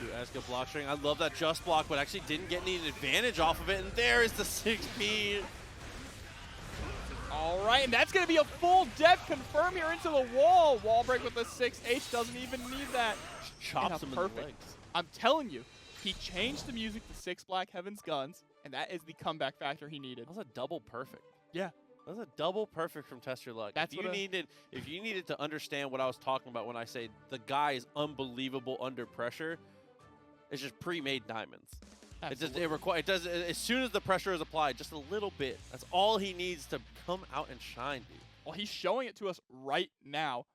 2 Eska block string. I love that just block, but actually didn't get any advantage off of it. And there is the 6P. All right, and that's going to be a full death confirm here into the wall. Wall break with the 6H. Doesn't even need that. Chops him in the legs. I'm telling you. He changed the music to 6 Black Heaven's Guns, and that is the comeback factor he needed. That was a double perfect. Yeah. That was a double perfect from Test Your Luck. That's if you needed to understand what I was talking about when I say the guy is unbelievable under pressure, it's just pre-made diamonds. It does as soon as the pressure is applied, just a little bit. That's all he needs to come out and shine, dude. Well, he's showing it to us right now,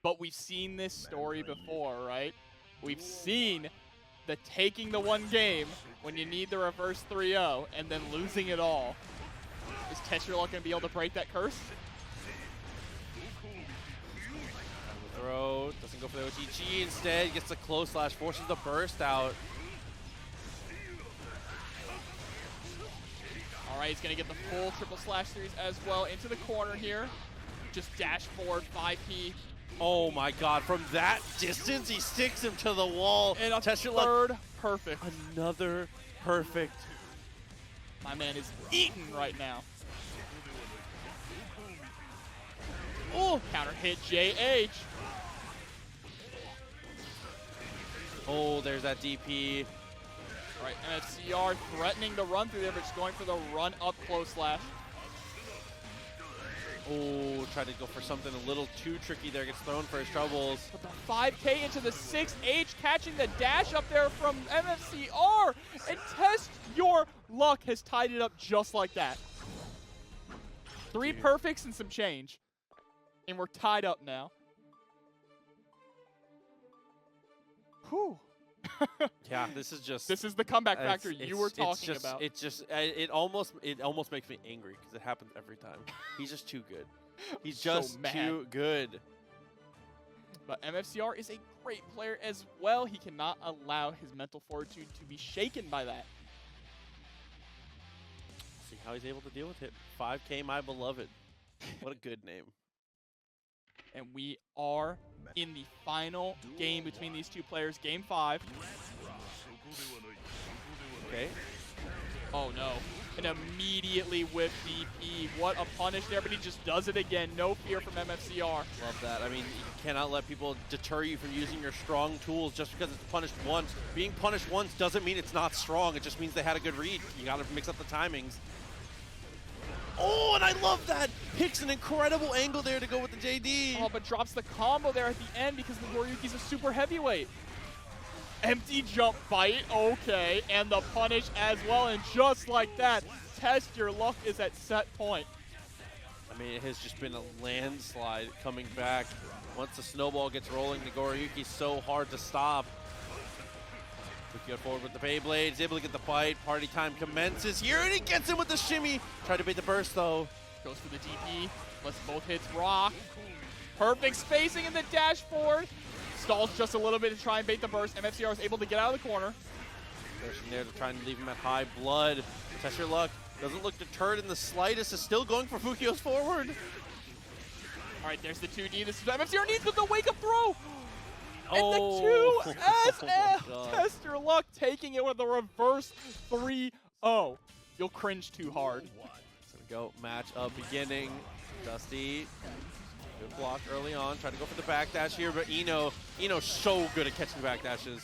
but we've seen this story before, right? We've seen the taking the one game when you need the reverse 3-0 and then losing it all. Is Test Your Luck going to be able to break that curse? Throw, doesn't go for the OTG, instead gets the close slash, forces the burst out. All right, he's going to get the full triple slash series as well into the corner here. Just dash forward 5P. Oh my god, from that distance, he sticks him to the wall. And a Test Your Luck. third perfect. Another perfect. My man is eating right now. Oh, counter hit JH. Oh, there's that DP. All right, MFCR threatening the run through there, but just going for the run up close slash. Oh, tried to go for something a little too tricky there. Gets thrown for his troubles. But the 5K into the 6H, catching the dash up there from MFCR. And Test Your Luck has tied it up just like that. 3 perfects and some change. And we're tied up now. Whew. Yeah, this is just. This is the comeback factor you were talking about. It almost makes me angry because it happens every time. He's just too good. He's just too good. But MFCR is a great player as well. He cannot allow his mental fortitude to be shaken by that. See how he's able to deal with it. 5K, my beloved. What a good name. And we are in the final game between these two players, game 5. Okay. Oh no. And immediately with DP. What a punish there, but he just does it again. No fear from MFCR. Love that. I mean, you cannot let people deter you from using your strong tools just because it's punished once. Being punished once doesn't mean it's not strong. It just means they had a good read. You got to mix up the timings. Oh, and I love that. Picks an incredible angle there to go with the JD. Oh, but drops the combo there at the end because Nagoriyuki's a super heavyweight. Empty jump bite, okay, and the punish as well, and just like that, Test Your Luck is at set point. I mean, it has just been a landslide coming back. Once the snowball gets rolling, Nagoriyuki's so hard to stop. Quick forward with the Beyblade, is able to get the fight. Party time commences here, and he gets him with the shimmy. Try to bait the burst, though. Goes for the DP, lets both hits rock. Perfect spacing in the dash forward. Stalls just a little bit to try and bait the burst. MFCR is able to get out of the corner. Pushing there to try and leave him at high blood. Test Your Luck doesn't look deterred in the slightest, is still going for Fukio's forward. All right, there's the 2D. This is what MFCR needs with the wake-up throw. And Oh. the 2SF. Oh Test Your Luck taking it with a reverse 3-0. You'll cringe too hard. So we go match up beginning. Dusty, good block early on. Trying to go for the backdash here, but Ino's so good at catching backdashes.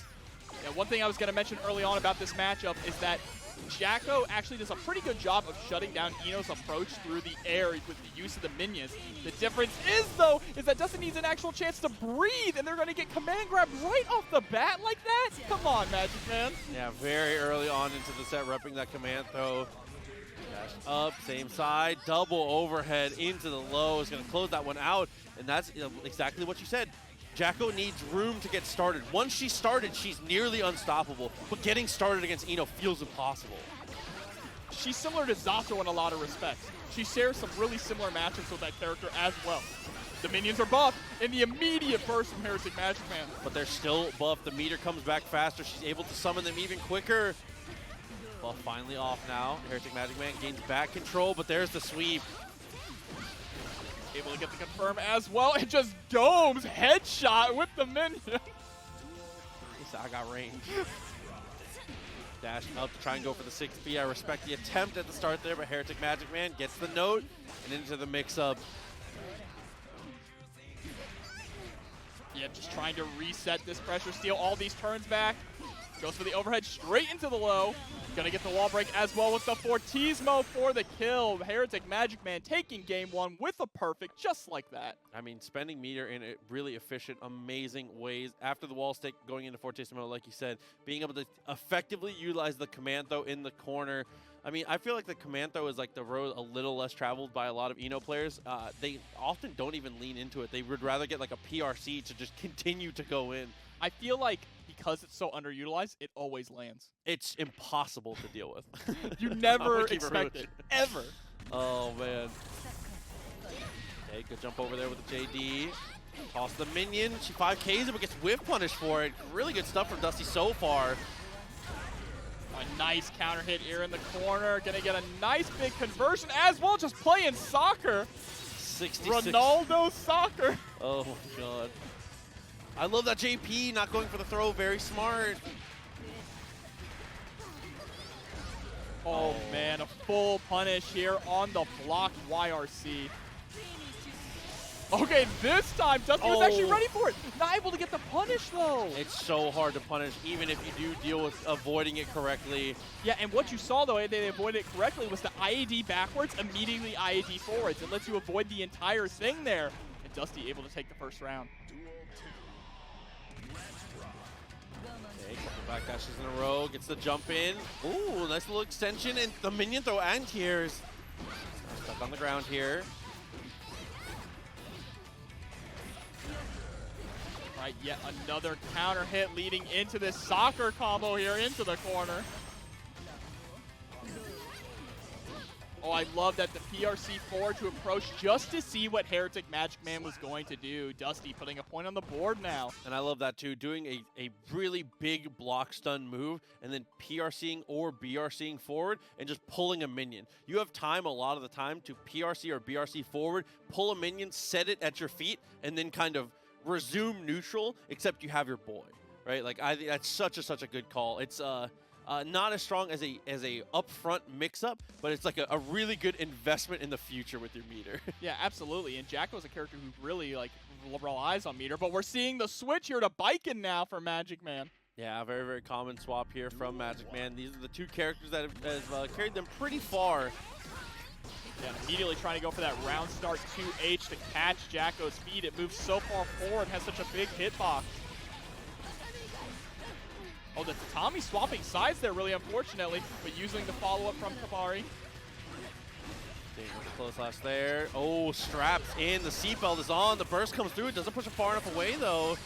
Yeah, one thing I was going to mention early on about this matchup is that Jakc-O actually does a pretty good job of shutting down Ino's approach through the air with the use of the minions. The difference is, though, is that Dustin needs an actual chance to breathe, and they're going to get command grab right off the bat like that? Come on, MAGICMAN. Yeah, very early on into the set, repping that command throw. Dash up, same side, double overhead into the low. Is going to close that one out, and that's exactly what you said. Jakc-O needs room to get started. Once she's started, she's nearly unstoppable, but getting started against Ino feels impossible. She's similar to Zato in a lot of respects. She shares some really similar matchups with that character as well. The minions are buffed in the immediate burst from hereticMAGICMAN. But they're still buffed. The meter comes back faster. She's able to summon them even quicker. Buff finally off now. hereticMAGICMAN gains back control, but there's the sweep. Able to get the confirm as well, and just domes headshot with the minion. I got range. Dashing up to try and go for the 6B. I respect the attempt at the start there, but hereticMAGICMAN gets the note and into the mix-up. Yeah, just trying to reset this pressure, steal all these turns back. Goes for the overhead straight into the low. Gonna get the wall break as well with the Fortismo for the kill. hereticMAGICMAN taking game 1 with a perfect, just like that. I mean, spending meter in a really efficient, amazing ways. After the wall stick, going into Fortismo, like you said, being able to effectively utilize the command throw in the corner. I mean, I feel like the command throw is like the road a little less traveled by a lot of Ino players. They often don't even lean into it. They would rather get like a PRC to just continue to go in. I feel like because it's so underutilized, it always lands. It's impossible to deal with. You never expect it, ever. Oh, man. Okay, good jump over there with the JD. Toss the minion. She 5Ks it, but gets whiff punished for it. Really good stuff from Dusty so far. A nice counter hit here in the corner. Gonna get a nice big conversion as well, just playing soccer. 66. Ronaldo soccer. Oh, my God. I love that JP not going for the throw. Very smart. Oh, man, a full punish here on the blocked YRC. Okay, this time Dusty was actually ready for it. Not able to get the punish, though. It's so hard to punish, even if you do deal with avoiding it correctly. Yeah, and what you saw, though, they avoided it correctly, was the IAD backwards, immediately IAD forwards. It lets you avoid the entire thing there. And Dusty able to take the first round. Okay, couple backdashes in a row, gets the jump in. Ooh, nice little extension, and the minion throw anti-airs. Stuck on the ground here. Right, yet another counter hit leading into this soccer combo here into the corner. Oh, I love that the PRC forward to approach just to see what hereticMAGICMAN was going to do. Dusty putting a point on the board now. And I love that too, doing a really big block stun move and then PRCing or BRCing forward and just pulling a minion. You have time a lot of the time to PRC or BRC forward, pull a minion, set it at your feet, and then kind of resume neutral, except you have your boy, right? Like, I think that's such a good call. It's not as strong as a upfront mix-up, but it's like a really good investment in the future with your meter. Yeah, absolutely. And Jakc-O is a character who really like relies on meter, but we're seeing the switch here to Baiken now for MAGICMAN. Yeah, very common swap here from MAGICMAN. These are the two characters that have carried them pretty far. Yeah, immediately trying to go for that round start 2H to catch Jakc-O's feet. It moves so far forward, has such a big hitbox. Oh, the Tatami swapping sides there, really unfortunately, but using the follow-up from Kabari. Close last there. Oh, straps in. The seatbelt is on. The burst comes through. It doesn't push it far enough away, though.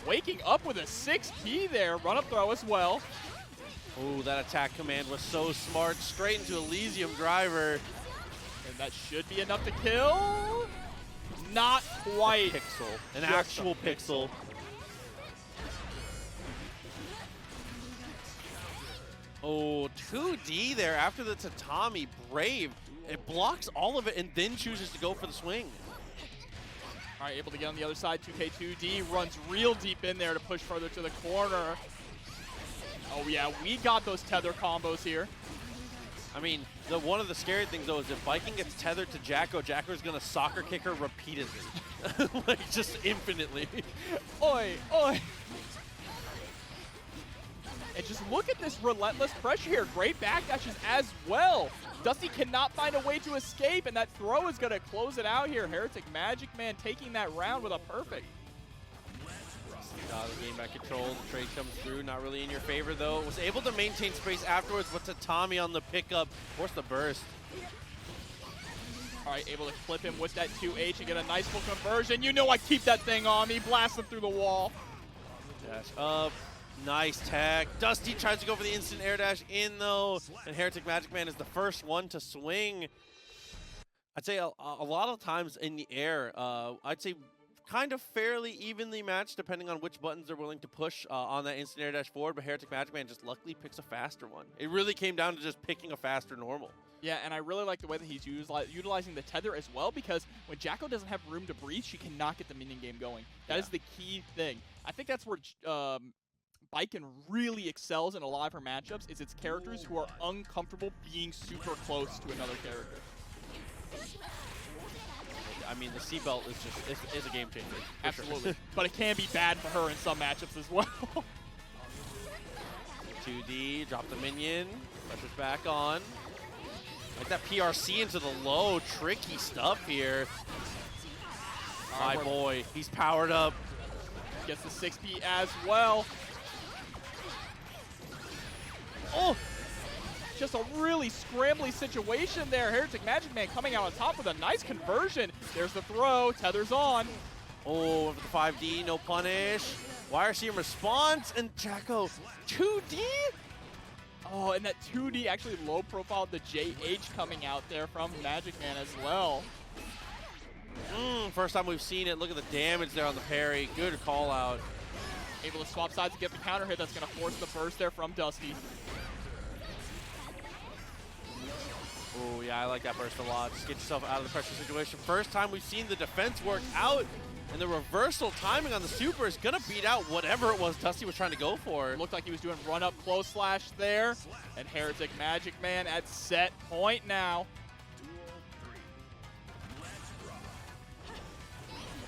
Waking up with a 6P there. Run-up throw as well. Oh, that attack command was so smart. Straight into Elysium driver. And that should be enough to kill. Not quite. Pixel. An actual pixel. Oh, 2D there after the Tatami. Brave. It blocks all of it and then chooses to go for the swing. All right, able to get on the other side. 2K2D runs real deep in there to push further to the corner. Oh, yeah, we got those tether combos here. I mean, one of the scary things, though, is if Baiken gets tethered to Jakc-O, Jakc-O's going to soccer kick her repeatedly. Like, just infinitely. Oi, oi. And just look at this relentless pressure here. Great backdashes as well. Dusty cannot find a way to escape, and that throw is going to close it out here. hereticMAGICMAN taking that round with a perfect. The game back control. The trade comes through. Not really in your favor, though. Was able to maintain space afterwards, but Tatami on the pickup. Force the burst. All right, able to clip him with that 2H and get a nice full conversion. You know I keep that thing on me. Blast him through the wall. Dash up. Nice tag. Dusty tries to go for the instant air dash in, though. And hereticMAGICMAN is the first one to swing. I'd say a lot of times in the air, I'd say kind of fairly evenly matched depending on which buttons they're willing to push on that instant air dash forward, but hereticMAGICMAN just luckily picks a faster one. It really came down to just picking a faster normal. Yeah, and I really like the way that he's utilizing the tether as well, because when Jakc-O doesn't have room to breathe, she cannot get the minion game going. That is the key thing. I think that's where Baiken really excels in a lot of her matchups, is its characters who are uncomfortable being super close to another character. I mean, the seatbelt is just is a game changer. Absolutely. Sure. But it can be bad for her in some matchups as well. 2D, drop the minion, pressure's back on. Like that PRC into the low, tricky stuff here. My boy, he's powered up. Gets the 6P as well. Oh! Just a really scrambly situation there. hereticMAGICMAN coming out on top with a nice conversion. There's the throw. Tether's on. Oh, over the 5D, no punish. YRC in response, and Jakc-O 2D? Oh, and that 2D actually low profile the JH coming out there from MAGICMAN as well. First time we've seen it. Look at the damage there on the parry. Good call out. Able to swap sides to get the counter hit. That's going to force the burst there from Dusty. Oh, yeah, I like that burst a lot. Just get yourself out of the pressure situation. First time we've seen the defense work out, and the reversal timing on the super is going to beat out whatever it was Dusty was trying to go for. It looked like he was doing run-up close slash there, and hereticMAGICMAN at set point now.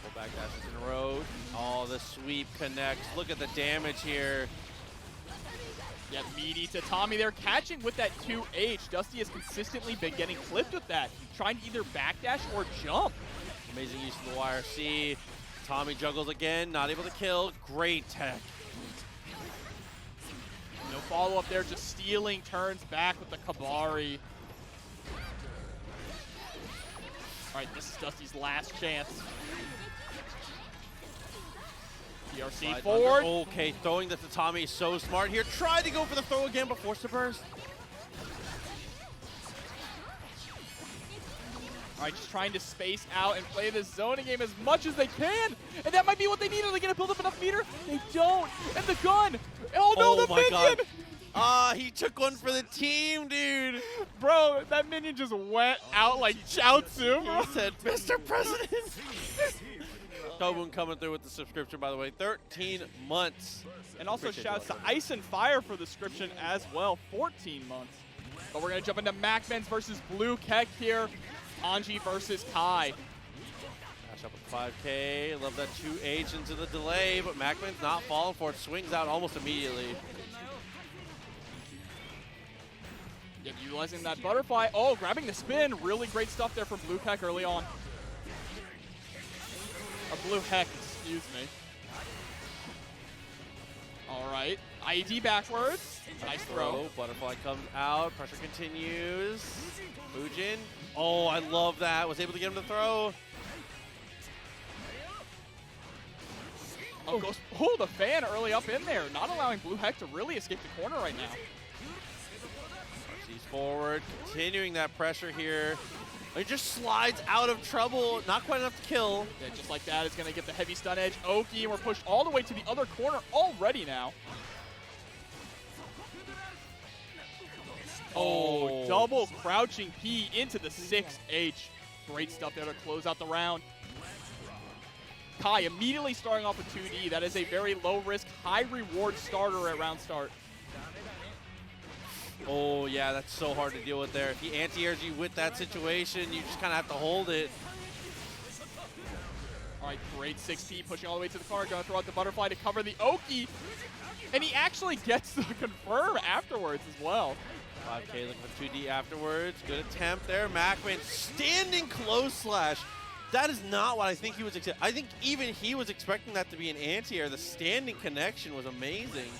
Couple back dashes in a row. Oh, the sweep connects. Look at the damage here. Yeah, meaty Tatami there, catching with that 2H. Dusty has consistently been getting clipped with that, trying to either backdash or jump. Amazing use of the YRC. Tommy juggles again, not able to kill. Great tech. No follow-up there, just stealing turns back with the Kabari. All right, this is Dusty's last chance. PRC forward. Okay, throwing the Tatami is so smart here. Tried to go for the throw again, but forced to burst. All right, just trying to space out and play this zoning game as much as they can. And that might be what they need. Are they going to build up enough meter? They don't. And the gun. Oh, no, the my minion. God. He took one for the team, dude. Bro, that minion just went out like Jiaozi, bro. He said, Mr. President. Tobun coming through with the subscription, by the way. 13 months. And also Appreciate shouts to that. Ice and Fire for the subscription as well. 14 months. But we're going to jump into MacMens versus Blue Keck here. Anji versus Kai. Dash up with 5K. Love that 2H into the delay, but MacMen's not falling for it. Swings out almost immediately. Yep, utilizing that butterfly. Oh, grabbing the spin. Really great stuff there from Blue Keck early on. Or Blue Heck, excuse me. All right. IED backwards. Nice throw. Butterfly comes out. Pressure continues. Fujin. Oh, I love that. Was able to get him to throw. Oh, goes, the fan early up in there. Not allowing Blue Heck to really escape the corner right now. He's forward. Continuing that pressure here. He just slides out of trouble. Not quite enough to kill. Yeah, just like that, it's going to get the heavy stun edge. Oki, and we're pushed all the way to the other corner already now. Oh, double crouching P into the 6H. Great stuff there to close out the round. Kai immediately starting off with 2D. That is a very low-risk, high-reward starter at round start. Oh, yeah, that's so hard to deal with there. If he anti-airs you with that situation, you just kind of have to hold it. All right, great 6P, pushing all the way to the corner. Going to throw out the butterfly to cover the Oki. And he actually gets the confirm afterwards as well. 5K looking for 2D afterwards. Good attempt there. MacMen standing close slash. That is not what I think he was expecting. I think even he was expecting that to be an anti-air. The standing connection was amazing.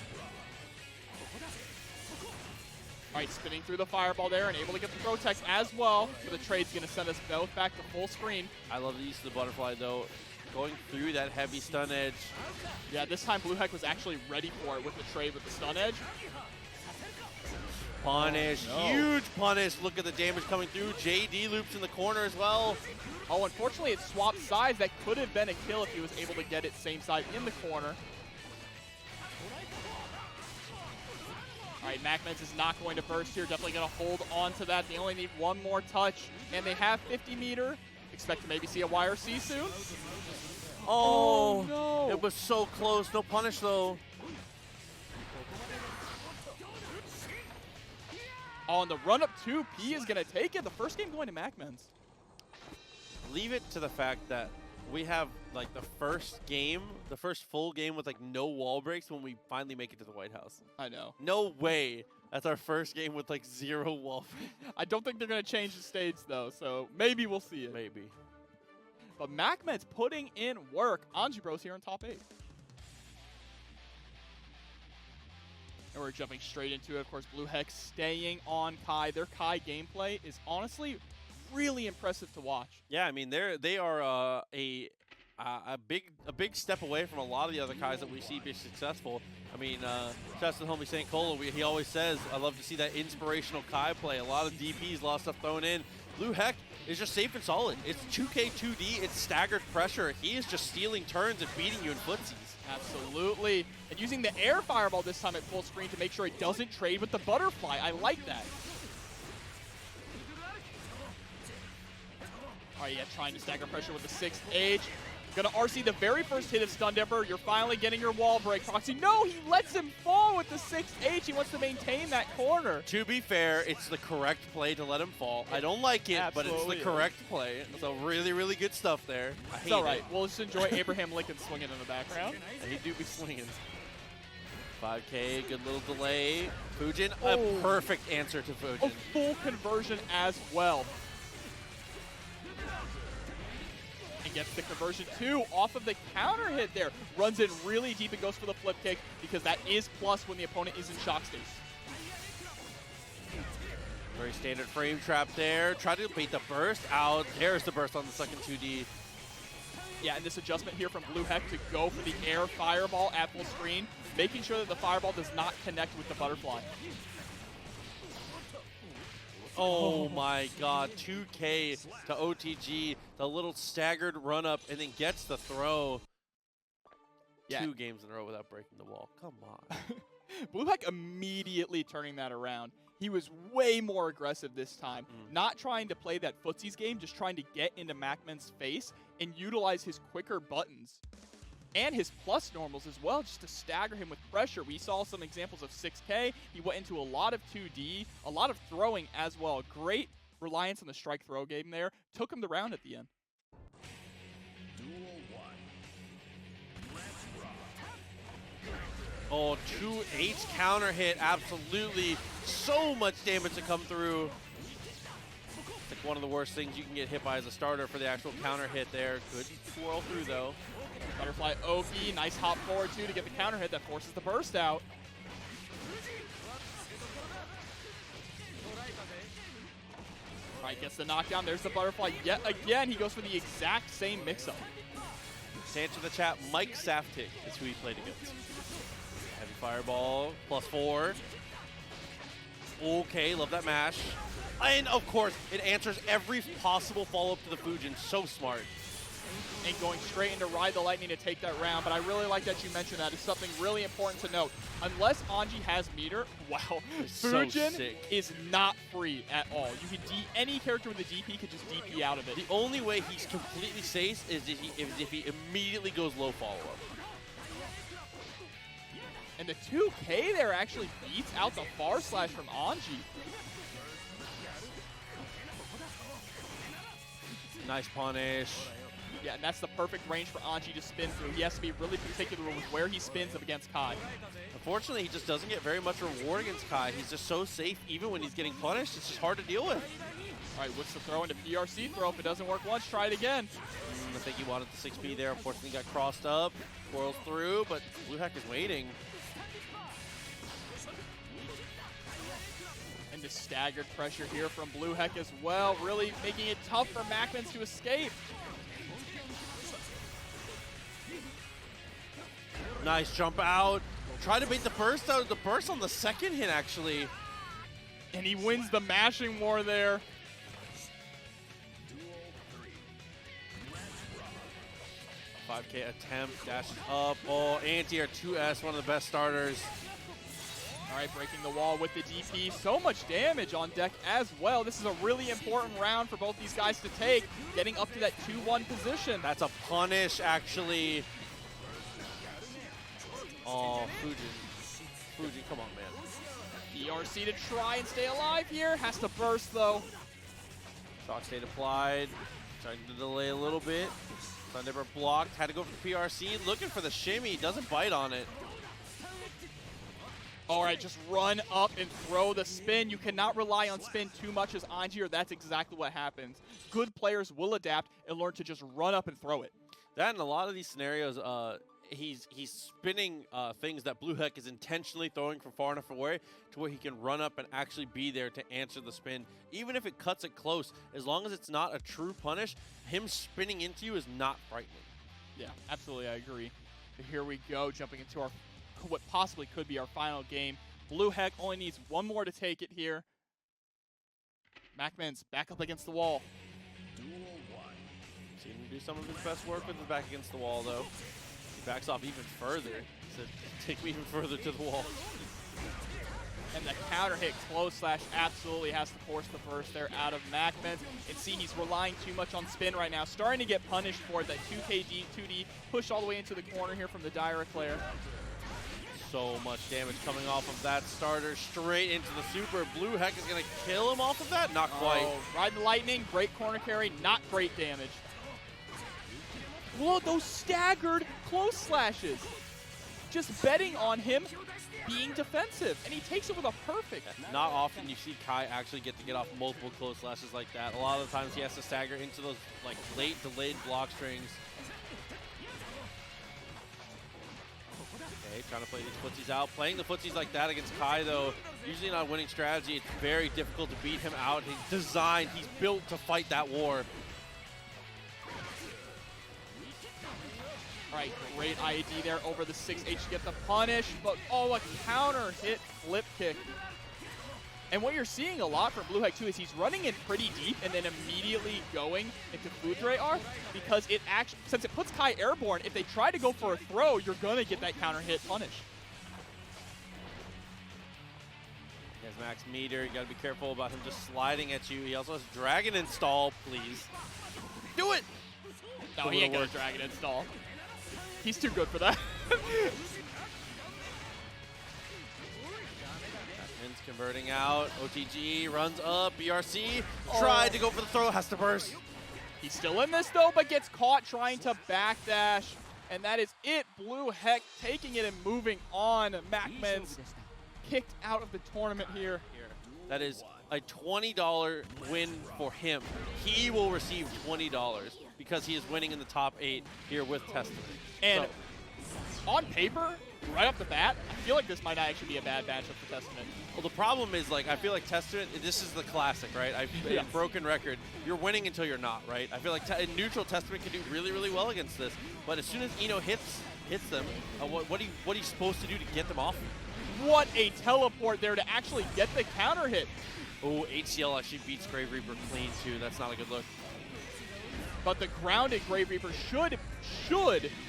All right, spinning through the fireball there and able to get the throw tech as well. But the trade's going to send us both back to full screen. I love the use of the butterfly, though. Going through that heavy stun edge. Yeah, this time Blue Heck was actually ready for it with the trade with the stun edge. Punish, Oh, no. huge punish. Look at the damage coming through. JD loops in the corner as well. Oh, unfortunately, it swapped sides. That could have been a kill if he was able to get it same side in the corner. All right, MacMens is not going to burst here. Definitely going to hold on to that. They only need one more touch, and they have 50 meter. Expect to maybe see a YRC soon. Oh, no. It was so close. No punish, though. On the run-up 2, P is going to take it. The first game going to MacMens. Leave it to the fact that we have like the first full game with like no wall breaks when we finally make it to the White House. I know. No way. That's our first game with like 0 wall breaks. I don't think they're going to change the stage, though, so maybe we'll see it. Maybe. But MacMens putting in work. Anji Bros here in top 8. And we're jumping straight into it. Of course, Blue Heck staying on Kai. Their Kai gameplay is honestly really impressive to watch. Yeah, I mean they are a big step away from a lot of the other Kais that we see be successful. I mean, shouts to the homie St. Cola. He always says, I love to see that inspirational Kai play. A lot of DPs, a lot of stuff thrown in. Blue Heck is just safe and solid. It's 2K 2D. It's staggered pressure. He is just stealing turns and beating you in footsies. Absolutely. And using the air fireball this time at full screen to make sure it doesn't trade with the butterfly. I like that. All right, yeah, trying to stagger pressure with the 6H. Gonna RC the very first hit of Stun Dipper. You're finally getting your wall break. Proxy, no, he lets him fall with the 6H. He wants to maintain that corner. To be fair, it's the correct play to let him fall. I don't like it, but it's the correct play. So really, really good stuff there. I hate It's all right. it. We'll just enjoy Abraham Lincoln swinging in the background. He do be swinging. 5K, good little delay. Fujin, Oh. a perfect answer to Fujin. A full conversion as well. And gets the conversion 2 off of the counter hit there. Runs in really deep and goes for the flip kick because that is plus when the opponent is in shock state. Very standard frame trap there. Try to bait the burst out. There's the burst on the second 2D. Yeah, and this adjustment here from Blue Heck to go for the air fireball at full screen, making sure that the fireball does not connect with the butterfly. Oh my god, 2K to OTG, the little staggered run up, and then gets the throw. Yeah. 2 games in a row without breaking the wall. Come on. BlueHeck immediately turning that around. He was way more aggressive this time. Not trying to play that footsies game, just trying to get into MacMen's face and utilize his quicker buttons. And his plus normals as well, just to stagger him with pressure. We saw some examples of 6K. He went into a lot of 2D, a lot of throwing as well. Great reliance on the strike throw game there. Took him the round at the end. Oh, 2H counter hit, absolutely. So much damage to come through. It's like one of the worst things you can get hit by as a starter for the actual counter hit there. Good twirl through though. Butterfly Oki, nice hop forward too to get the counter hit that forces the burst out. All right, gets the knockdown. There's the butterfly yet again. He goes for the exact same mix-up. To answer the chat, Mike Saftig is who he played against. Heavy fireball, +4. Okay, love that mash. And of course, it answers every possible follow-up to the Fujin. So smart. And going straight into Ride the Lightning to take that round. But I really like that you mentioned that. It's something really important to note. Unless Anji has meter, wow, Fujin is not free at all. You can any character with a DP could just DP out of it. The only way he's completely safe is if he immediately goes low follow-up. And the 2K there actually beats out the far slash from Anji. Nice punish. Yeah, and that's the perfect range for Anji to spin through. He has to be really particular with where he spins up against Kai. Unfortunately, he just doesn't get very much reward against Kai. He's just so safe even when he's getting punished. It's just hard to deal with. All right, what's the throw into PRC throw? If it doesn't work once, try it again. I think he wanted the 6B there. Unfortunately, got crossed up. Twirls through, but BlueHeck is waiting. And the staggered pressure here from BlueHeck as well, really making it tough for MacMens to escape. Nice jump out. Try to bait the burst out. The burst on the second hit, actually. And he wins the mashing war there. A 5K attempt, dashes up. Oh, anti-air 2S, one of the best starters. All right, breaking the wall with the DP. So much damage on deck as well. This is a really important round for both these guys to take, getting up to that 2-1 position. That's a punish, actually. Oh, Fujin, come on, man. ERC to try and stay alive here. Has to burst, though. Shock state applied. Trying to delay a little bit. Thunderbird blocked. Had to go for the PRC. Looking for the shimmy. Doesn't bite on it. All right, just run up and throw the spin. You cannot rely on spin too much as Anji, or that's exactly what happens. Good players will adapt and learn to just run up and throw it. That in a lot of these scenarios, he's spinning things that BlueHeck is intentionally throwing from far enough away to where he can run up and actually be there to answer the spin. Even if it cuts it close, as long as it's not a true punish, him spinning into you is not frightening. Yeah, absolutely, I agree. But here we go, jumping into our what possibly could be our final game. BlueHeck only needs one more to take it here. MacMens back up against the wall. Seen him do some of his best work with the back against the wall, though. He backs off even further. He said, take me even further to the wall. And the counter hit close slash absolutely has to force the burst there out of MacMens. And see, he's relying too much on spin right now. Starting to get punished for it. That 2D push all the way into the corner here from the direct layer. So much damage coming off of that starter straight into the super. BlueHeck is going to kill him off of that? Not quite. Oh, Ride the Lightning, great corner carry, not great damage. Whoa, those staggered close slashes. Just betting on him being defensive, and he takes it with a perfect. Not often you see Kai actually get off multiple close slashes like that. A lot of the times he has to stagger into those like late delayed block strings. Okay, trying to play these footsies out. Playing the footsies like that against Kai, though, usually not a winning strategy. It's very difficult to beat him out. He's designed, he's built to fight that war. All right, great IAD there over the 6H to get the punish, but oh, a counter hit flip kick. And what you're seeing a lot from Blue Heck too is he's running in pretty deep and then immediately going into Foudre R because it actually, since it puts Kai airborne, if they try to go for a throw, you're gonna get that counter hit punish. He has max meter. You gotta be careful about him just sliding at you. He also has Dragon Install, please. Do it! No, he ain't gonna Dragon Install. He's too good for that. MacMens converting out. OTG runs up. BRC tried to go for the throw. Has to burst. He's still in this though, but gets caught trying to backdash. And that is it. Blue Heck taking it and moving on. MacMens kicked out of the tournament here. That is a $20 win for him. He will receive $20 because he is winning in the top 8 here with Testament. And on paper, right off the bat, I feel like this might not actually be a bad matchup for Testament. Well, the problem is, like, I feel like Testament, this is the classic, right? Yeah. Broken record. You're winning until you're not, right? I feel like in neutral, Testament can do really, really well against this. But as soon as Eno hits them, what are you supposed to do to get them off? What a teleport there to actually get the counter hit. Oh, HCL actually beats Grave Reaper clean, too. That's not a good look. But the grounded Grave Reaper should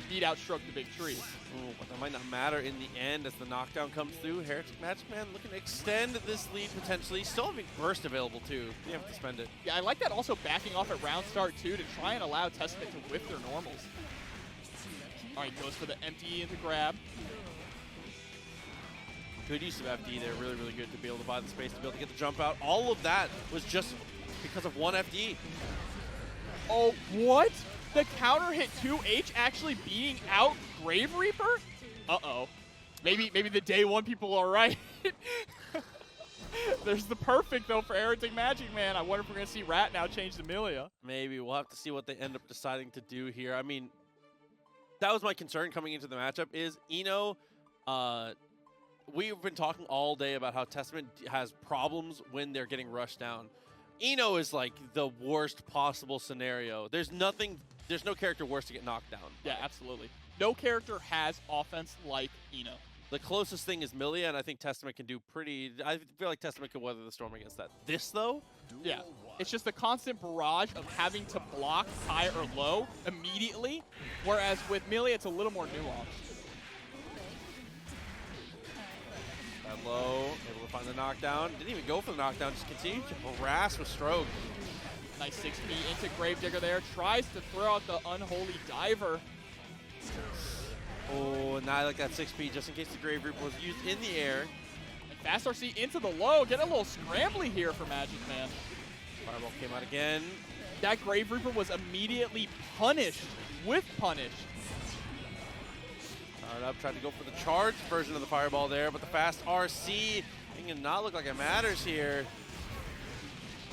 beat out Stroke the Big Tree. Ooh, but that might not matter in the end as the knockdown comes through. hereticMAGICMAN looking to extend this lead potentially. Still having burst available, too. You have to spend it. Yeah, I like that also backing off at round start, too, to try and allow Testament to whiff their normals. All right, goes for the empty into grab. Good use of FD there, really, really good to be able to buy the space to be able to get the jump out. All of that was just because of one FD. Oh, what? The counter hit 2H actually beating out Grave Reaper? Uh-oh. Maybe the day one people are right. There's the perfect, though, for hereticMAGICMAN. I wonder if we're going to see Rat now change to Millia. Maybe. We'll have to see what they end up deciding to do here. I mean, that was my concern coming into the matchup is Eno, we've been talking all day about how Testament has problems when they're getting rushed down. Eno is like the worst possible scenario. There's no character worse to get knocked down. Yeah, absolutely. No character has offense like Eno. The closest thing is Millia, and I think Testament can do pretty... I feel like Testament can weather the storm against that. This, though? Yeah. It's just the constant barrage of having to block high or low immediately, whereas with Millia, it's a little more nuanced. That low, able to find the knockdown. Didn't even go for the knockdown, just continued to harass with Stroke. Nice 6P into Gravedigger there. Tries to throw out the unholy diver. Oh, and now I like that 6P just in case the Grave Reaper was used in the air. And Fast RC into the low. Get a little scrambly here for MAGICMAN. Fireball came out again. That Grave Reaper was immediately punished with punish. Fired up, tried to go for the charged version of the Fireball there, but the Fast RC can not look like it matters here.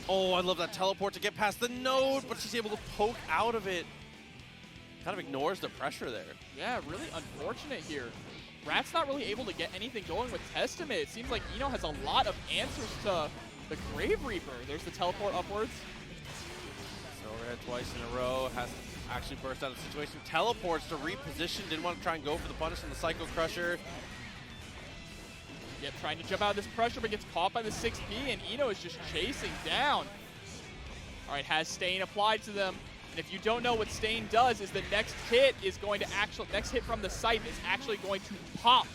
Oh, I love that teleport to get past the node, but she's able to poke out of it. Kind of ignores the pressure there. Yeah, really unfortunate here. Rat's not really able to get anything going with Testament. It seems like Eno has a lot of answers to the Grave Reaper. There's the teleport upwards. So overhead twice in a row. Has to actually burst out of the situation. Teleports to reposition. Didn't want to try and go for the punish on the Psycho Crusher. Yep, trying to jump out of this pressure, but gets caught by the 6P, and Eno is just chasing down. All right, has Stain applied to them. And if you don't know what Stain does, is the next hit is going to next hit from the scythe is actually going to pop.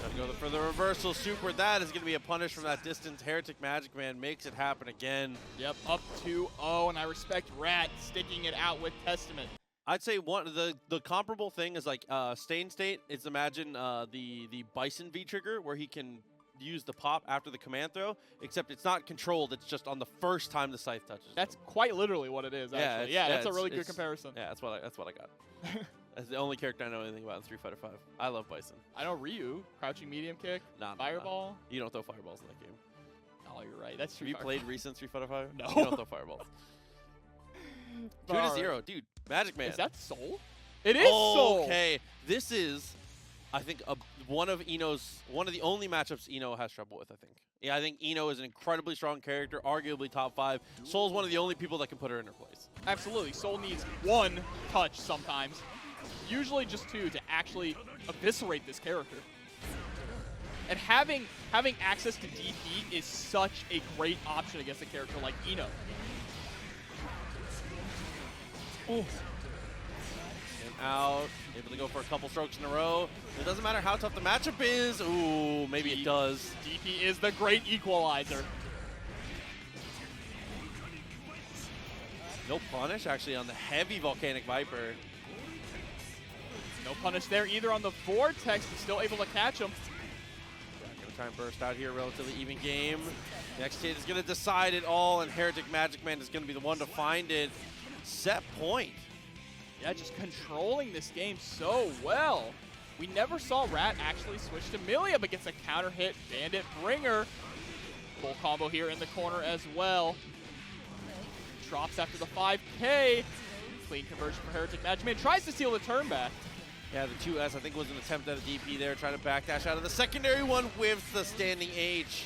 Gotta go for the reversal super. That is going to be a punish from that distance. hereticMAGICMAN makes it happen again. Yep, up 2-0, and I respect Rat sticking it out with Testament. I'd say one of the comparable thing is like Stain State is imagine the Bison V trigger where he can use the pop after the command throw, except it's not controlled, it's just on the first time the scythe touches. That's quite literally what it is, actually. Yeah, that's a really good comparison. Yeah, that's what I got. That's the only character I know anything about in Street Fighter V. I love Bison. I know Ryu, crouching medium kick, fireball. Nah. You don't throw fireballs in that game. Oh, you're right. That's true. Have you played recent Street Fighter V? No. You don't throw fireballs. 2-0, dude. MAGICMAN. Is that Soul? It is Soul. Okay, this is, I think, one of the only matchups Eno has trouble with. I think. Yeah, I think Eno is an incredibly strong character, arguably top 5. Soul's one of the only people that can put her in her place. Absolutely. Soul needs one touch sometimes, usually just 2 to actually eviscerate this character. And having access to DP is such a great option against a character like Eno. Oh. And out, able to go for a couple strokes in a row. It doesn't matter how tough the matchup is. Ooh, maybe it does. DP is the great equalizer. No punish actually on the heavy Volcanic Viper. No punish there either on the Vortex, but still able to catch him. Gonna try and burst out here, relatively even game. Next hit is gonna decide it all, and hereticMAGICMAN is gonna be the one to find it. Set point. Yeah, just controlling this game so well. We never saw Rat actually switch to Millia, but gets a counter hit, Bandit Bringer. Full combo here in the corner as well. Drops after the 5K. Clean conversion for hereticMAGICMAN. Tries to steal the turn back. Yeah, the 2S I think was an attempt at a DP there, trying to backdash out of the secondary one with the standing H.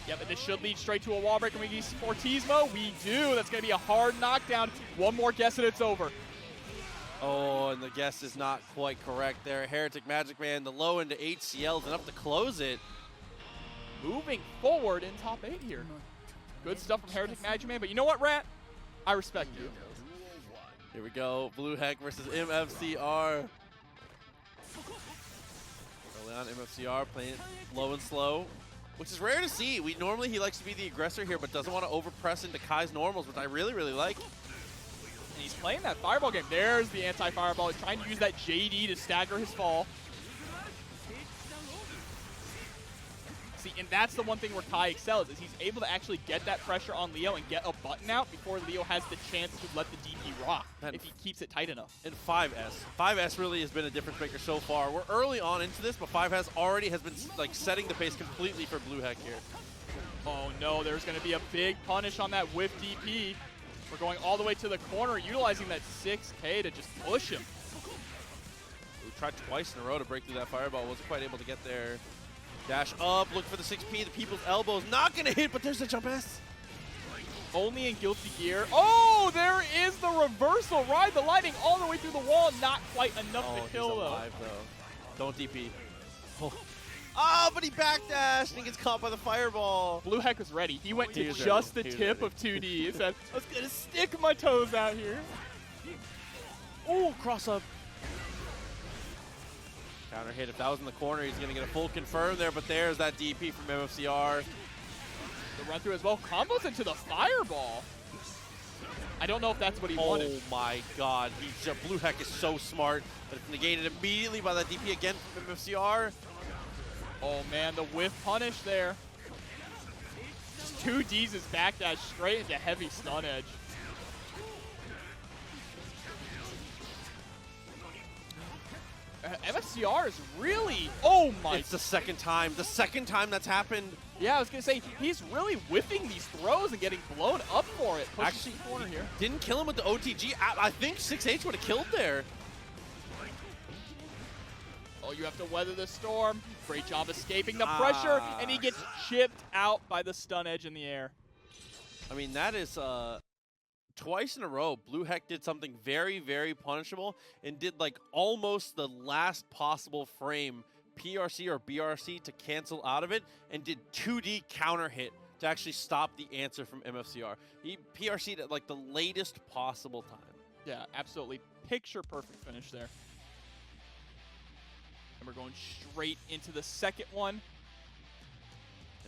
Yeah, but this should lead straight to a wall break. Can we get Fortismo? We do. That's going to be a hard knockdown. One more guess and it's over. Oh, and the guess is not quite correct there. hereticMAGICMAN, the low into HCL's enough to close it. Moving forward in top 8 here. Good stuff from hereticMAGICMAN, but you know what, Rat? I respect you. Here we go, BlueHeck versus MFCR. Early on, MFCR playing it low and slow, which is rare to see. Normally he likes to be the aggressor here, but doesn't want to overpress into Kai's normals, which I really, really like. And he's playing that fireball game. There's the anti-fireball. He's trying to use that JD to stagger his fall. See, and that's the one thing where Kai excels, is he's able to actually get that pressure on Leo and get a button out before Leo has the chance to let the DP rock, if he keeps it tight enough. And 5S. 5S really has been a difference maker so far. We're early on into this, but 5S already has been like setting the pace completely for BlueHeck here. Oh no, there's going to be a big punish on that whiff DP. We're going all the way to the corner, utilizing that 6K to just push him. We tried twice in a row to break through that fireball. Wasn't quite able to get there. Dash up, look for the 6P. The people's elbow is not going to hit, but there's the jump S. Only in Guilty Gear. Oh, there is the reversal. Ride the lightning all the way through the wall. Not quite enough to kill, he's alive, though. Don't DP. Oh, but he backdashed and gets caught by the fireball. BlueHeck was ready. He went to just the tip of 2D. He said, I was going to stick my toes out here. Oh, cross up. Counter hit. If that was in the corner, he's going to get a full confirm there, but there's that DP from MFCR. The run through as well. Combos into the fireball. I don't know if that's what he wanted. Oh my god. BlueHeck is so smart, but it's negated immediately by that DP again from MFCR. Oh man, the whiff punish there. Just 2Ds is backdash straight into heavy stun edge. MFCR is really, oh my. It's the second time that's happened. Yeah, I was going to say, he's really whipping these throws and getting blown up for it. Actually, corner here. Didn't kill him with the OTG. I think 6H would have killed there. Oh, you have to weather the storm. Great job escaping the pressure, and he gets chipped out by the stun edge in the air. I mean, that is twice in a row. BlueHeck did something very, very punishable and did like almost the last possible frame PRC or BRC to cancel out of it and did 2D counter hit to actually stop the answer from MFCR. He PRC'd at like the latest possible time. Yeah, absolutely. Picture perfect finish there. And we're going straight into the second one.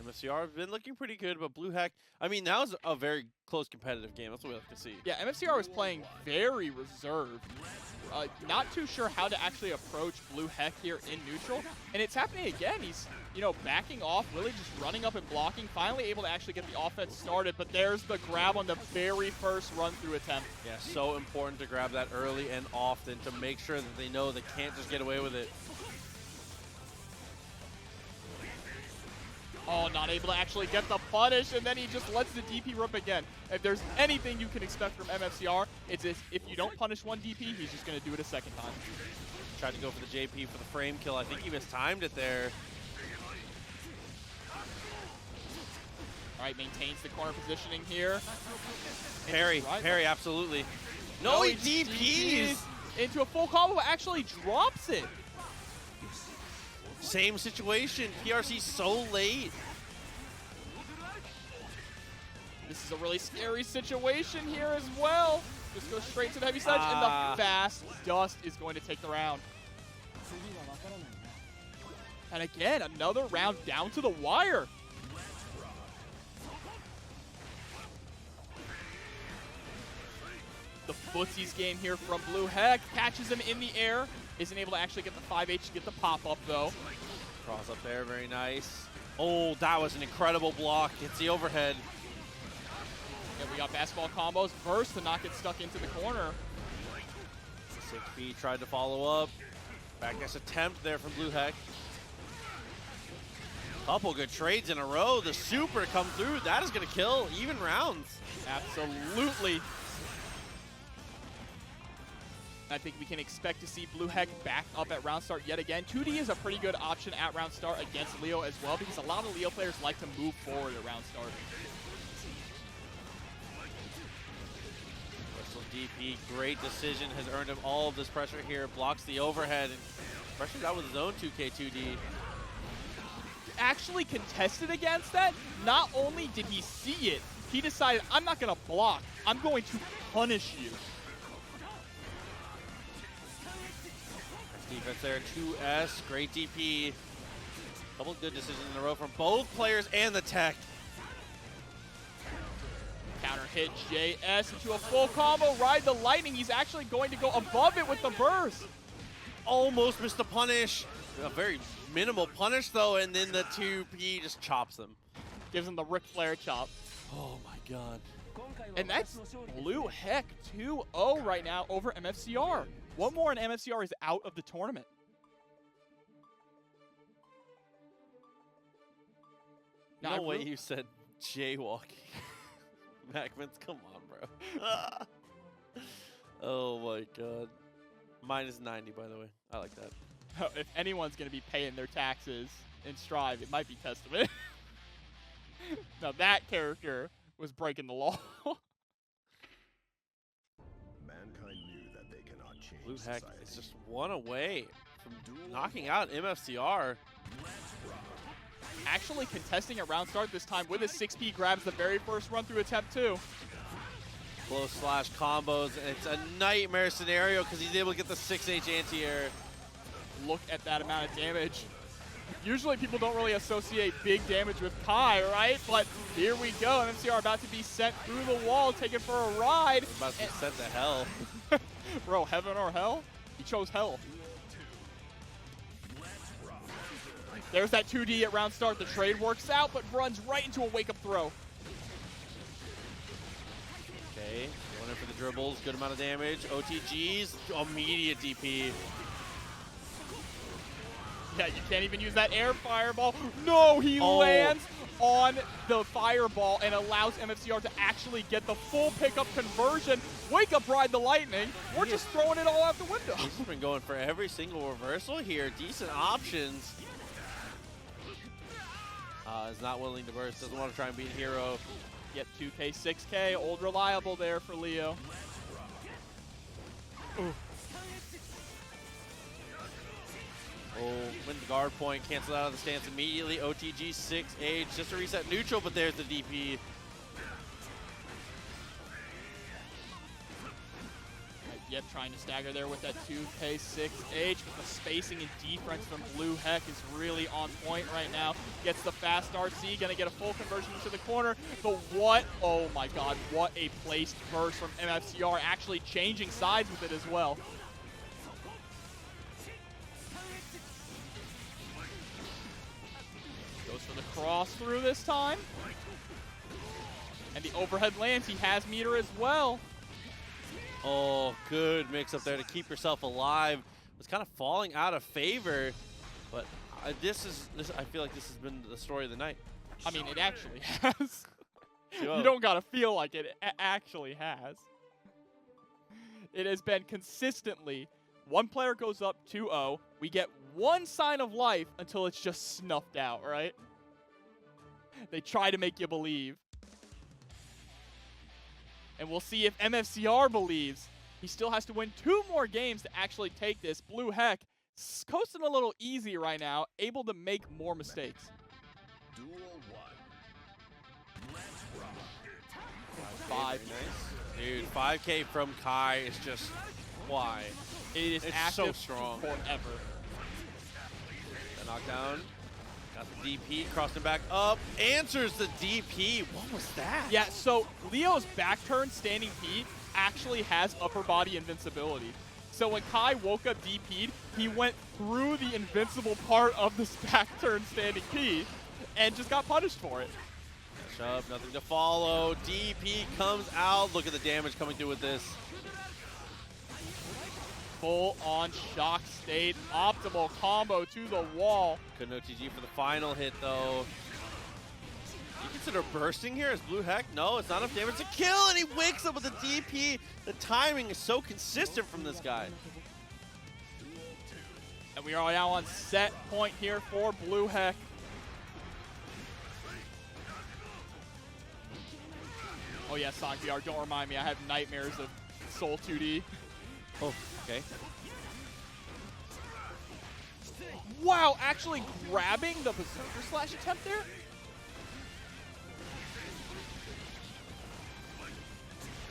MFCR have been looking pretty good, but BlueHeck, I mean, that was a very close competitive game. That's what we like to see. Yeah, MFCR was playing very reserved. Not too sure how to actually approach BlueHeck here in neutral. And it's happening again. He's, you know, backing off, really just running up and blocking, finally able to actually get the offense started. But there's the grab on the very first run-through attempt. Yeah, so important to grab that early and often to make sure that they know they can't just get away with it. Oh, not able to actually get the punish, and then he just lets the DP rip again. If there's anything you can expect from MFCR, it's if you don't punish one DP, he's just going to do it a second time. Tried to go for the JP for the frame kill. I think he mistimed it there. All right, maintains the corner positioning here. Parry, absolutely. No, he DPs! Into a full combo, actually drops it. Same situation. PRC so late. This is a really scary situation here as well. Just go straight to the heavy sledge, and the fast dust is going to take the round. And again, another round down to the wire. The footsies game here from Blue Heck. Catches him in the air. Isn't able to actually get the 5H to get the pop-up, though. Cross up there, very nice. Oh, that was an incredible block. It's the overhead. Yeah, we got basketball combos. Burst to not get stuck into the corner. 6B tried to follow up. Backdash attempt there from Blue Heck. Couple good trades in a row. The super come through. That is going to kill even rounds. Absolutely. I think we can expect to see Blue Heck back up at round start yet again. 2D is a pretty good option at round start against Leo as well, because a lot of Leo players like to move forward at round start. Russell DP, great decision, has earned him all of this pressure here. Blocks the overhead and pressures out with his own 2K2D. Actually contested against that. Not only did he see it, he decided, I'm not going to block. I'm going to punish you. Defense there, 2S, great DP. Couple good decisions in a row from both players and the tech. Counter hit JS into a full combo, ride the lightning. He's actually going to go above it with the burst. Almost missed the punish. A very minimal punish though, and then the 2P just chops them. Gives him the Ric Flair chop. Oh my god. And that's Blue Heck 2-0 right now over MFCR. One more and MFCR is out of the tournament. No way you said jaywalking. MacMens, come on, bro. Oh my god. Minus 90, by the way. I like that. If anyone's going to be paying their taxes in Strive, it might be Testament. Now that character was breaking the law. Mankind knew that they cannot change Blue Heck society. is just one away from knocking out MFCR. Actually contesting at round start this time with his 6P, grabs the very first run through attempt too. Close slash combos. It's a nightmare scenario because he's able to get the 6H anti-air. Look at that amount of damage. Usually people don't really associate big damage with Kai, right? But here we go. MFCR about to be sent through the wall, taken for a ride. About to be sent to hell. Bro, heaven or hell? He chose hell. There's that 2D at round start. The trade works out, but runs right into a wake-up throw. Okay, going in for the dribbles. Good amount of damage. OTGs, immediate DP. Yeah, you can't even use that air fireball. No, he lands on the fireball and allows MFCR to actually get the full pickup conversion. Wake up, ride the lightning. We're just throwing it all out the window. He's been going for every single reversal here. Decent options. Is not willing to burst. Doesn't want to try and beat Hero. Yep, 2K, 6K. Old reliable there for Leo. Ooh. Oh, win the guard point, cancel out of the stance immediately. OTG 6H, just to reset neutral, but there's the DP. Yep, trying to stagger there with that 2K 6H, but the spacing and defense from Blue Heck is really on point right now. Gets the fast RC, gonna get a full conversion into the corner. But what, oh my god, what a placed burst from MFCR, actually changing sides with it as well. Goes for the cross through this time. And the overhead lands, he has meter as well. Oh, good mix up there to keep yourself alive. Was kind of falling out of favor, but I feel like this has been the story of the night. I mean, it actually has. Yo. You don't gotta feel like it actually has. It has been consistently, one player goes up 2-0, we get one sign of life until it's just snuffed out, right? They try to make you believe. And we'll see if MFCR believes. He still has to win 2 more games to actually take this. Blue Heck coasting a little easy right now, able to make more mistakes. Duel 1. Let's rock. Five. Dude, 5K from Kai is just why. It is It's active so strong. forever. The knockdown. Got the DP, crossing back up, answers the DP. What was that? Yeah, so Leo's back turn standing P actually has upper body invincibility. So when Kai woke up DP'd, he went through the invincible part of this back turn standing P and just got punished for it. Dash up, nothing to follow. DP comes out. Look at the damage coming through with this. Full on shock state, optimal combo to the wall. Couldn't OTG for the final hit though. You consider bursting here as Blue Heck? No, it's not enough damage to kill, and he wakes up with the DP. The timing is so consistent from this guy. And we are now on set point here for Blue Heck. Oh yeah, Sonic VR, don't remind me. I have nightmares of Soul 2D. Oh, okay. Wow, actually grabbing the Berserker Slash attempt there?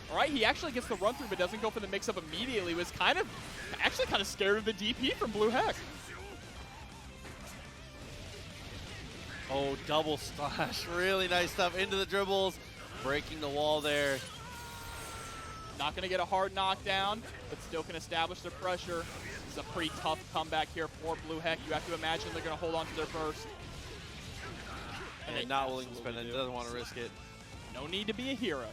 All right, he actually gets the run through, but doesn't go for the mix-up immediately. Was actually kind of scared of the DP from Blue Heck. Oh, double slash. Really nice stuff into the dribbles. Breaking the wall there. Not going to get a hard knockdown, but still can establish their pressure. It's a pretty tough comeback here for Blue Heck. You have to imagine they're going to hold on to their burst. And not willing to spend it. Doesn't want to risk it. No need to be a hero.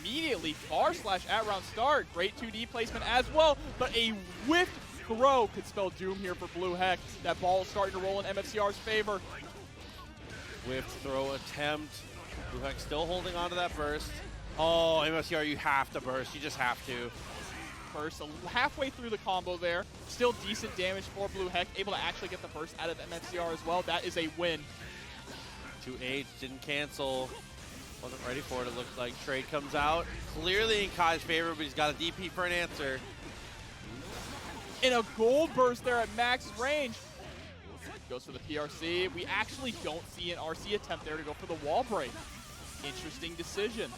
Immediately, far slash at round start. Great 2D placement as well, but a whiffed throw could spell doom here for Blue Heck. That ball is starting to roll in MFCR's favor. Whipped throw attempt. Blue Heck still holding on to that burst. Oh, MFCR, you have to burst. You just have to. Burst halfway through the combo there. Still decent damage for Blue Heck. Able to actually get the burst out of MFCR as well. That is a win. 2H didn't cancel. Wasn't ready for it, it looked like. Trade comes out. Clearly in Kai's favor, but he's got a DP for an answer. In a gold burst there at max range. Goes for the PRC. We actually don't see an RC attempt there to go for the wall break. Interesting decision.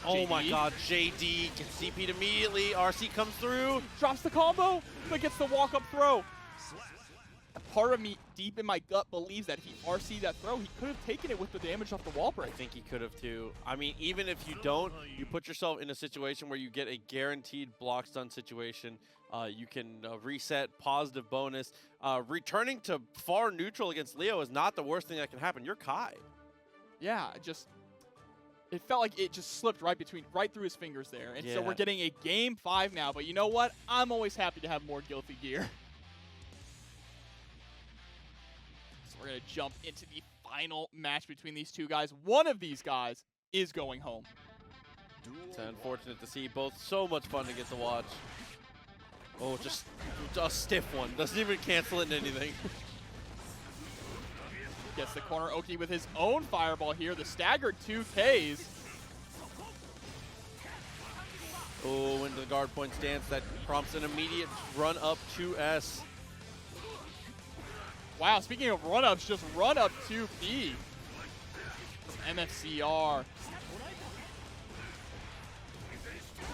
Oh JD. my god, JD gets DP'd immediately. RC comes through. Drops the combo, but gets the walk-up throw. Part of me, deep in my gut, believes that if he RC'd that throw, he could have taken it with the damage off the wall break. I think he could have too. I mean, even if you don't, you put yourself in a situation where you get a guaranteed block stun situation. You can reset, positive bonus. Returning to far neutral against Leo is not the worst thing that can happen. You're Kai. Yeah, it felt like it just slipped right through his fingers there. And so Yeah. we're getting a game 5 now. But you know what? I'm always happy to have more guilty gear. So we're going to jump into the final match between these two guys. One of these guys is going home. It's unfortunate to see both. So much fun to get to watch. Oh, just a stiff one. Doesn't even cancel it into anything. Gets the corner Oki with his own fireball here. The staggered 2Ks. Oh, into the guard point stance. That prompts an immediate run up 2S. Wow, speaking of run-ups, just run up 2P. MFCR.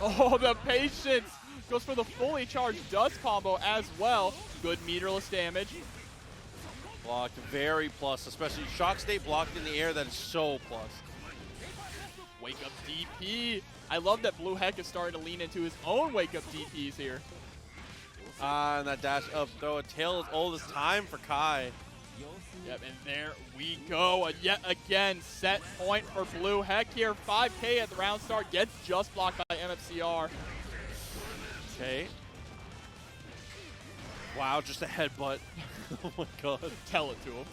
Oh, the patience. Goes for the fully charged dust combo as well. Good meterless damage. Blocked, very plus, especially shock state blocked in the air. That is so plus. Wake up DP. I love that Blue Heck is starting to lean into his own wake up DPs here. And that dash up throw, a tale as old as time for Kai. Yep, and there we go. Yet again, set point for Blue Heck here. 5K at the round start, gets just blocked by MFCR. Okay. Wow, just a headbutt. Oh my god. Tell it to him.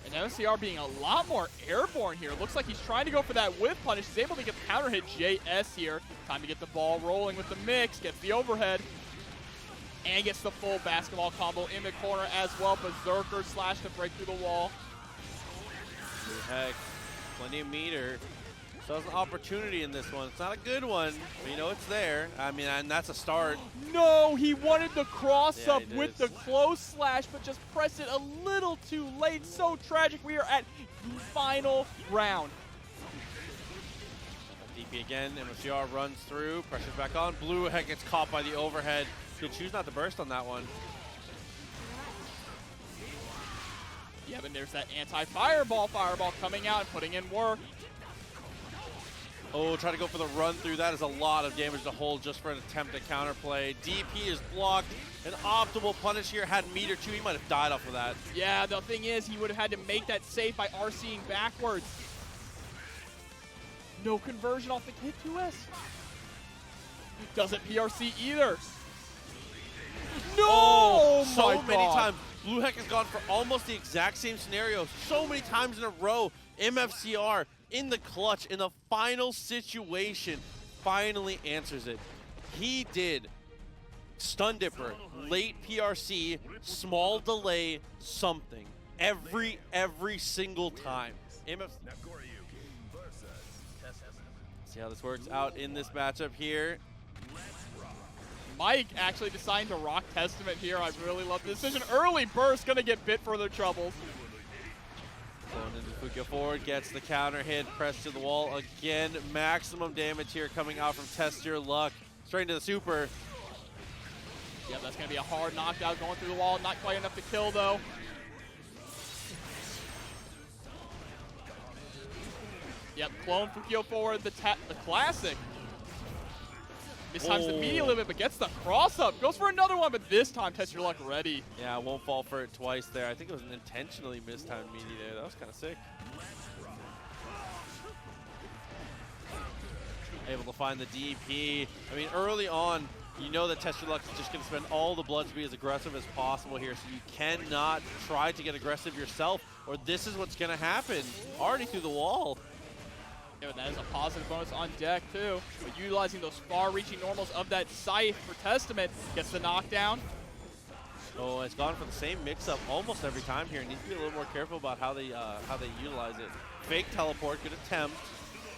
And MFCR being a lot more airborne here. Looks like he's trying to go for that whip punish. He's able to get the counter hit JS here. Time to get the ball rolling with the mix. Gets the overhead. And gets the full basketball combo in the corner as well. Berserker slash to break through the wall. Heck, plenty of meter. So it's an opportunity in this one. It's not a good one, but you know it's there. I mean, and that's a start. No, he wanted the cross Yeah, up he with did. the close slash, but just pressed it a little too late. So tragic. We are at the final round. DP again, MFCR runs through, pressure's back on. Blue heck gets caught by the overhead. Could choose not to burst on that one. Yeah, but there's that anti-fireball coming out and putting in work. Oh, try to go for the run through. That is a lot of damage to hold just for an attempt at counterplay. DP is blocked. An optimal punish here. Had meter too. He might have died off of that. Yeah, the thing is, he would have had to make that safe by RCing backwards. No conversion off the hit 2S. Doesn't PRC either. No! Oh, my so many God. times. Blue Heck has gone for almost the exact same scenario so many times in a row. MFCR in the clutch in the final situation finally answers it. He did Stun Dipper, late PRC, small delay, something. Every single time. Nagoriyuki versus Testamenta. See how this works out in this matchup here. Mike actually deciding to rock Testament here. I really love this decision. Early burst, gonna get bit for their troubles. Going into Fukio forward, gets the counter hit, pressed to the wall again. Maximum damage here coming out from Test Your Luck. Straight into the super. Yeah, that's gonna be a hard knockdown going through the wall. Not quite enough to kill though. Yep, clone Fukio forward, the classic. This time's the media a little bit, but gets the cross up. Goes for another one, but this time Test Your Luck ready. Yeah, won't fall for it twice there. I think it was an intentionally mistimed media there. That was kind of sick. Able to find the DP. I mean, early on, you know that Test Your Luck is just going to spend all the blood to be as aggressive as possible here, so you cannot try to get aggressive yourself, or this is what's going to happen. Already through the wall. Yeah, but that is a positive bonus on deck too. But utilizing those far-reaching normals of that scythe for Testament, gets the knockdown. Oh, it's gone for the same mix-up almost every time here. Needs to be a little more careful about how they utilize it. Fake teleport, good attempt.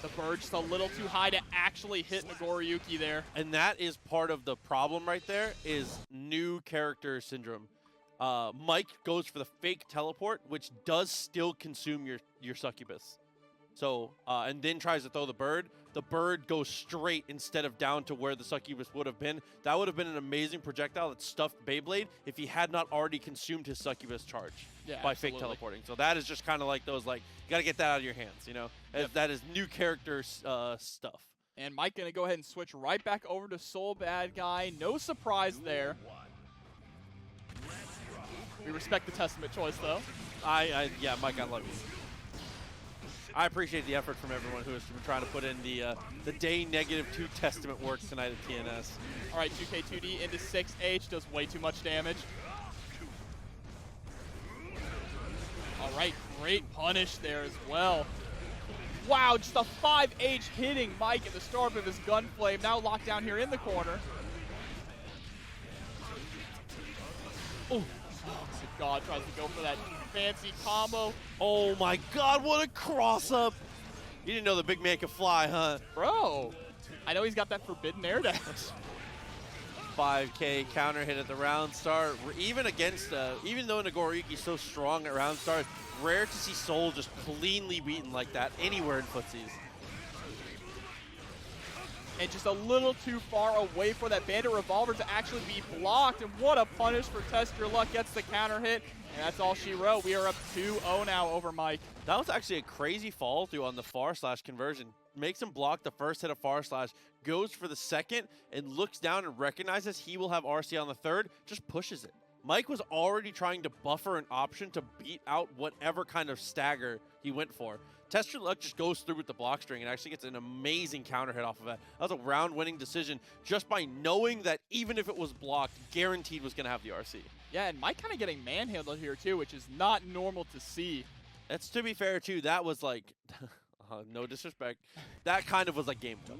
The bird just a little too high to actually hit Nagoriyuki there. And that is part of the problem right there, is new character syndrome. Mike goes for the fake teleport, which does still consume your succubus. So, and then tries to throw the bird. The bird goes straight instead of down to where the succubus would have been. That would have been an amazing projectile that stuffed Beyblade if he had not already consumed his succubus charge by fake teleporting. So that is just kind of like those, like, you got to get that out of your hands, you know? That is new character stuff. And Mike gonna go ahead and switch right back over to Soul Bad Guy. No surprise there. We respect the Testament choice though. Yeah, Mike, I love you. I appreciate the effort from everyone who has been trying to put in the day -2 Testament work tonight at TNS. All right, 2K2D into 6H, does way too much damage. All right, great punish there as well. Wow, just a 5H hitting Mike at the start of his gun flame. Now locked down here in the corner. Oh, good God, tries to go for that fancy combo. Oh my God, what a cross-up! You didn't know the big man could fly, huh? Bro, I know he's got that forbidden air dash. 5K counter hit at the round start. Even against, even though Nagoriyuki's so strong at round start, rare to see Soul just cleanly beaten like that anywhere in footsies. And just a little too far away for that Bandit Revolver to actually be blocked. And what a punish for Test Your Luck. Gets the counter hit. And that's all she wrote. We are up 2-0 now over Mike. That was actually a crazy fall through on the far slash conversion. Makes him block the first hit of far slash, goes for the second, and looks down and recognizes he will have RC on the third, just pushes it. Mike was already trying to buffer an option to beat out whatever kind of stagger he went for. Test Your Luck just goes through with the block string and actually gets an amazing counter hit off of that. That was a round-winning decision just by knowing that even if it was blocked, guaranteed was going to have the RC. Yeah, and Mike kind of getting manhandled here too, which is not normal to see. That's, to be fair too, that was like, no disrespect, that kind of was like game time.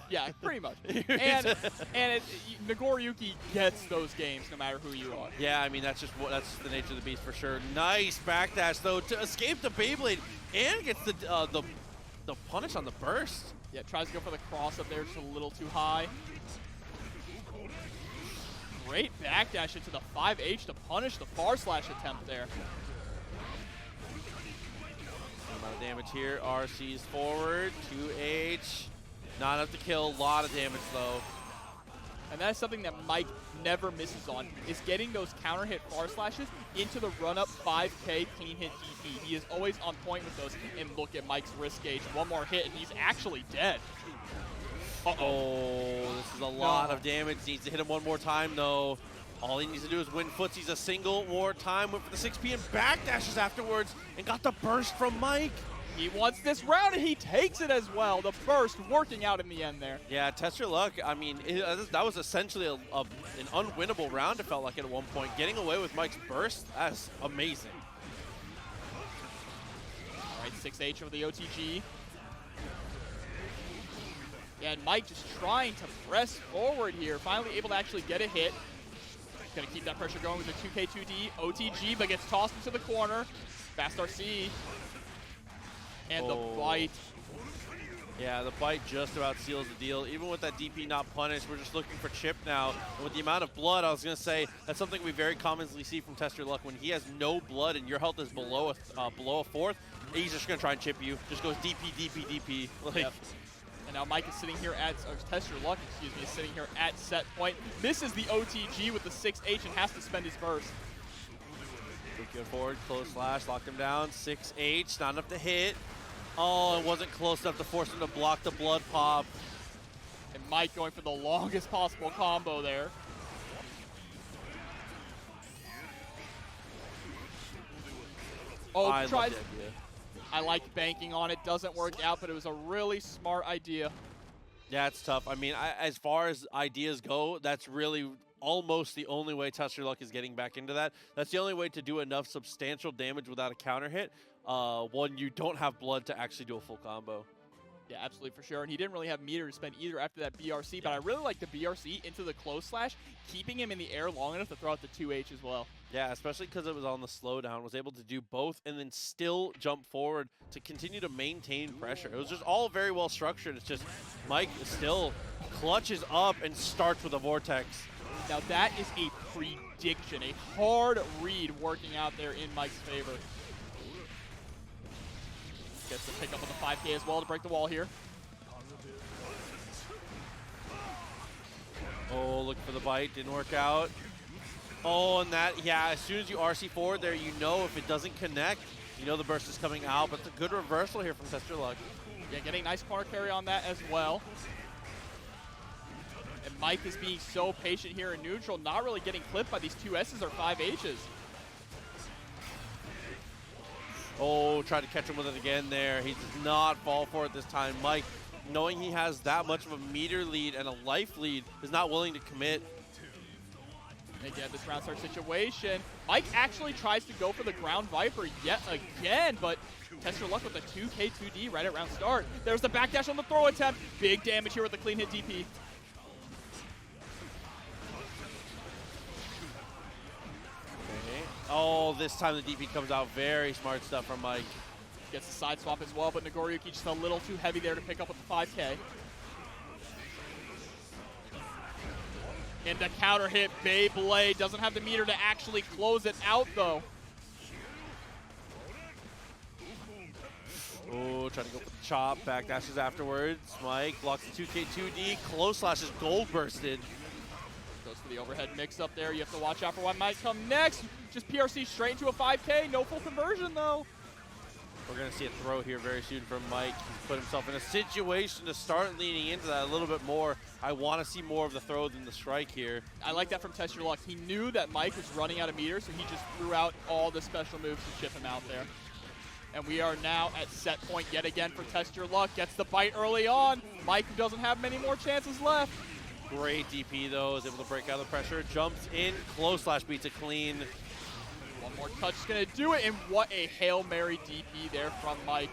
Yeah, pretty much. And Nagoriyuki gets those games no matter who you are. Yeah, I mean, that's the nature of the beast for sure. Nice backdash though to escape the Beyblade and gets the the punish on the burst. Yeah, tries to go for the cross up there, just a little too high. Great backdash into the 5H to punish the far slash attempt there. Amount of damage here. RC's forward. 2H. Not enough to kill. A lot of damage though. And that's something that Mike never misses on, is getting those counter hit far slashes into the run-up 5K clean hit DP. He is always on point with those. And look at Mike's wrist gauge. One more hit and he's actually dead. Oh, this is a lot of damage. Needs to hit him one more time though. All he needs to do is win footsies a single more time. Went for the 6P and backdashes afterwards and got the burst from Mike. He wants this round, and he takes it as well. The burst working out in the end there. Yeah, test your luck. I mean, that was essentially an unwinnable round, it felt like at one point. Getting away with Mike's burst, that's amazing. All right, 6H over the OTG. Yeah, and Mike just trying to press forward here. Finally able to actually get a hit. Gonna keep that pressure going with the 2K2D. OTG, but gets tossed into the corner. Fast RC. And the bite. Yeah, the bite just about seals the deal. Even with that DP not punished, we're just looking for chip now. And with the amount of blood, I was going to say, that's something we very commonly see from Test Your Luck. When he has no blood and your health is below a fourth, he's just going to try and chip you. Just goes DP, DP, DP. Like, yep. And now Mike is sitting here at, Test Your Luck, excuse me, is sitting here at set point. Misses the OTG with the 6H and has to spend his burst. Good forward, close slash, locked him down. 6H, not enough to hit. Oh, it wasn't close enough to force him to block the blood pop. And Mike going for the longest possible combo there. Oh, tries. I like banking on it. Doesn't work out, but it was a really smart idea. Yeah, it's tough. I mean, as far as ideas go, that's really almost the only way Test Your Luck is getting back into that. That's the only way to do enough substantial damage without a counter hit. When you don't have blood to actually do a full combo. Yeah, absolutely, for sure. And he didn't really have meter to spend either after that BRC, but I really like the BRC into the close slash, keeping him in the air long enough to throw out the 2H as well. Yeah, especially because it was on the slowdown, was able to do both and then still jump forward to continue to maintain pressure. It was just all very well structured. It's just Mike still clutches up and starts with a vortex. Now that is a prediction, a hard read working out there in Mike's favor. Gets the pick up on the 5K as well to break the wall here. Oh, look for the bite. Didn't work out. Oh, and that, yeah, as soon as you RC forward there, you know if it doesn't connect, you know the burst is coming out. But it's a good reversal here from Test Your Luck. Yeah, getting nice corner carry on that as well. And Mike is being so patient here in neutral, not really getting clipped by these 2S's or 5H's. Oh, tried to catch him with it again there. He does not fall for it this time. Mike, knowing he has that much of a meter lead and a life lead, is not willing to commit. Again, this round start situation. Mike actually tries to go for the ground Viper yet again, but Test Your Luck with a 2K2D right at round start. There's the backdash on the throw attempt. Big damage here with the clean hit DP. Oh, this time the DP comes out. Very smart stuff from Mike. Gets the side swap as well, but Nagoriyuki just a little too heavy there to pick up with the 5K. And the counter hit, Beyblade. Doesn't have the meter to actually close it out, though. Oh, trying to go for the chop. Back dashes afterwards. Mike blocks the 2K2D. Close slash is gold bursted. Goes for the overhead mix up there. You have to watch out for what might come next. Just PRC straight into a 5K. No full conversion, though. We're going to see a throw here very soon from Mike. He's put himself in a situation to start leaning into that a little bit more. I want to see more of the throw than the strike here. I like that from Test Your Luck. He knew that Mike was running out of meters, so he just threw out all the special moves to chip him out there. And we are now at set point yet again for Test Your Luck. Gets the bite early on. Mike, who doesn't have many more chances left. Great DP, though. Is able to break out of the pressure. Jumps in. Close slash beats it clean. One more touch is going to do it, and what a Hail Mary DP there from Mike.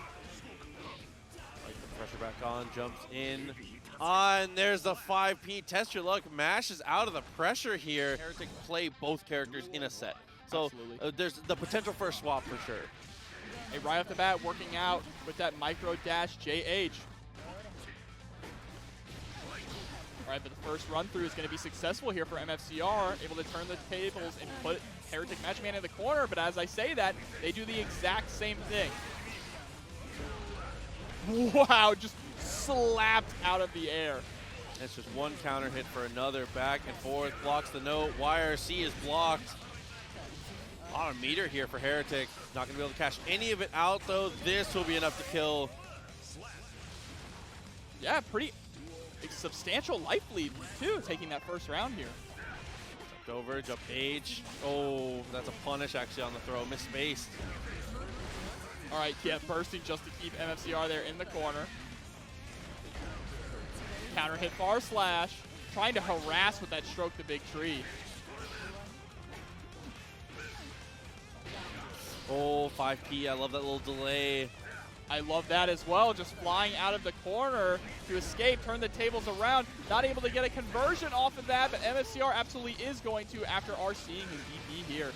Like the pressure back on, jumps in. And there's the 5P. Test Your Luck mashes out of the pressure here. Heretic play both characters in a set. So there's the potential for a swap for sure. Hey, right off the bat, working out with that micro dash JH. All right, but the first run through is going to be successful here for MFCR, able to turn the tables and put hereticMAGICMAN in the corner. But as I say that, they do the exact same thing. Wow, just slapped out of the air. It's just one counter hit for another. Back and forth, blocks the note. YRC is blocked. A lot of meter here for Heretic. Not going to be able to cash any of it out, though. This will be enough to kill. Yeah, pretty substantial life lead, too, taking that first round here. Jumped over, jump H. Oh, that's a punish, actually, on the throw. Misspaced. All right, yeah, bursting just to keep MFCR there in the corner. Counter hit bar slash, trying to harass with that stroke the big tree. Oh, 5P, I love that little delay. I love that as well, just flying out of the corner to escape, turn the tables around. Not able to get a conversion off of that, but MFCR absolutely is going to after RCing his DP here.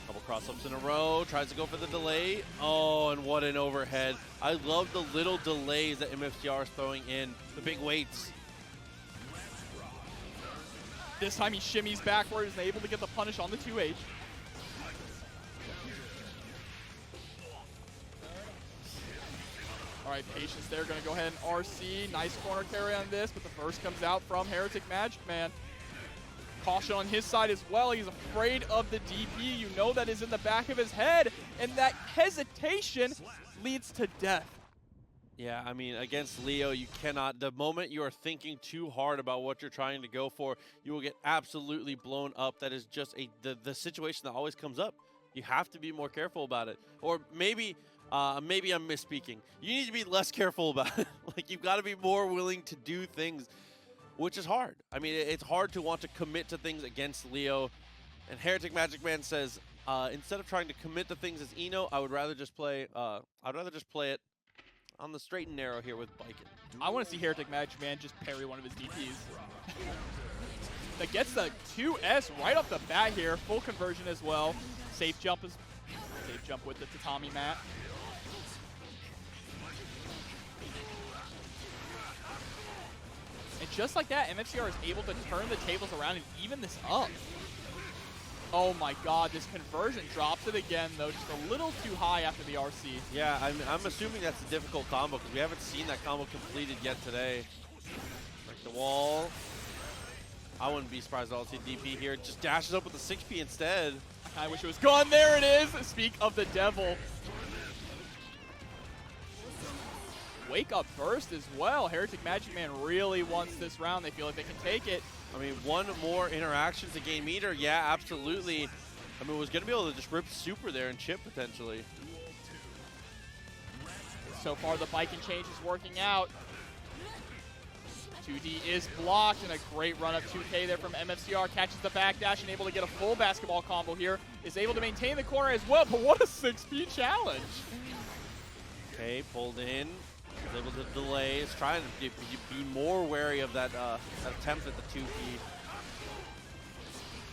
Couple cross-ups in a row, tries to go for the delay. Oh, and what an overhead. I love the little delays that MFCR is throwing in, the big weights. This time he shimmies backwards and able to get the punish on the 2H. All right, patience there, gonna go ahead and RC. Nice corner carry on this, but the first comes out from hereticMAGICMAN. Caution on his side as well. He's afraid of the DP. You know that is in the back of his head, and that hesitation leads to death. Yeah, I mean, against Leo, you cannot, the moment you are thinking too hard about what you're trying to go for, you will get absolutely blown up. That is just the situation that always comes up. You have to be more careful about it. Or maybe I'm misspeaking. You need to be less careful about it. Like, you've got to be more willing to do things, which is hard. I mean, it's hard to want to commit to things against Leo. And hereticMAGICMAN says, instead of trying to commit to things as Eno, I would rather just play it on the straight and narrow here with Baiken. I want to see hereticMAGICMAN just parry one of his DPs. That gets the 2S right off the bat here. Full conversion as well. Safe jump with the tatami mat. And just like that, MFCR is able to turn the tables around and even this up. Oh my god, this conversion drops it again, though, just a little too high after the RC. Yeah, I'm assuming that's a difficult combo because we haven't seen that combo completed yet today. Break the wall. I wouldn't be surprised at all to see DP here. Just dashes up with the 6P instead. I wish it was gone. There it is. Speak of the devil. Wake up burst as well. hereticMAGICMAN really wants this round. They feel like they can take it. I mean, one more interaction to gain meter. Yeah, absolutely. I mean, was going to be able to just rip super there and chip potentially. So far, the Baiken change is working out. 2D is blocked, and a great run up 2K there from MFCR. Catches the backdash and able to get a full basketball combo here. Is able to maintain the corner as well, but what a 6P challenge. Okay, pulled in. Is able to delay. Is trying to be more wary of that, attempt at the 2P.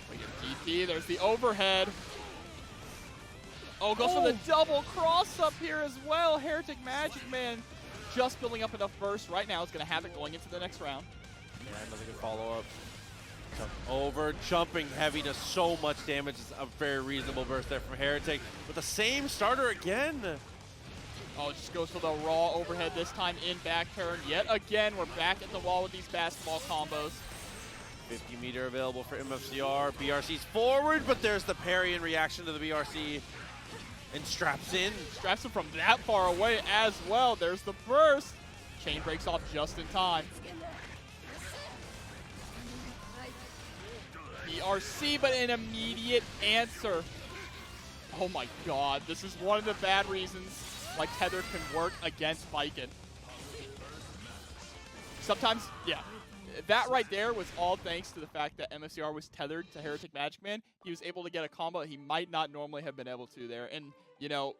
We get DP. There's the overhead. Oh, goes for the double cross up here as well. hereticMAGICMAN just building up enough burst right now. It's going to have it going into the next round. Yeah, another good follow-up. Jump over, jumping heavy does so much damage. It's a very reasonable burst there from Heretic. With the same starter again. Oh, it just goes for the raw overhead this time in back turn. Yet again, we're back at the wall with these basketball combos. 50 meter available for MFCR. BRC's forward, but there's the parry in reaction to the BRC. And straps in. Straps him from that far away as well. There's the burst. Chain breaks off just in time. BRC, but an immediate answer. Oh my god, this is one of the bad reasons like Tether can work against Baiken. Sometimes, yeah. That right there was all thanks to the fact that MFCR was tethered to hereticMAGICMAN. He was able to get a combo that he might not normally have been able to there. And, you know,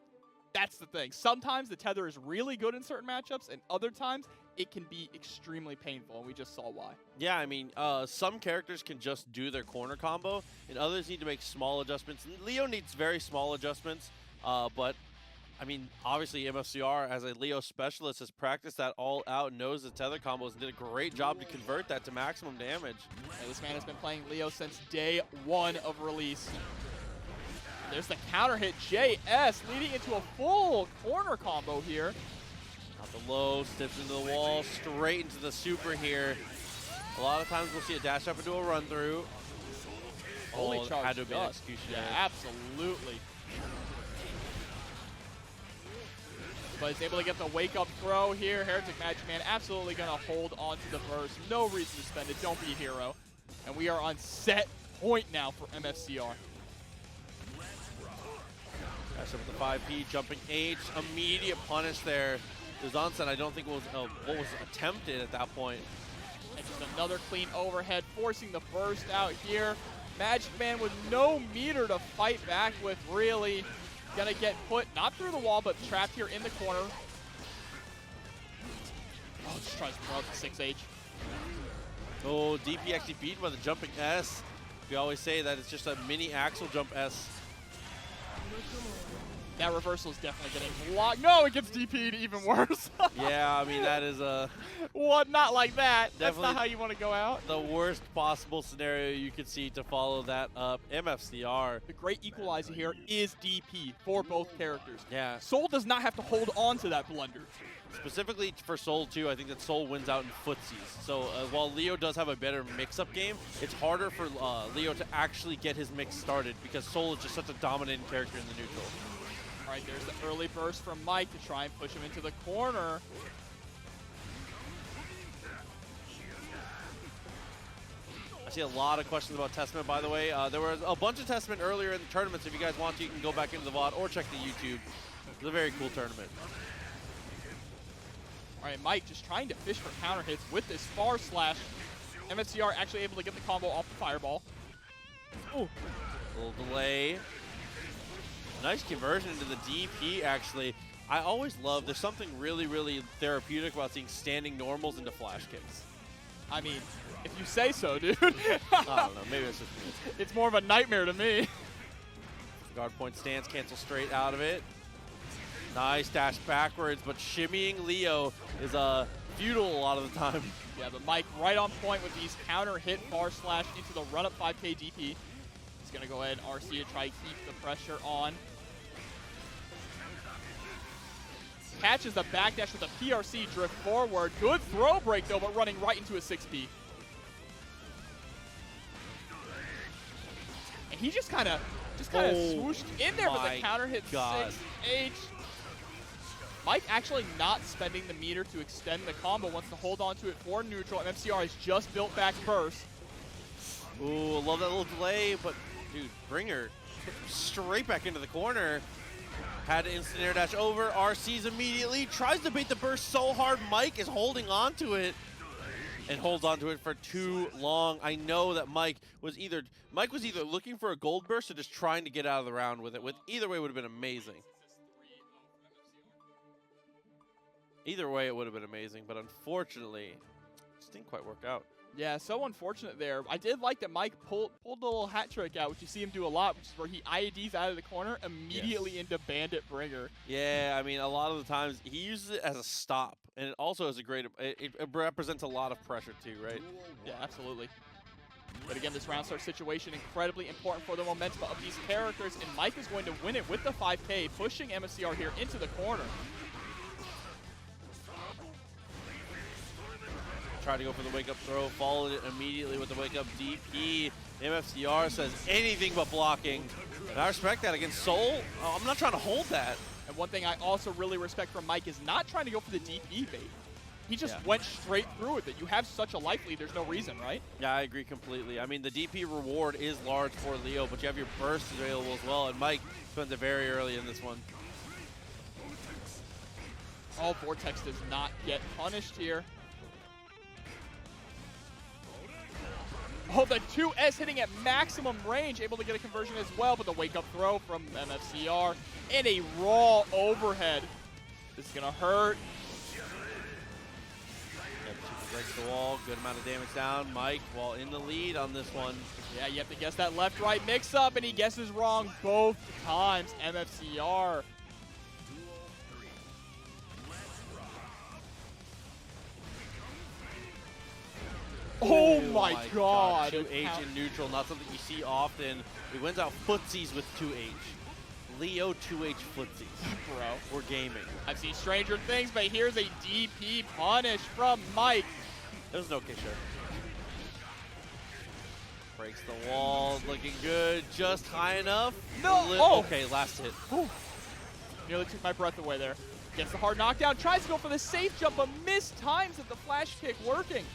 that's the thing. Sometimes the tether is really good in certain matchups, and other times it can be extremely painful, and we just saw why. Yeah, I mean, some characters can just do their corner combo, and others need to make small adjustments. And Leo needs very small adjustments. But I mean, obviously MFCR as a Leo specialist has practiced that all out, knows the tether combos, and did a great job to convert that to maximum damage. And this man has been playing Leo since day 1 of release. There's the counter hit, JS leading into a full corner combo here. Not the low, steps into the wall, straight into the super here. A lot of times we'll see a dash up into a run through. Holy charge had to be an does. execution. Yeah, absolutely. But he's able to get the wake-up throw here. hereticMAGICMAN absolutely going to hold on to the burst. No reason to spend it. Don't be a hero. And we are on set point now for MFCR. Dash up with the 5P, jumping H, immediate punish there. His onset, I don't think was what was attempted at that point. And just another clean overhead, forcing the burst out here. MAGICMAN with no meter to fight back with, really. Gonna get put, not through the wall, but trapped here in the corner. Oh, just tries to throw out the 6H. Oh, DP actually beaten by the jumping S. We always say that it's just a mini axle jump S. That reversal is definitely getting blocked. No, it gets DP'd even worse. Yeah, I mean, that is What? Not like that. That's Definitely not how you want to go out. the worst possible scenario you could see to follow that up. MFCR. The great equalizer here is DP for both characters. Yeah. Soul does not have to hold on to that blunder. Specifically for Soul, too, I think that Soul wins out in footsies. So while Leo does have a better mix-up game, it's harder for Leo to actually get his mix started because Soul is just such a dominant character in the neutral. All right, there's the early burst from Mike to try and push him into the corner. I see a lot of questions about Testament, by the way. There was a bunch of Testament earlier in the tournament, so if you guys want to, you can go back into the VOD or check the YouTube. It's a very cool tournament. All right, Mike just trying to fish for counter hits with this far slash. MFCR actually able to get the combo off the fireball. Ooh. A little delay. Nice conversion into the DP, actually. I always love, there's something really, really therapeutic about seeing standing normals into flash kicks. I mean, if you say so, dude. I don't know, maybe it's just me. It's more of a nightmare to me. Guard point stance, cancel straight out of it. Nice dash backwards, but shimmying Leo is futile a lot of the time. Yeah, but Mike right on point with these counter hit far slash into the run up 5K DP. He's gonna go ahead and RC to try to keep the pressure on. Catches the backdash with a PRC drift forward. Good throw break though, but running right into a 6P. And he just kind of swooshed in there with the counter hit 6H. Mike actually not spending the meter to extend the combo, wants to hold on to it for neutral. MFCR has just built back burst. Ooh, love that little delay, but dude, Bringer straight back into the corner. Had to instant air dash over, RCs immediately, tries to bait the burst so hard, Mike is holding on to it and holds on to it for too long. I know that Mike was either looking for a gold burst or just trying to get out of the round with it. Either way would have been amazing. Either way, it would have been amazing, but unfortunately, it just didn't quite work out. Yeah, so unfortunate there. I did like that Mike pulled the little hat trick out, which you see him do a lot, which is where he IEDs out of the corner immediately into Bandit Bringer. Yeah, I mean, a lot of the times he uses it as a stop, and it also is a great, it represents a lot of pressure too, right? Yeah, absolutely. But again, this round start situation incredibly important for the momentum of these characters, and Mike is going to win it with the 5K, pushing MFCR here into the corner. Tried to go for the wake-up throw, followed it immediately with the wake-up DP. MFCR says anything but blocking. And I respect that against Soul. I'm not trying to hold that. And one thing I also really respect from Mike is not trying to go for the DP bait. He just went straight through with it. You have such a life lead, there's no reason, right? Yeah, I agree completely. I mean, the DP reward is large for Leo, but you have your burst available as well, and Mike spends it very early in this one. Oh, Vortex does not get punished here. Oh, the 2S hitting at maximum range, able to get a conversion as well, but the wake-up throw from MFCR and a raw overhead. This is going to hurt. Yeah, Breaks the wall, good amount of damage down. Mike, well, in the lead on this one. Yeah, you have to guess that left-right mix-up, and he guesses wrong both times. MFCR. Oh my god. 2H in neutral, not something you see often. He wins out footsies with 2H. Leo 2H footsies. Bro. We're gaming. I've seen stranger things, but here's a DP punish from Mike. There's no K-Share. Breaks the wall, looking good, just high enough. No! Okay, last hit. Whew. Nearly took my breath away there. Gets the hard knockdown, tries to go for the safe jump, but missed times at the flash kick working.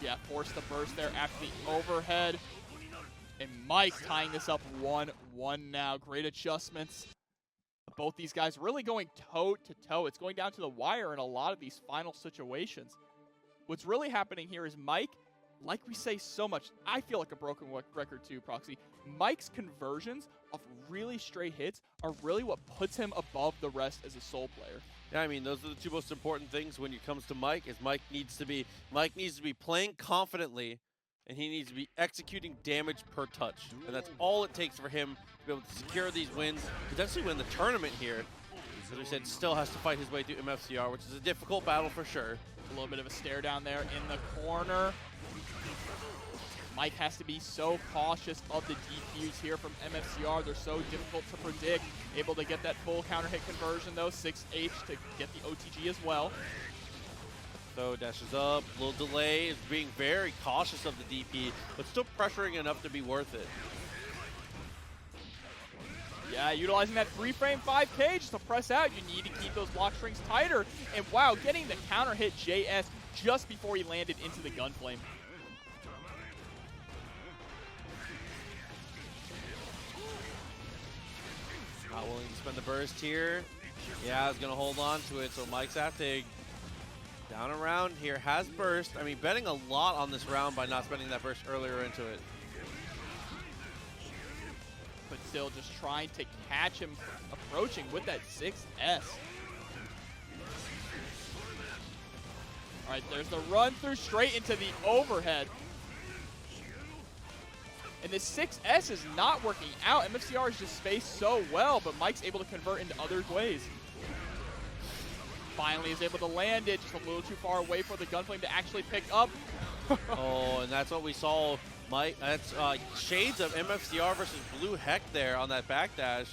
Yeah, forced the burst there after the overhead. And Mike tying this up 1-1 now. Great adjustments. Both these guys really going toe-to-toe. It's going down to the wire in a lot of these final situations. What's really happening here is Mike, like we say so much, I feel like a broken record too, Proxy. Mike's conversions of really straight hits are really what puts him above the rest as a sole player. Yeah, I mean, those are the two most important things when it comes to Mike, is Mike needs to be playing confidently, and he needs to be executing damage per touch. And that's all it takes for him to be able to secure these wins, potentially win the tournament here. As we said, still has to fight his way through MFCR, which is a difficult battle for sure. A little bit of a stare down there in the corner. Mike has to be so cautious of the DPs here from MFCR. They're so difficult to predict. Able to get that full counter hit conversion though, 6H to get the OTG as well. So dashes up, little delay, is being very cautious of the DP, but still pressuring enough to be worth it. Yeah, utilizing that 3-frame 5K just to press out. You need to keep those block strings tighter. And wow, getting the counter hit JS just before he landed into the gunflame. Not willing to spend the burst here. Yeah, is gonna hold on to it, so Mike's Aftig down around here, has burst. I mean, betting a lot on this round by not spending that burst earlier into it. But still just trying to catch him approaching with that 6S. All right, there's the run through straight into the overhead. And this 6S is not working out. MFCR is just spaced so well, but Mike's able to convert into other ways. Finally is able to land it, just a little too far away for the gunflame to actually pick up. Oh, and that's what we saw. Mike, that's shades of MFCR versus Blue Heck there on that backdash.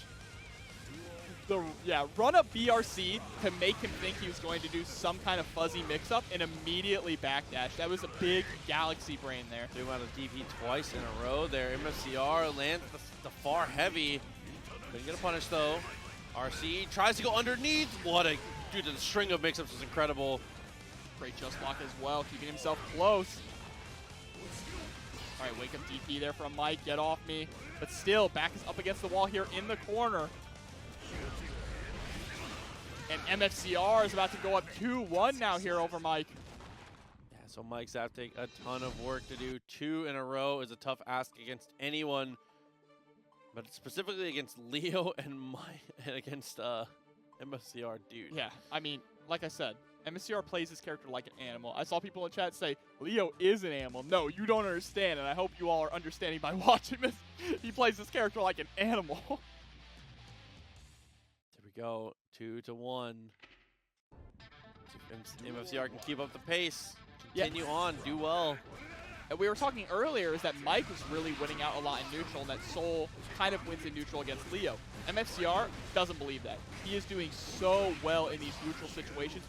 Yeah, run up BRC to make him think he was going to do some kind of fuzzy mix-up and immediately backdash. That was a big galaxy brain there. Doing out of DP twice in a row there. MFCR lands the far heavy. Couldn't get a punish though. RC tries to go underneath. What a, dude, the string of mix-ups is incredible. Great just block as well, keeping himself close. All right, wake up DP there from Mike, get off me. But still, back is up against the wall here in the corner. And MFCR is about to go up 2-1 now here over Mike. Yeah, so Mike's have to take a ton of work to do. 2 in a row is a tough ask against anyone, but specifically against Leo and Mike and against MFCR, dude. Yeah, I mean, like I said, MFCR plays this character like an animal. I saw people in chat say, Leo is an animal. No, you don't understand, and I hope you all are understanding by watching this. He plays this character like an animal. There we go, 2-1. MFCR can keep up the pace, continue on, do well. And we were talking earlier is that Mike was really winning out a lot in neutral, and that Soul kind of wins in neutral against Leo. MFCR doesn't believe that. He is doing so well in these neutral situations,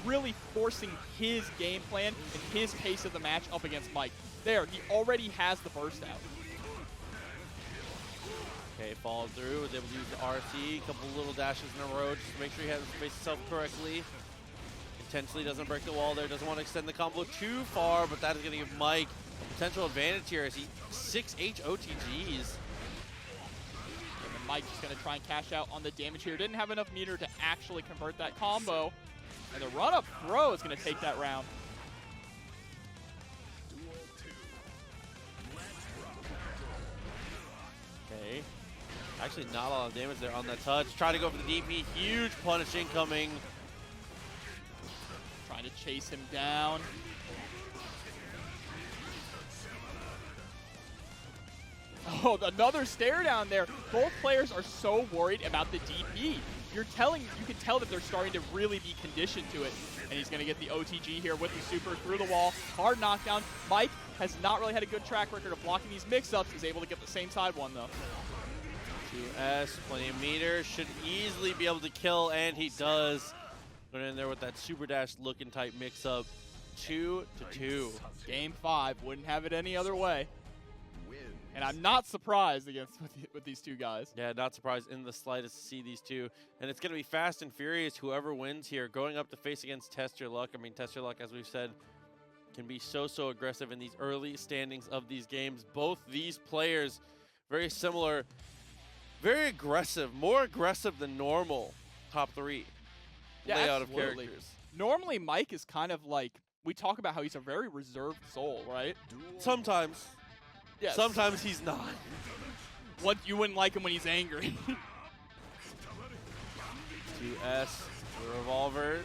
really forcing his game plan and his pace of the match up against Mike. There, he already has the burst out. Okay, followed through, was able to use the RC, a couple little dashes in a row just to make sure he has spaced himself correctly. Intentionally doesn't break the wall there, doesn't want to extend the combo too far, but that is going to give Mike a potential advantage here as he 6H OTGs. And then Mike just going to try and cash out on the damage here. Didn't have enough meter to actually convert that combo. And the run-up throw is going to take that round. Okay. Actually not a lot of damage there on that touch. Try to go for the DP. Huge punish incoming. Trying to chase him down. Oh, another stare down there. Both players are so worried about the DP. You can tell that they're starting to really be conditioned to it. And he's going to get the OTG here with the super through the wall. Hard knockdown. Mike has not really had a good track record of blocking these mix-ups. He's able to get the same side one, though. 2S, plenty of meters. Should easily be able to kill, and he does. Going in there with that super dash looking type mix-up. 2-2. Game 5. Wouldn't have it any other way. And I'm not surprised with these two guys. Yeah, not surprised in the slightest to see these two. And it's going to be fast and furious, whoever wins here, going up to face against Test Your Luck. I mean, Test Your Luck, as we've said, can be so aggressive in these early standings of these games. Both these players, very similar, very aggressive, more aggressive than normal top 3 layout of characters. Normally, Mike is kind of like, we talk about how he's a very reserved soul, right? Sometimes. Yes. Sometimes he's not. What, you wouldn't like him when he's angry. 2S, the revolver.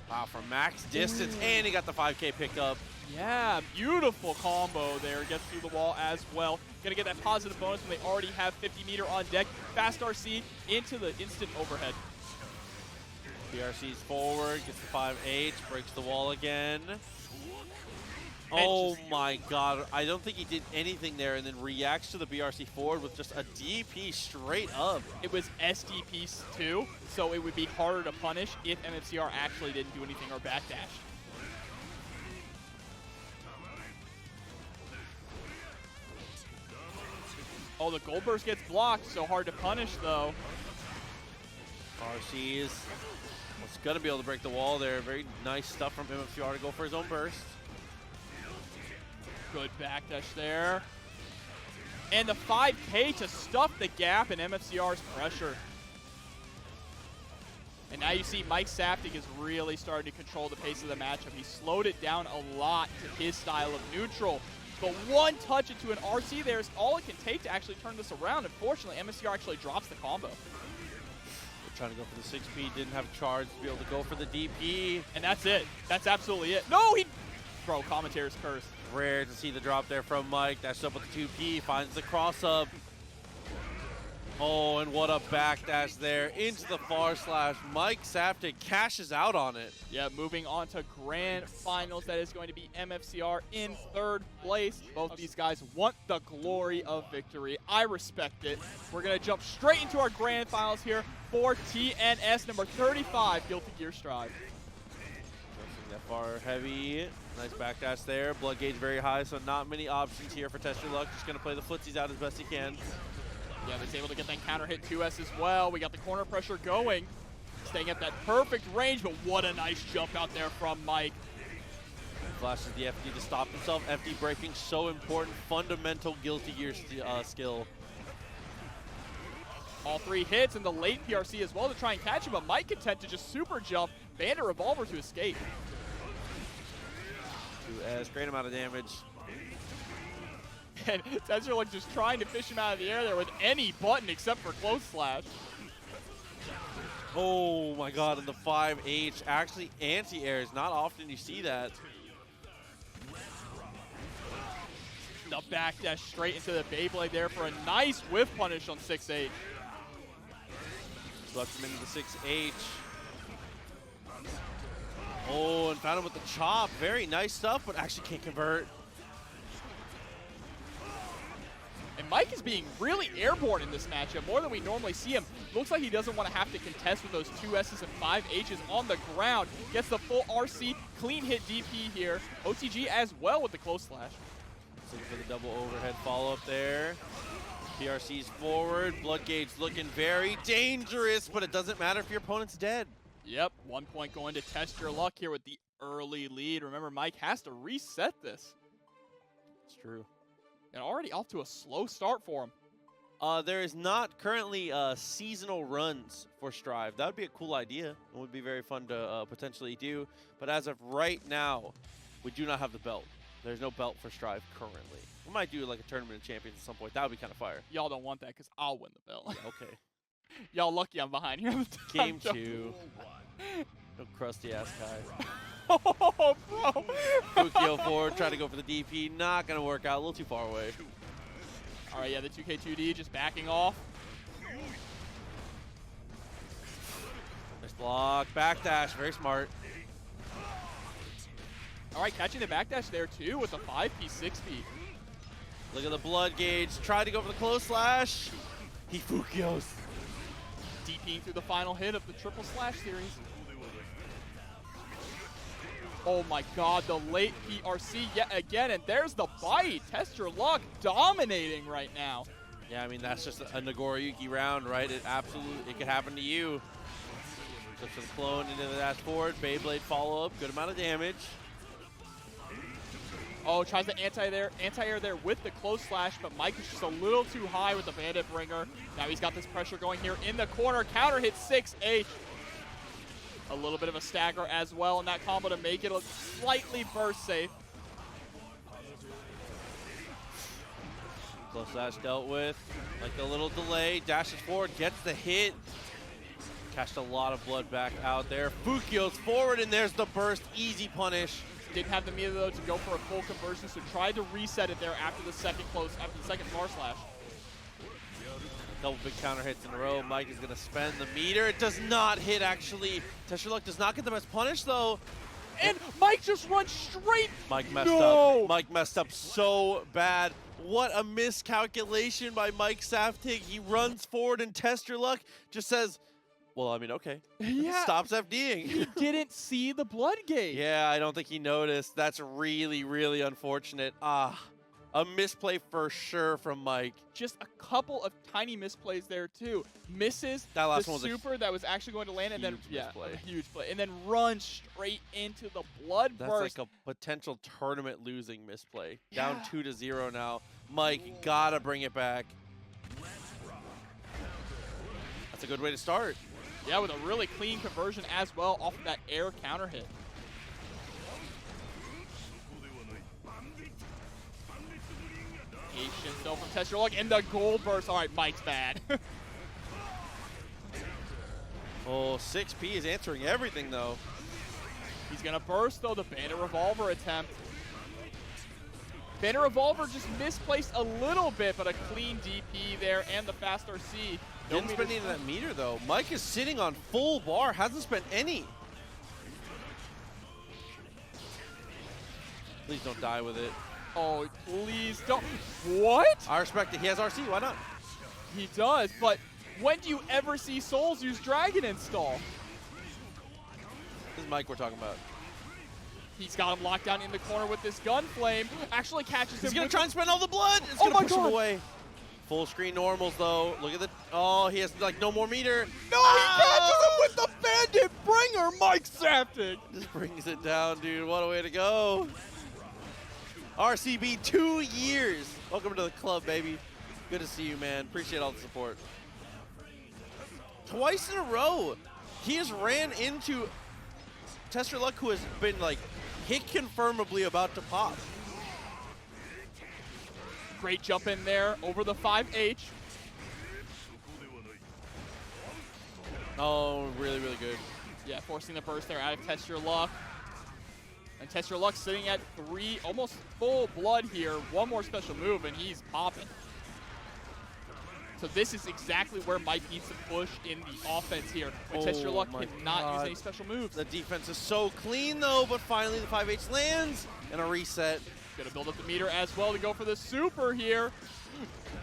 Wow, from max distance, and he got the 5K pick up. Yeah, beautiful combo there. Gets through the wall as well. Gonna get that positive bonus when they already have 50 meter on deck. Fast RC into the instant overhead. BRC's forward, gets the 5H, breaks the wall again. Oh my god, I don't think he did anything there, and then reacts to the BRC forward with just a DP straight up. It was SDP too, so it would be harder to punish if MFCR actually didn't do anything or backdash. Oh, the gold burst gets blocked, so hard to punish though. RC's was gonna be able to break the wall there. Very nice stuff from MFCR to go for his own burst. Good backdash there. And the 5K to stuff the gap in MFCR's pressure. And now you see Mike Saftig is really starting to control the pace of the matchup. He slowed it down a lot to his style of neutral. But one touch into an RC there is all it can take to actually turn this around. Unfortunately, MFCR actually drops the combo. They're trying to go for the 6P, didn't have charge to be able to go for the DP. And that's it. That's absolutely it. No, he... Bro, commentator's cursed. Rare to see the drop there from Mike. Dashed up with the 2P, finds the cross-up. Oh, and what a backdash there into the far slash. Mike Saftig cashes out on it. Yeah, moving on to grand finals. That is going to be MFCR in 3rd place. Both these guys want the glory of victory. I respect it. We're going to jump straight into our grand finals here for TNS number 35, Guilty Gear Strive. That far heavy. Nice backdash there. Blood gauge very high, so not many options here for Test Your Luck. Just going to play the footsies out as best he can. Yeah, he's able to get that counter hit 2S as well. We got the corner pressure going. Staying at that perfect range, but what a nice jump out there from Mike. Flashes the FD to stop himself. FD breaking, so important. Fundamental Guilty Gear skill. All 3 hits and the late PRC as well to try and catch him, but Mike content to just super jump. Bandit revolver to escape. 2S, great amount of damage. And Test Your Luck just trying to fish him out of the air there with any button except for close slash. Oh my god, and the 5H actually anti-airs. Not often you see that. The backdash straight into the Beyblade there for a nice whiff punish on 6H. Left him into the 6H. Oh, and found him with the chop. Very nice stuff, but actually can't convert. And Mike is being really airborne in this matchup, more than we normally see him. Looks like he doesn't want to have to contest with those 2S's and 5H's on the ground. Gets the full RC, clean hit DP here. OTG as well with the close slash. Looking for the double overhead follow-up there. PRC's forward. Blood gauge looking very dangerous, but it doesn't matter if your opponent's dead. Yep, 1 point going to Test Your Luck here with the early lead. Remember, Mike has to reset this. It's true. And already off to a slow start for him. There is not currently seasonal runs for Strive. That would be a cool idea. It would be very fun to potentially do. But as of right now, we do not have the belt. There's no belt for Strive currently. We might do like a tournament of champions at some point. That would be kind of fire. Y'all don't want that because I'll win the belt. Yeah, okay. Y'all lucky I'm behind here. Game 2. No crusty ass guy. Oh, bro. Fukio forward, trying to go for the DP. Not going to work out. A little too far away. All right, yeah, the 2K2D just backing off. Nice block. Backdash. Very smart. All right, catching the backdash there, too, with the 5P, 6P. Look at the blood gauge. Tried to go for the close slash. He Fukios. DPing through the final hit of the triple slash series. Oh my god, the late PRC yet again, and there's the bite. Test your luck, dominating right now. Yeah, I mean, that's just a Nagoriyuki round, right? It could happen to you. Just some clone into the dash forward. Beyblade follow-up, good amount of damage. Oh, tries the anti-air there with the close slash, but Mike is just a little too high with the bandit bringer. Now he's got this pressure going here in the corner. Counter hit 6H. A little bit of a stagger as well in that combo to make it a slightly burst safe. Close slash dealt with. Like a little delay. Dashes forward, gets the hit. Cashed a lot of blood back out there. Fukio's forward, and there's the burst. Easy punish. Didn't have the meter though to go for a full conversion, so tried to reset it there after the second bar slash. Double big counter hits in a row. Mike is going to spend the meter. It does not hit, actually. Test your luck does not get the best punish, though. And Mike just runs straight. Mike messed up. Mike messed up so bad. What a miscalculation by Mike Saftig. He runs forward, and Test Your Luck just says, well, I mean, okay. Yeah. Stops FDing. He didn't see the blood gauge. Yeah, I don't think he noticed. That's really, really unfortunate. A misplay for sure from Mike. Just a couple of tiny misplays there too. Misses that last the one was super that was actually going to land, and then misplay. A huge play, and then runs straight into the blood That's burst. like a potential tournament losing misplay. Yeah. Down 2-0 now. Mike, gotta bring it back. That's a good way to start. Yeah, with a really clean conversion as well off of that air counter hit. Patience though from Test Your Luck, and the gold burst. All right, Mike's bad. Oh, 6P is answering everything though. He's gonna burst though, the Bandit Revolver attempt. Bandit Revolver just misplaced a little bit, but a clean DP there and the fast RC. Didn't spend any of that meter though. Mike is sitting on full bar, hasn't spent any. Please don't die with it. Oh, please don't. What? I respect it. He has RC. Why not? He does, but when do you ever see Souls use Dragon Install? This is Mike we're talking about. He's got him locked down in the corner with this gun flame. Actually catches him. He's going to try and spend all the blood. It's going to push him away. Full screen normals, though. Look at the... Oh, he has, like, no more meter. No, he catches him with the Bandit Bringer, Mike Saftig. Just brings it down, dude. What a way to go. RCB, 2 years. Welcome to the club, baby. Good to see you, man. Appreciate all the support. Twice in a row, he has ran into Test Your Luck, who has been, like, hit confirmably about to pop. Great jump in there over the 5H. Oh, really, really good. Yeah, forcing the burst there out of Test Your Luck. And Test Your Luck sitting at 3, almost full blood here. One more special move, and he's popping. So this is exactly where Mike needs to push in the offense here. When Test Your Luck cannot use any special moves. The defense is so clean, though, but finally the 5H lands and a reset. Gonna build up the meter as well to go for the super here.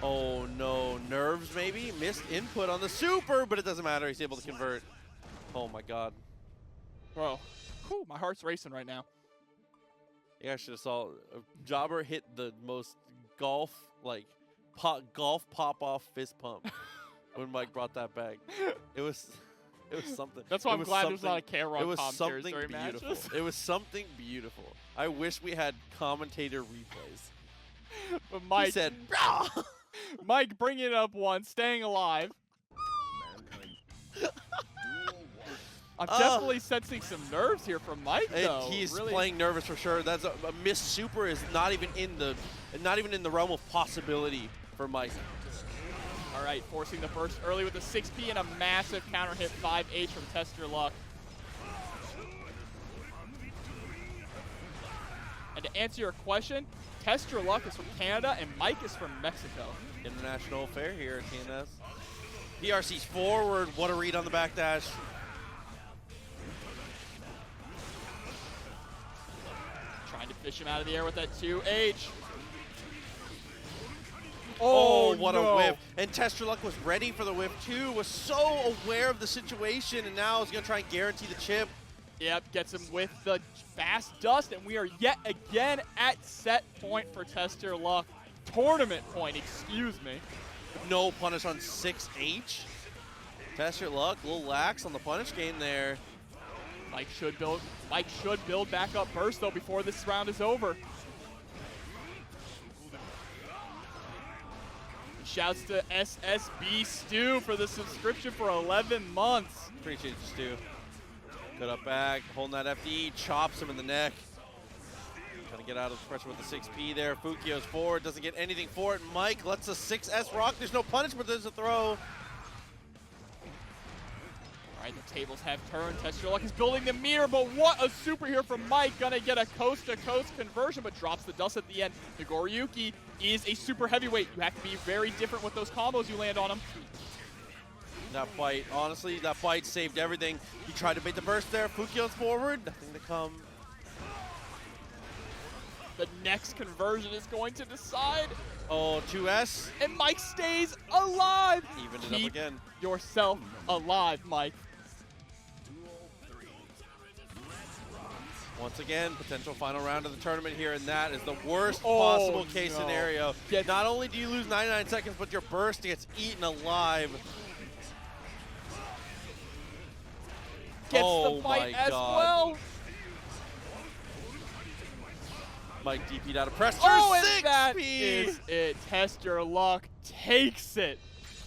Oh no, nerves maybe? Missed input on the super, but it doesn't matter. He's able to convert. Oh my god. Bro, whew, my heart's racing right now. Yeah, I should have saw Jobber hit the most golf pop-off fist pump when Mike brought that back. It was something. That's why I'm glad there's not a camera on commentaries during beautiful. matches. It was something beautiful. I wish we had commentator replays. But Mike he said, Mike bringing it up once, staying alive. I'm definitely sensing some nerves here from Mike, though. He's really playing nervous for sure. That's a missed super is not even in the realm of possibility for Mike. All right, forcing the burst early with the 6P and a massive counter hit 5H from Test Your Luck. And to answer your question, Test Your Luck is from Canada and Mike is from Mexico. International affair here at TNS. PRC's forward. What a read on the backdash. Trying to fish him out of the air with that 2H. Oh, what a whiff. And Test Your Luck was ready for the whiff too, was so aware of the situation, and now is going to try and guarantee the chip. Yep, gets him with the fast dust, and we are yet again at set point for Test Your Luck. Tournament point, excuse me. No punish on 6H. Test Your Luck, a little lax on the punish game there. Mike should build back up burst though before this round is over. Shouts to SSB Stu for the subscription for 11 months. Appreciate you, Stu. Good up back, holding that FD, chops him in the neck. Trying to get out of the pressure with the 6P there. Fukio's forward, doesn't get anything for it. Mike lets a 6S rock. There's no punish, but there's a throw. All right, the tables have turned. Test Your Luck is building the meter, but what a super here from Mike. Gonna get a coast-to-coast conversion, but drops the dust at the end. Nagoriyuki is a super heavyweight. You have to be very different with those combos you land on him. That fight, honestly, that fight saved everything. He tried to bait the burst there. Fukio's forward, nothing to come. The next conversion is going to decide. Oh, 2S. And Mike stays alive. Evened it up again. Yourself alive, Mike. Once again, potential final round of the tournament here, and that is the worst possible case scenario. Not only do you lose 99 seconds, but your burst gets eaten alive. Gets the fight as well. Mike DP'd out of pressure. Oh, and that 6P. is it. Test Your Luck takes it.